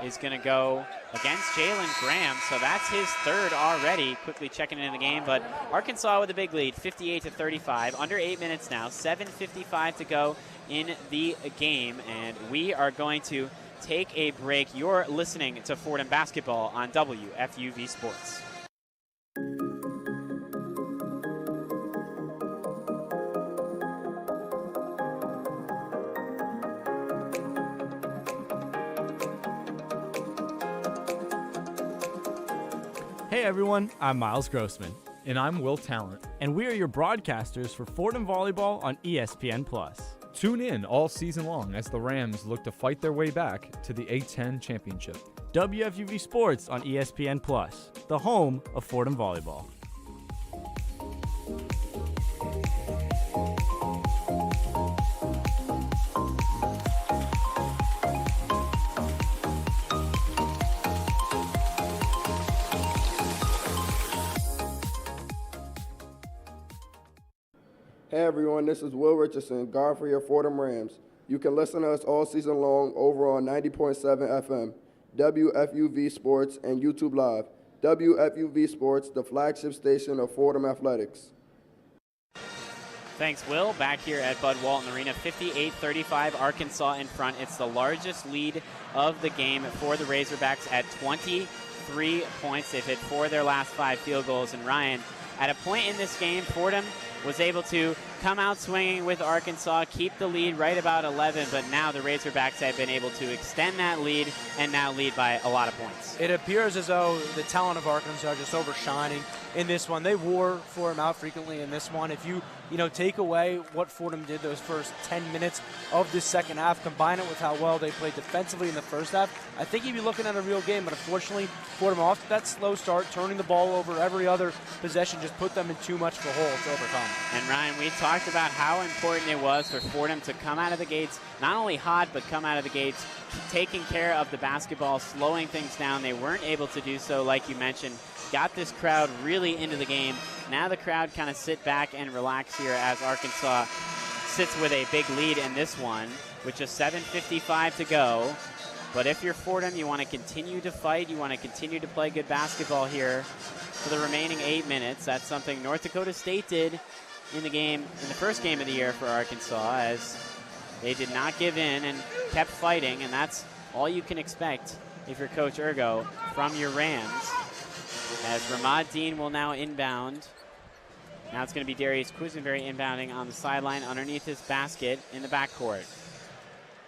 is going to go against Jalen Graham, so that's his third already. Quickly checking in the game, but Arkansas with a big lead, 58-35. Under 8 minutes now, 7:55 to go in the game, and we are going to take a break. You're listening to Fordham Basketball on WFUV Sports. Hey everyone, I'm Miles Grossman. And I'm Will Talent. And we are your broadcasters for Fordham Volleyball on ESPN+. Tune in all season long as the Rams look to fight their way back to the A10 championship. WFUV Sports on ESPN+, the home of Fordham Volleyball. Hey everyone, this is Will Richardson, guard for your Fordham Rams. You can listen to us all season long over on 90.7 FM, WFUV Sports, and YouTube Live. WFUV Sports, the flagship station of Fordham Athletics. Thanks, Will. Back here at Bud Walton Arena, 58-35, Arkansas in front. It's the largest lead of the game for the Razorbacks at 23 points. They've hit 4 of their last 5 field goals. And Ryan, at a point in this game, Fordham was able to come out swinging with Arkansas, keep the lead right about 11, but now the Razorbacks have been able to extend that lead and now lead by a lot of points. It appears as though the talent of Arkansas are just overshining in this one. They wore Fordham out frequently in this one. If you take away what Fordham did those first 10 minutes of this second half, combine it with how well they played defensively in the first half, I think you'd be looking at a real game. But unfortunately, Fordham off to that slow start, turning the ball over every other possession, just put them in too much of a hole to overcome. And Ryan, we talked about how important it was for Fordham to come out of the gates, not only hot, but come out of the gates taking care of the basketball, slowing things down. They weren't able to do so, like you mentioned. Got this crowd really into the game. Now the crowd kind of sit back and relax here as Arkansas sits with a big lead in this one with just 7:55 to go. But if you're Fordham, you want to continue to fight. You want to continue to play good basketball here for the remaining 8 minutes. That's something North Dakota State did in the first game of the year for Arkansas, as they did not give in and kept fighting, and that's all you can expect if you're Coach Urgo from your Rams. As Ramad Dean will now inbound. Now it's going to be Darius Quisenberry inbounding on the sideline underneath his basket in the backcourt.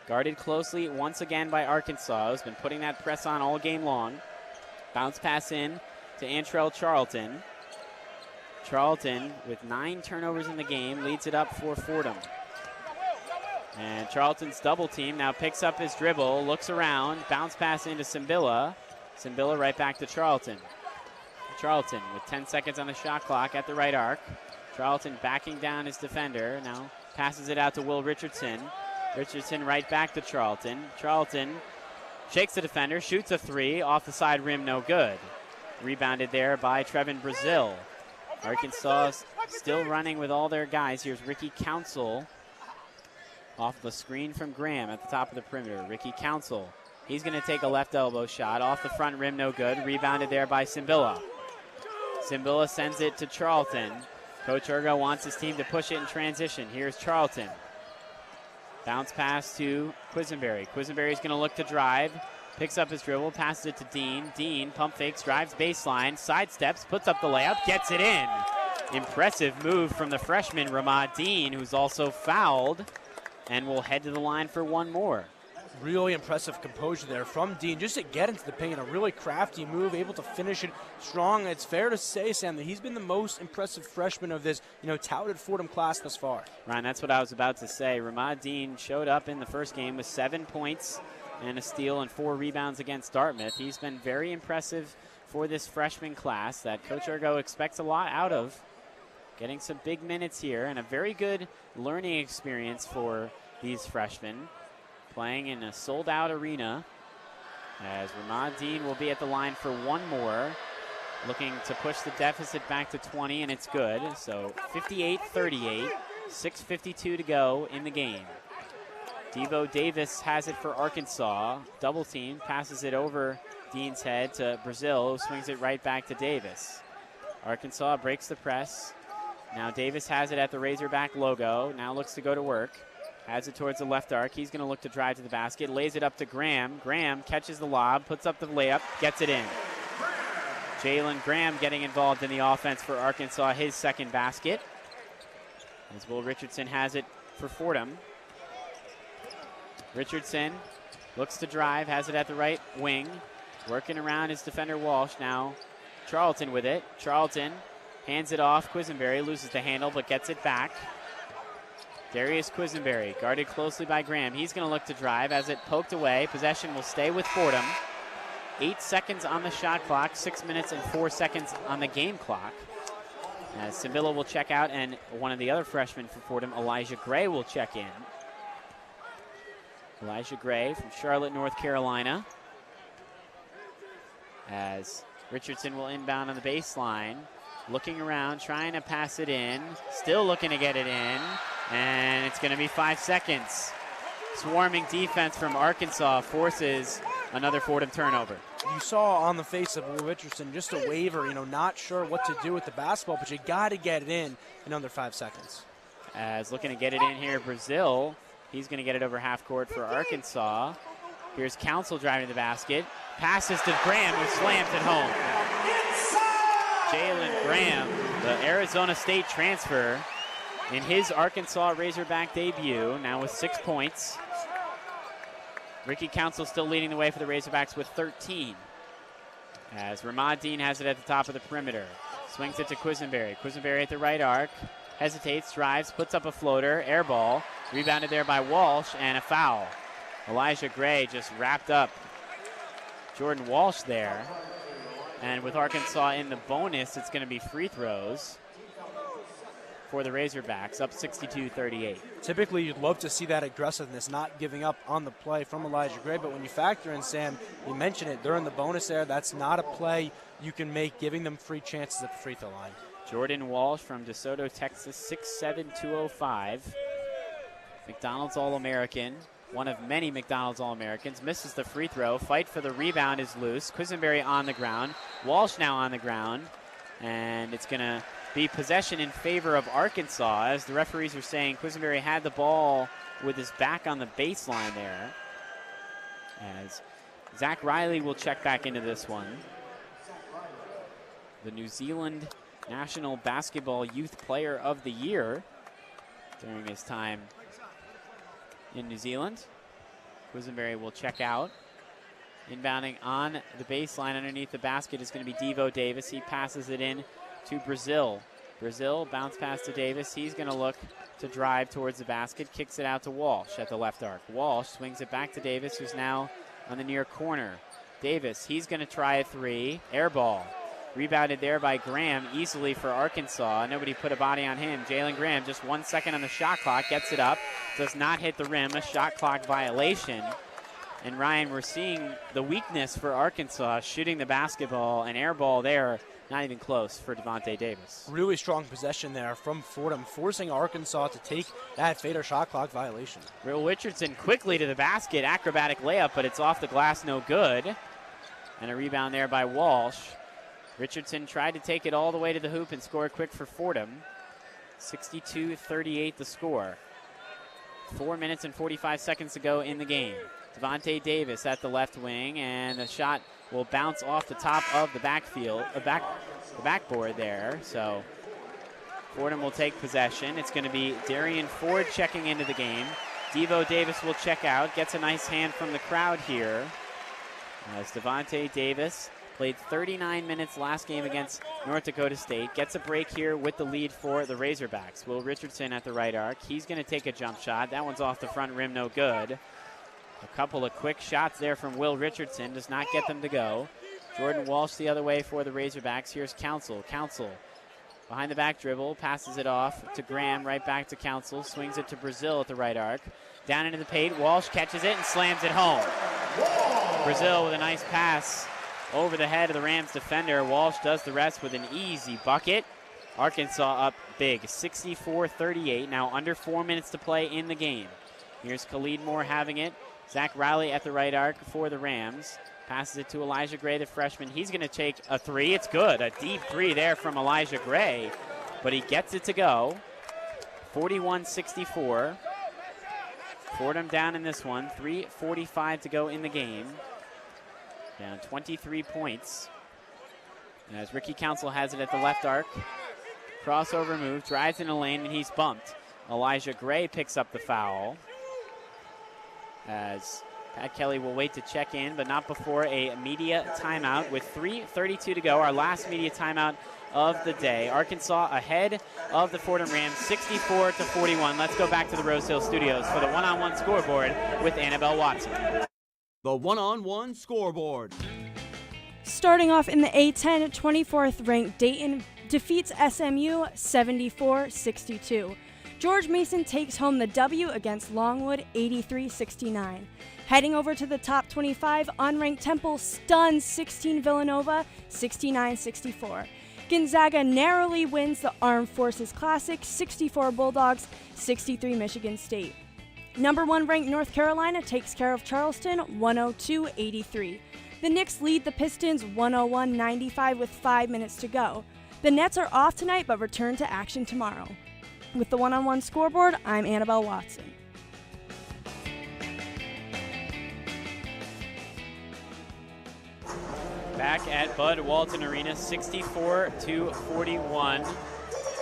Guarded closely once again by Arkansas, who's been putting that press on all game long. Bounce pass in to Antrell Charlton. Charlton, with 9 turnovers in the game, leads it up for Fordham. And Charlton's double team now picks up his dribble, looks around, bounce pass into Simbila. Simbila right back to Charlton. Charlton with 10 seconds on the shot clock at the right arc. Charlton backing down his defender. Now passes it out to Will Richardson. Richardson right back to Charlton. Charlton shakes the defender, shoots a 3 off the side rim, no good. Rebounded there by Trevin Brazil. Arkansas still running with all their guys. Here's Ricky Council off the screen from Graham at the top of the perimeter. Ricky Council, he's going to take a left elbow shot off the front rim, no good. Rebounded there by Simbila. Simbila sends it to Charlton. Coach Urgo wants his team to push it in transition. Here's Charlton. Bounce pass to Quisenberry. Quisenberry's going to look to drive. Picks up his dribble, passes it to Dean. Dean pump fakes, drives baseline, sidesteps, puts up the layup, gets it in. Impressive move from the freshman Ramad Dean, who's also fouled, and will head to the line for one more. Really impressive composure there from Dean, just to get into the paint. A really crafty move, able to finish it strong. It's fair to say, Sam, that he's been the most impressive freshman of this, touted Fordham class thus far. Ryan, that's what I was about to say. Ramad Dean showed up in the first game with 7 points and a steal and 4 rebounds against Dartmouth. He's been very impressive for this freshman class that Coach Urgo expects a lot out of. Getting some big minutes here and a very good learning experience for these freshmen. Playing in a sold-out arena, as Ramad Dean will be at the line for one more, looking to push the deficit back to 20, and it's good. So 58-38, 6:52 to go in the game. Devo Davis has it for Arkansas. Double team, passes it over Dean's head to Brazil, who swings it right back to Davis. Arkansas breaks the press. Now Davis has it at the Razorback logo. Now looks to go to work. Has it towards the left arc. He's going to look to drive to the basket. Lays it up to Graham. Graham catches the lob, puts up the layup, gets it in. Jalen Graham getting involved in the offense for Arkansas, his second basket. As Will Richardson has it for Fordham. Richardson looks to drive, has it at the right wing. Working around his defender Walsh. Now Charlton with it. Charlton hands it off. Quisenberry loses the handle but gets it back. Darius Quisenberry, guarded closely by Graham. He's going to look to drive as it poked away. Possession will stay with Fordham. 8 seconds on the shot clock, 6 minutes and 4 seconds on the game clock. As Simbila will check out, and one of the other freshmen for Fordham, Elijah Gray, will check in. Elijah Gray from Charlotte, North Carolina. As Richardson will inbound on the baseline. Looking around, trying to pass it in. Still looking to get it in. And it's going to be 5 seconds. Swarming defense from Arkansas forces another Fordham turnover. You saw on the face of Will Richardson just a waver, not sure what to do with the basketball, but you got to get it in under 5 seconds. As looking to get it in here, Brazil. He's going to get it over half court for Arkansas. Here's Council driving the basket. Passes to Graham, who slams it home. Jalen Graham, the Arizona State transfer, in his Arkansas Razorback debut, now with 6 points. Ricky Council still leading the way for the Razorbacks with 13. As Ramad Dean has it at the top of the perimeter. Swings it to Quisenberry. Quisenberry at the right arc. Hesitates, drives, puts up a floater, air ball. Rebounded there by Walsh, and a foul. Elijah Gray just wrapped up Jordan Walsh there. And with Arkansas in the bonus, it's going to be free throws for the Razorbacks, up 62-38. Typically, you'd love to see that aggressiveness, not giving up on the play from Elijah Gray, but when you factor in, Sam, you mentioned it, they're in the bonus there. That's not a play you can make, giving them free chances at the free throw line. Jordan Walsh from DeSoto, Texas, 6'7", 205. McDonald's All-American, one of many McDonald's All-Americans, misses the free throw. Fight for the rebound is loose. Quisenberry on the ground. Walsh now on the ground. And it's going to be possession in favor of Arkansas, as the referees are saying Quisenberry had the ball with his back on the baseline there. as Zach Riley will check back into this one. The New Zealand National Basketball Youth Player of the Year during his time in New Zealand. Quisenberry will check out. Inbounding on the baseline underneath the basket is going to be Devo Davis. He passes it in to Brazil. Brazil bounce pass to Davis. He's going to look to drive towards the basket. Kicks it out to Walsh at the left arc. Walsh swings it back to Davis, who's now on the near corner. Davis, he's going to try a three. Air ball. Rebounded there by Graham easily for Arkansas. Nobody put a body on him. Jalen Graham, just 1 second on the shot clock, gets it up. Does not hit the rim. A shot clock violation. And Ryan, we're seeing the weakness for Arkansas shooting the basketball. An air ball there, not even close for Devontae Davis. Really strong possession there from Fordham, forcing Arkansas to take that fatal shot clock violation. Will Richardson quickly to the basket. Acrobatic layup, but it's off the glass, no good. And a rebound there by Walsh. Richardson tried to take it all the way to the hoop and score quick for Fordham. 62-38 the score. 4 minutes and 45 seconds to go in the game. Devontae Davis at the left wing, and the shot will bounce off the top of the backfield, the backboard there. So Fordham will take possession. It's going to be Darian Ford checking into the game. Devo Davis will check out, gets a nice hand from the crowd here. As Devontae Davis played 39 minutes last game against North Dakota State. Gets a break here with the lead for the Razorbacks. Will Richardson at the right arc. He's going to take a jump shot. That one's off the front rim, no good. A couple of quick shots there from Will Richardson. Does not get them to go. Jordan Walsh the other way for the Razorbacks. Here's Council. Council behind the back dribble. Passes it off to Graham. Right back to Council. Swings it to Brazil at the right arc. Down into the paint. Walsh catches it and slams it home. Brazil with a nice pass over the head of the Rams defender. Walsh does the rest with an easy bucket. Arkansas up big, 64-38. Now under 4 minutes to play in the game. Here's Khalid Moore having it. Zach Riley at the right arc for the Rams. Passes it to Elijah Gray, the freshman. He's going to take a three. It's good. A deep three there from Elijah Gray. But he gets it to go. 41-64. Fordham down in this one. 3:45 to go in the game. Down 23 points. As Ricky Council has it at the left arc. Crossover move, drives in the lane, and he's bumped. Elijah Gray picks up the foul. As Pat Kelly will wait to check in, but not before a media timeout with 3:32 to go. Our last media timeout of the day. Arkansas ahead of the Fordham Rams, 64-41. Let's go back to the Rose Hill Studios for the one-on-one scoreboard with Annabelle Watson. The one-on-one scoreboard. Starting off in the A10, 24th ranked Dayton defeats SMU 74-62. George Mason takes home the W against Longwood 83-69. Heading over to the top 25, unranked Temple stuns 16 Villanova 69-64. Gonzaga narrowly wins the Armed Forces Classic 64 Bulldogs 63 Michigan State. Number 1 ranked North Carolina takes care of Charleston 102-83. The Knicks lead the Pistons 101-95 with 5 minutes to go. The Nets are off tonight but return to action tomorrow. With the one-on-one scoreboard, I'm Annabelle Watson. Back at Bud Walton Arena, 64-41.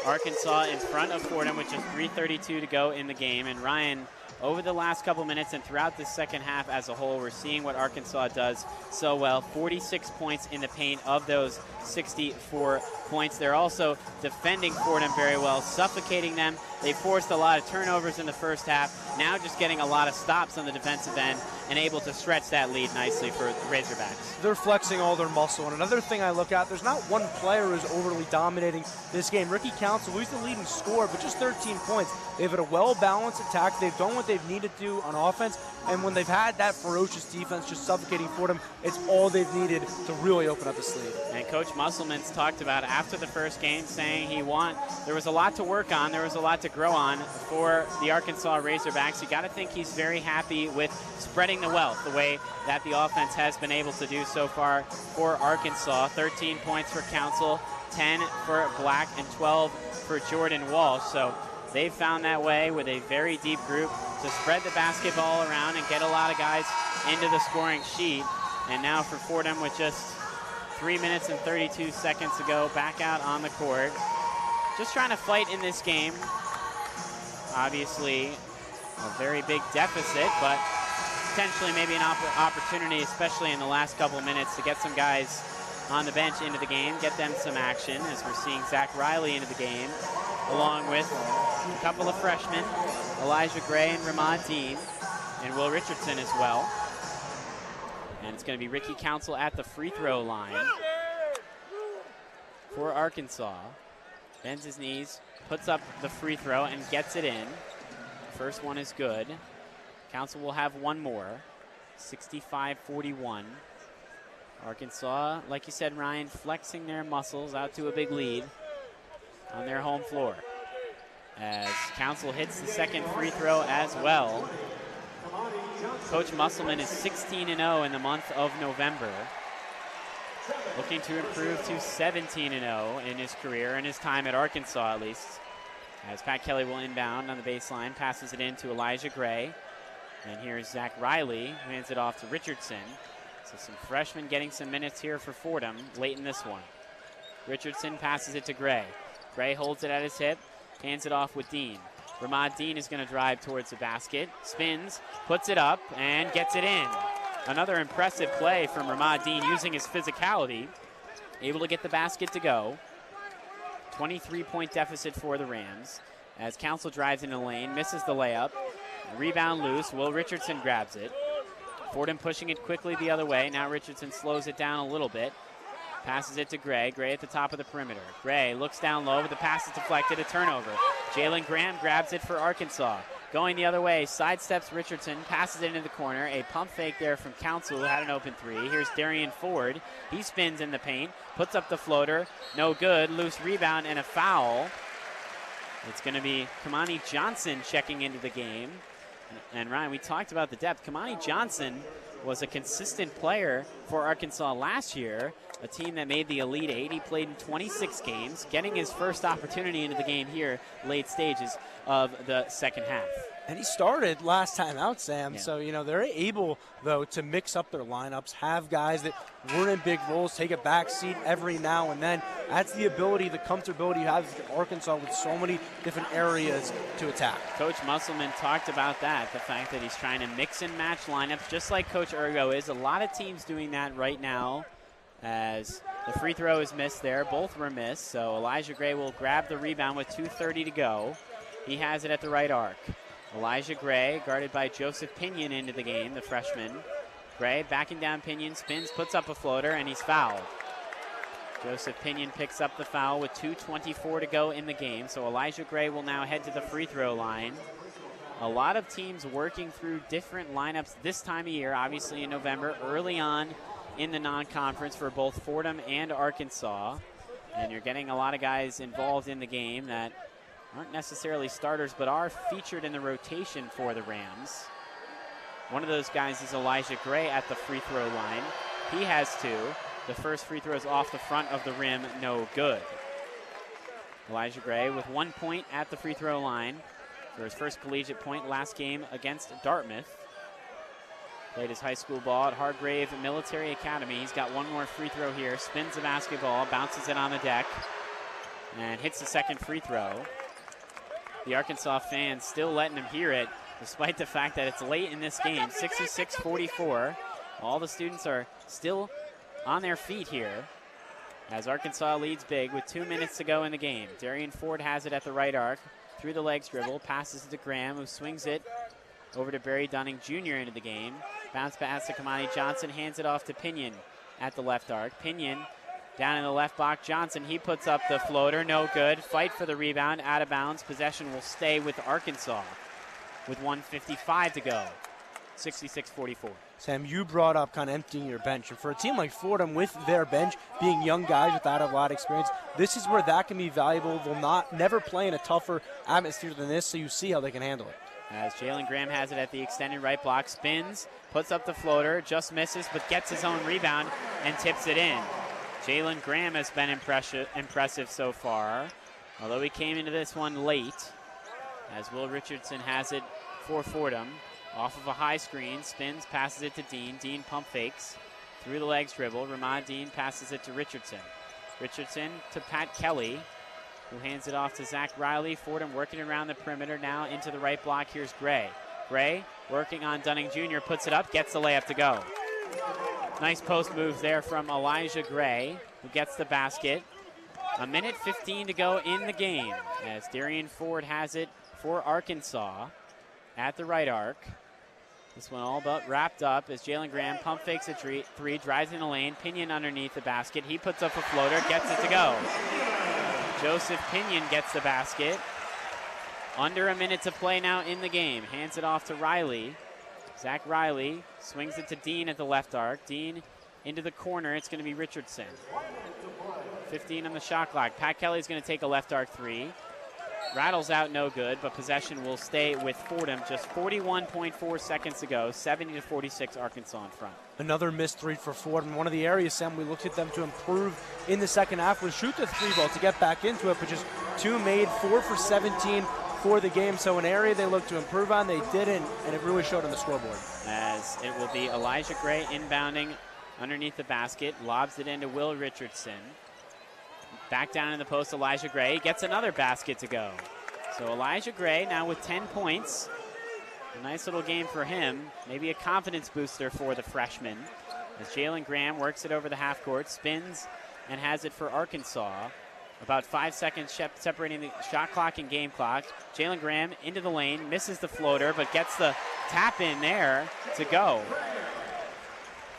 Arkansas in front of Fordham with just 3:32 to go in the game. And Ryan, over the last couple minutes and throughout the second half as a whole, we're seeing what Arkansas does so well. 46 points in the paint of those 64 points. They're also defending Fordham very well, suffocating them. They forced a lot of turnovers in the first half. Now just getting a lot of stops on the defensive end and able to stretch that lead nicely for the Razorbacks. They're flexing all their muscle. And another thing I look at, there's not one player who's overly dominating this game. Ricky Council, who's the leading scorer, but just 13 points. They've had a well-balanced attack. They've done what they've needed to do on offense. And when they've had that ferocious defense just suffocating Fordham, it's all they've needed to really open up this lead. And Coach Musselman's talked about after the first game, saying there was a lot to work on, there was a lot to grow on for the Arkansas Razorbacks. You got to think he's very happy with spreading the wealth the way that the offense has been able to do so far for Arkansas. 13 points for Council, 10 for Black, and 12 for Jordan Walsh. So they've found that way with a very deep group to spread the basketball around and get a lot of guys into the scoring sheet. And now for Fordham, with just 3 minutes and 32 seconds to go, back out on the court. Just trying to fight in this game. Obviously, a very big deficit, but potentially maybe an opportunity, especially in the last couple of minutes, to get some guys on the bench into the game, get them some action, as we're seeing Zach Riley into the game, along with a couple of freshmen, Elijah Gray and Ramad Dean, and Will Richardson as well. And it's going to be Ricky Council at the free throw line for Arkansas. Bends his knees, puts up the free throw, and gets it in. First one is good. Council will have one more. 65-41. Arkansas, like you said, Ryan, flexing their muscles out to a big lead on their home floor. As Council hits the second free throw as well. Coach Musselman is 16-0 in the month of November. Looking to improve to 17-0 in his career, in his time at Arkansas at least. As Pat Kelly will inbound on the baseline, passes it in to Elijah Gray. And here's Zach Riley, who hands it off to Richardson. So some freshmen getting some minutes here for Fordham late in this one. Richardson passes it to Gray. Gray holds it at his hip, hands it off with Dean. Ramad Dean is going to drive towards the basket, spins, puts it up, and gets it in. Another impressive play from Ramad Dean using his physicality, able to get the basket to go. 23-point deficit for the Rams as Council drives in the lane, misses the layup. Rebound loose, Will Richardson grabs it. Fordham pushing it quickly the other way. Now Richardson slows it down a little bit. Passes it to Gray. Gray at the top of the perimeter. Gray looks down low, but the pass is deflected, a turnover. Jalen Graham grabs it for Arkansas. Going the other way, sidesteps Richardson, passes it into the corner. A pump fake there from Council, who had an open three. Here's Darian Ford. He spins in the paint, puts up the floater. No good. Loose rebound and a foul. It's going to be Kamani Johnson checking into the game. And Ryan, we talked about the depth. Kamani Johnson was a consistent player for Arkansas last year, a team that made the Elite Eight. He played in 26 games, getting his first opportunity into the game here, late stages of the second half. And he started last time out, Sam. Yeah. So, they're able, though, to mix up their lineups, have guys that weren't in big roles, take a back seat every now and then. That's the ability, the comfortability you have with Arkansas with so many different areas to attack. Coach Musselman talked about that, the fact that he's trying to mix and match lineups, just like Coach Urgo is. A lot of teams doing that right now, as the free throw is missed there. Both were missed, so Elijah Gray will grab the rebound with 2:30 to go. He has it at the right arc. Elijah Gray, guarded by Joseph Pinion into the game, the freshman. Gray backing down Pinion, spins, puts up a floater, and he's fouled. Joseph Pinion picks up the foul with 2:24 to go in the game, so Elijah Gray will now head to the free throw line. A lot of teams working through different lineups this time of year, obviously in November, early on in the non-conference for both Fordham and Arkansas. And you're getting a lot of guys involved in the game that aren't necessarily starters, but are featured in the rotation for the Rams. One of those guys is Elijah Gray at the free throw line. He has two. The first free throw is off the front of the rim, no good. Elijah Gray with 1 point at the free throw line for his first collegiate point last game against Dartmouth. Played his high school ball at Hargrave Military Academy. He's got one more free throw here. Spins the basketball, bounces it on the deck, and hits the second free throw. The Arkansas fans still letting him hear it, despite the fact that it's late in this game. 66-44. All the students are still on their feet here as Arkansas leads big with 2 minutes to go in the game. Darian Ford has it at the right arc. Through the legs dribble, passes it to Graham, who swings it over to Barry Dunning Jr. into the game. Bounce pass to Kamani Johnson, hands it off to Pinion at the left arc. Pinion down in the left block. Johnson, he puts up the floater, no good. Fight for the rebound, out of bounds. Possession will stay with Arkansas with 1:55 to go. 66-44. Sam, you brought up kind of emptying your bench. And for a team like Fordham with their bench being young guys without a lot of experience, this is where that can be valuable. They'll never play in a tougher atmosphere than this, so you see how they can handle it. As Jalen Graham has it at the extended right block, spins, puts up the floater, just misses, but gets his own rebound and tips it in. Jalen Graham has been impressive so far, although he came into this one late, as Will Richardson has it for Fordham. Off of a high screen, spins, passes it to Dean. Dean pump fakes. Through the legs dribble. Ramad Dean passes it to Richardson. Richardson to Pat Kelly, who hands it off to Zach Riley. Fordham working around the perimeter now into the right block. Here's Gray. Gray working on Dunning Jr. Puts it up, gets the layup to go. Nice post move there from Elijah Gray, who gets the basket. 1:15 to go in the game as Darian Ford has it for Arkansas at the right arc. This one all but wrapped up as Jalen Graham pump fakes a three, drives in the lane. Pinion underneath the basket. He puts up a floater, gets it to go. Joseph Pinion gets the basket. Under a minute to play now in the game. Hands it off to Riley. Zach Riley swings it to Dean at the left arc. Dean into the corner. It's going to be Richardson. 15 on the shot clock. Pat Kelly's going to take a left arc three. Rattles out, no good, but possession will stay with Fordham. Just 41.4 seconds to go. 70-46 Arkansas in front. Another missed three for Fordham. One of the areas, Sam, we looked at them to improve in the second half was shoot the three ball to get back into it, but just 2 made, 4 for 17 for the game. So an area they looked to improve on, they didn't, and it really showed on the scoreboard. As it will be Elijah Gray inbounding underneath the basket, lobs it into Will Richardson. Back down in the post, Elijah Gray gets another basket to go. So Elijah Gray now with 10 points. A nice little game for him. Maybe a confidence booster for the freshman. As Jalen Graham works it over the half court, spins and has it for Arkansas. About 5 seconds separating the shot clock and game clock. Jalen Graham into the lane, misses the floater, but gets the tap in there to go.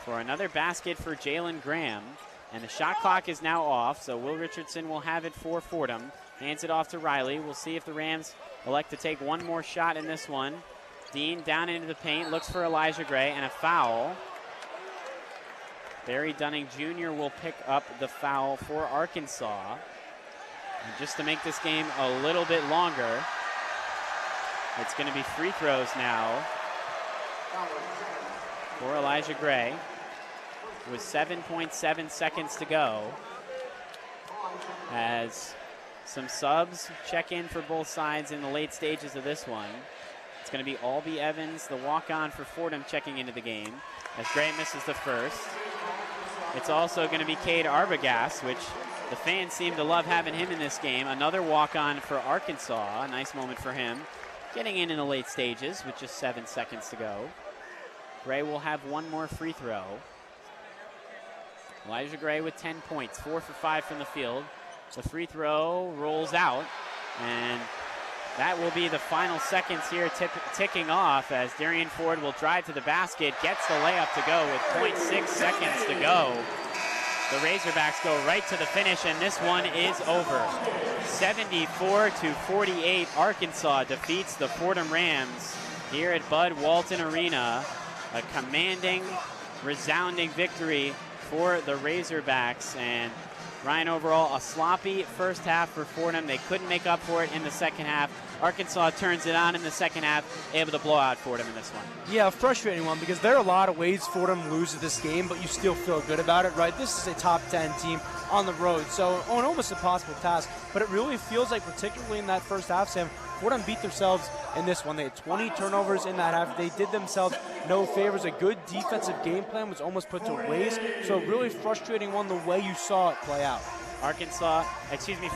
For another basket for Jalen Graham. And the shot clock is now off, so Will Richardson will have it for Fordham. Hands it off to Riley. We'll see if the Rams elect to take one more shot in this one. Dean down into the paint, looks for Elijah Gray, and a foul. Barry Dunning Jr. will pick up the foul for Arkansas. And just to make this game a little bit longer, it's going to be free throws now for Elijah Gray. With 7.7 seconds to go, as some subs check in for both sides in the late stages of this one. It's going to be Albie Evans, the walk-on for Fordham, checking into the game, as Gray misses the first. It's also going to be Cade Arbogast, which the fans seem to love having him in this game. Another walk-on for Arkansas, a nice moment for him, getting in the late stages with just 7 seconds to go. Gray will have one more free throw. Elijah Gray with 10 points, 4 for 5 from the field. The free throw rolls out, and that will be the final seconds here ticking off as Darian Ford will drive to the basket, gets the layup to go with 0.6 seconds to go. The Razorbacks go right to the finish, and this one is over. 74-48, Arkansas defeats the Fordham Rams here at Bud Walton Arena. A commanding, resounding victory for the Razorbacks. And Ryan, overall, a sloppy first half for Fordham. They couldn't make up for it in the second half. Arkansas turns it on in the second half, able to blow out Fordham in this one. Yeah, a frustrating one because there are a lot of ways Fordham loses this game, but you still feel good about it, right? This is a top 10 team on the road, so an almost impossible task. But it really feels like, particularly in that first half, Sam, Fordham beat themselves in this one. They had 20 turnovers in that half. They did themselves no favors. A good defensive game plan was almost put to waste. So a really frustrating one the way you saw it play out.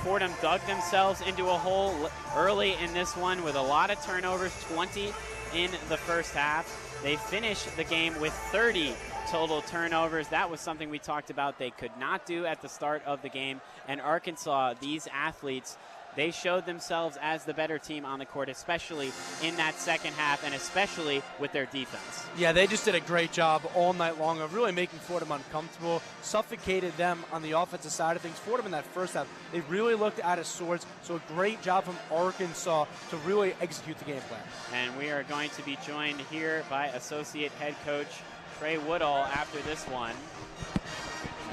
Fordham dug themselves into a hole early in this one with a lot of turnovers, 20 in the first half. They finished the game with 30 total turnovers. That was something we talked about they could not do at the start of the game. And Arkansas, these athletes, they showed themselves as the better team on the court, especially in that second half and especially with their defense. Yeah, they just did a great job all night long of really making Fordham uncomfortable, suffocated them on the offensive side of things. Fordham in that first half, they really looked out of sorts, so a great job from Arkansas to really execute the game plan. And we are going to be joined here by Associate Head Coach Trey Woodall after this one,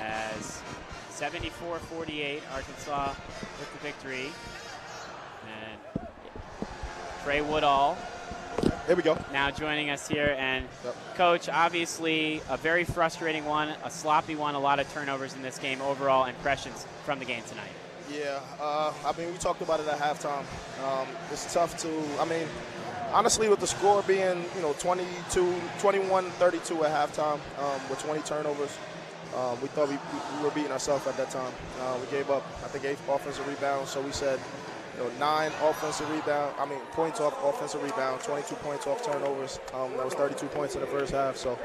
as 74-48, Arkansas with the victory. And Trey Woodall. Here we go. Now joining us here. And Coach, obviously a very frustrating one, a sloppy one, a lot of turnovers in this game. Overall impressions from the game tonight. Yeah, I mean, we talked about it at halftime. It's tough to, honestly, with the score being, 21-32 at halftime with 20 turnovers, we thought we were beating ourselves at that time. We gave up, I think, 8 offensive rebounds, so we said, 9 points off offensive rebound, 22 points off turnovers. That was 32 points in the first half, so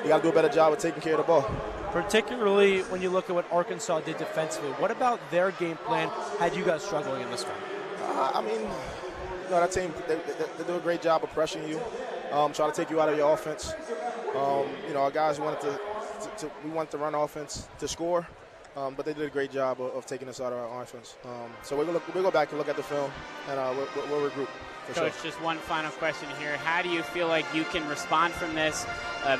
we got to do a better job of taking care of the ball. Particularly when you look at what Arkansas did defensively. What about their game plan had you guys struggling in this one? That team, they do a great job of pressuring you, trying to take you out of your offense. Our guys wanted we wanted to run offense to score, but they did a great job of taking us out of our offense. So we'll go back and look at the film, and we'll regroup. Coach, just one final question here. How do you feel like you can respond from this,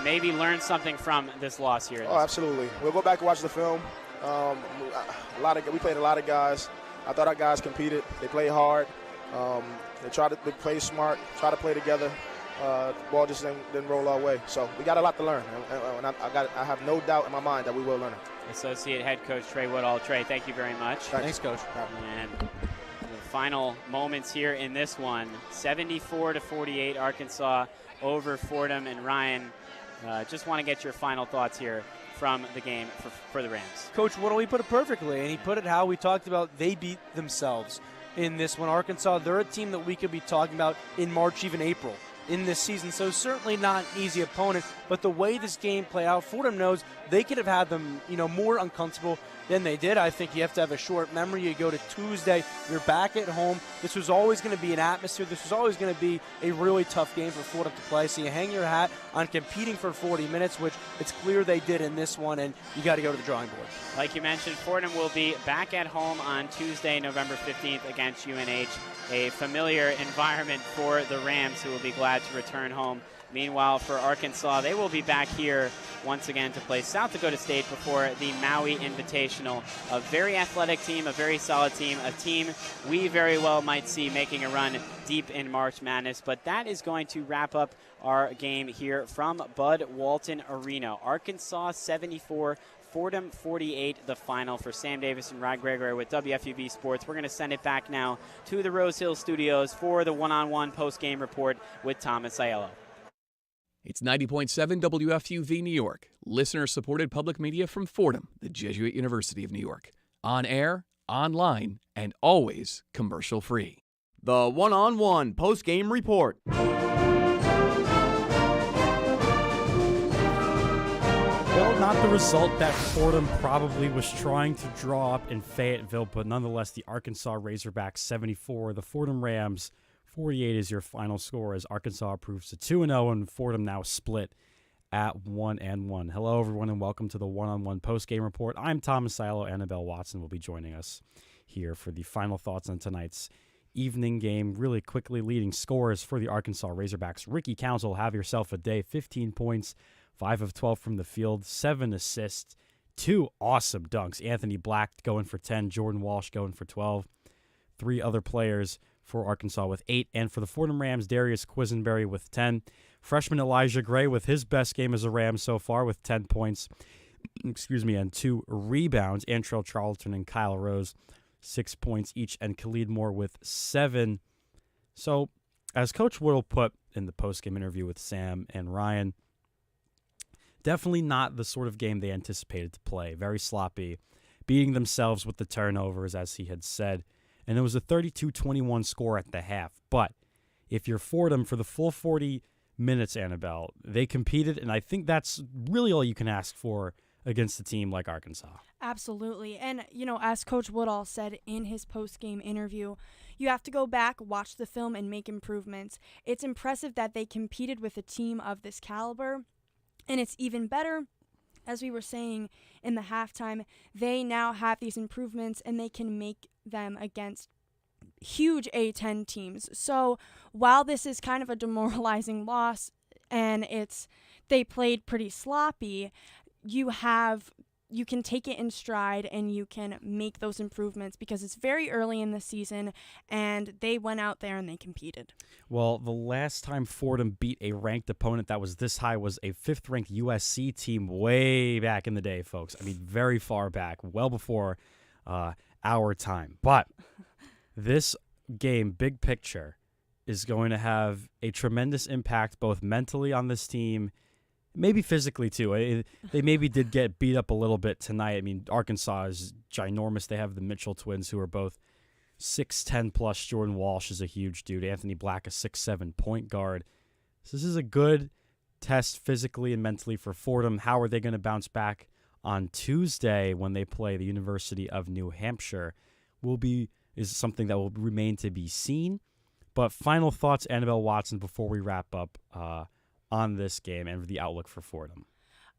maybe learn something from this loss here? Oh, absolutely. We'll go back and watch the film. We played a lot of guys. I thought our guys competed. They played hard. They play smart, try to play together. The ball just didn't roll our way. So we got a lot to learn, and I have no doubt in my mind that we will learn it. Associate Head Coach Trey Woodall. Trey, thank you very much. Thanks Coach. And the final moments here in this one, 74-48, Arkansas over Fordham. And Ryan, just want to get your final thoughts here from the game for the Rams. Coach Woodall, he put it perfectly, and he put it how we talked about. They beat themselves in this one. Arkansas, they're a team that we could be talking about in March, even April, in this season. So certainly not an easy opponent, but the way this game played out, Fordham knows they could have had them, more uncomfortable than they did. I think you have to have a short memory. You go to Tuesday, you're back at home. This was always going to be an atmosphere. This was always going to be a really tough game for Fordham to play. So you hang your hat on competing for 40 minutes, which it's clear they did in this one, and you got to go to the drawing board. Like you mentioned, Fordham will be back at home on Tuesday, November 15th against UNH, a familiar environment for the Rams, who will be glad to return home. Meanwhile, for Arkansas, they will be back here once again to play South Dakota State before the Maui Invitational. A very athletic team, a very solid team, a team we very well might see making a run deep in March Madness. But that is going to wrap up our game here from Bud Walton Arena. Arkansas 74, Fordham 48, the final. For Sam Davis and Rod Gregware with WFUV Sports, we're going to send it back now to the Rose Hill Studios for the one-on-one post-game report with Thomas Aiello. It's 90.7 WFUV New York, listener-supported public media from Fordham, the Jesuit University of New York. On air, online, and always commercial-free. The one-on-one post-game report. Well, not the result that Fordham probably was trying to draw up in Fayetteville, but nonetheless, the Arkansas Razorbacks 74, the Fordham Rams 48 is your final score as Arkansas improves to 2-0 and Fordham now split at 1-1. Hello, everyone, and welcome to the one-on-one post-game report. I'm Thomas Aiello. Annabelle Watson will be joining us here for the final thoughts on tonight's evening game. Really quickly, leading scorers for the Arkansas Razorbacks. Ricky Council, have yourself a day. 15 points, 5 of 12 from the field, 7 assists, 2 awesome dunks. Anthony Black going for 10, Jordan Walsh going for 12. 3 other players for Arkansas with 8, and for the Fordham Rams, Darius Quisenberry with 10. Freshman Elijah Gray with his best game as a Ram so far with 10 points, and 2 rebounds. Antrell Charlton and Kyle Rose, 6 points each, and Khalid Moore with 7. So, as Coach Woodall put in the postgame interview with Sam and Ryan, definitely not the sort of game they anticipated to play. Very sloppy, beating themselves with the turnovers, as he had said. And it was a 32-21 score at the half. But if you're Fordham for the full 40 minutes, Annabelle, they competed, and I think that's really all you can ask for against a team like Arkansas. Absolutely. And, as Coach Woodall said in his post-game interview, you have to go back, watch the film, and make improvements. It's impressive that they competed with a team of this caliber, and it's even better, as we were saying in the halftime, they now have these improvements, and they can make them against huge A10 teams. So while this is kind of a demoralizing loss and they played pretty sloppy, you can take it in stride and you can make those improvements because it's very early in the season and they went out there and they competed. Well, the last time Fordham beat a ranked opponent that was this high was a 5th-ranked USC team way back in the day, folks. I mean, very far back, well before our time. But this game, big picture, is going to have a tremendous impact both mentally on this team, maybe physically too. They maybe did get beat up a little bit tonight. I mean, Arkansas is ginormous. They have the Mitchell twins, who are both 6'10 plus. Jordan Walsh is a huge dude. Anthony Black, a 6'7 point guard. So this is a good test physically and mentally for Fordham. How are they going to bounce back on Tuesday when they play the University of New Hampshire is something that will remain to be seen. But final thoughts, Annabelle Watson, before we wrap up on this game and the outlook for Fordham.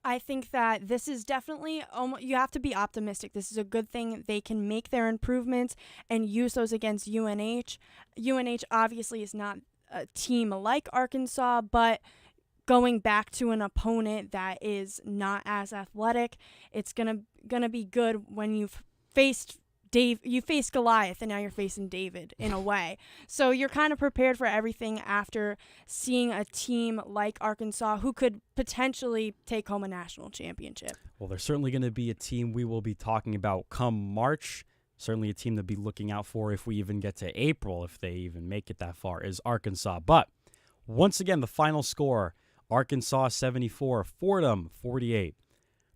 I think that this is definitely, you have to be optimistic. This is a good thing. They can make their improvements and use those against UNH. UNH obviously is not a team like Arkansas, but going back to an opponent that is not as athletic, it's gonna be good when you've faced you faced Goliath and now you're facing David in a way. So you're kind of prepared for everything after seeing a team like Arkansas who could potentially take home a national championship. Well, there's certainly going to be a team we will be talking about come March. Certainly a team to be looking out for if we even get to April, if they even make it that far, is Arkansas. But once again, the final score, Arkansas 74, Fordham 48.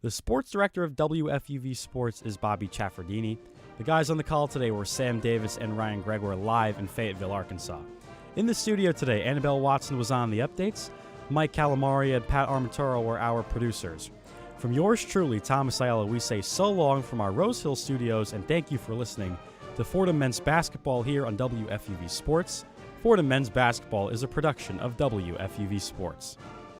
The sports director of WFUV Sports is Bobby Chaffardini. The guys on the call today were Sam Davis and Ryan Gregware, live in Fayetteville, Arkansas. In the studio today, Annabelle Watson was on the updates. Mike Calamari and Pat Armentaro were our producers. From yours truly, Thomas Aiello, we say so long from our Rose Hill studios, and thank you for listening to Fordham Men's Basketball here on WFUV Sports. Fordham Men's Basketball is a production of WFUV Sports.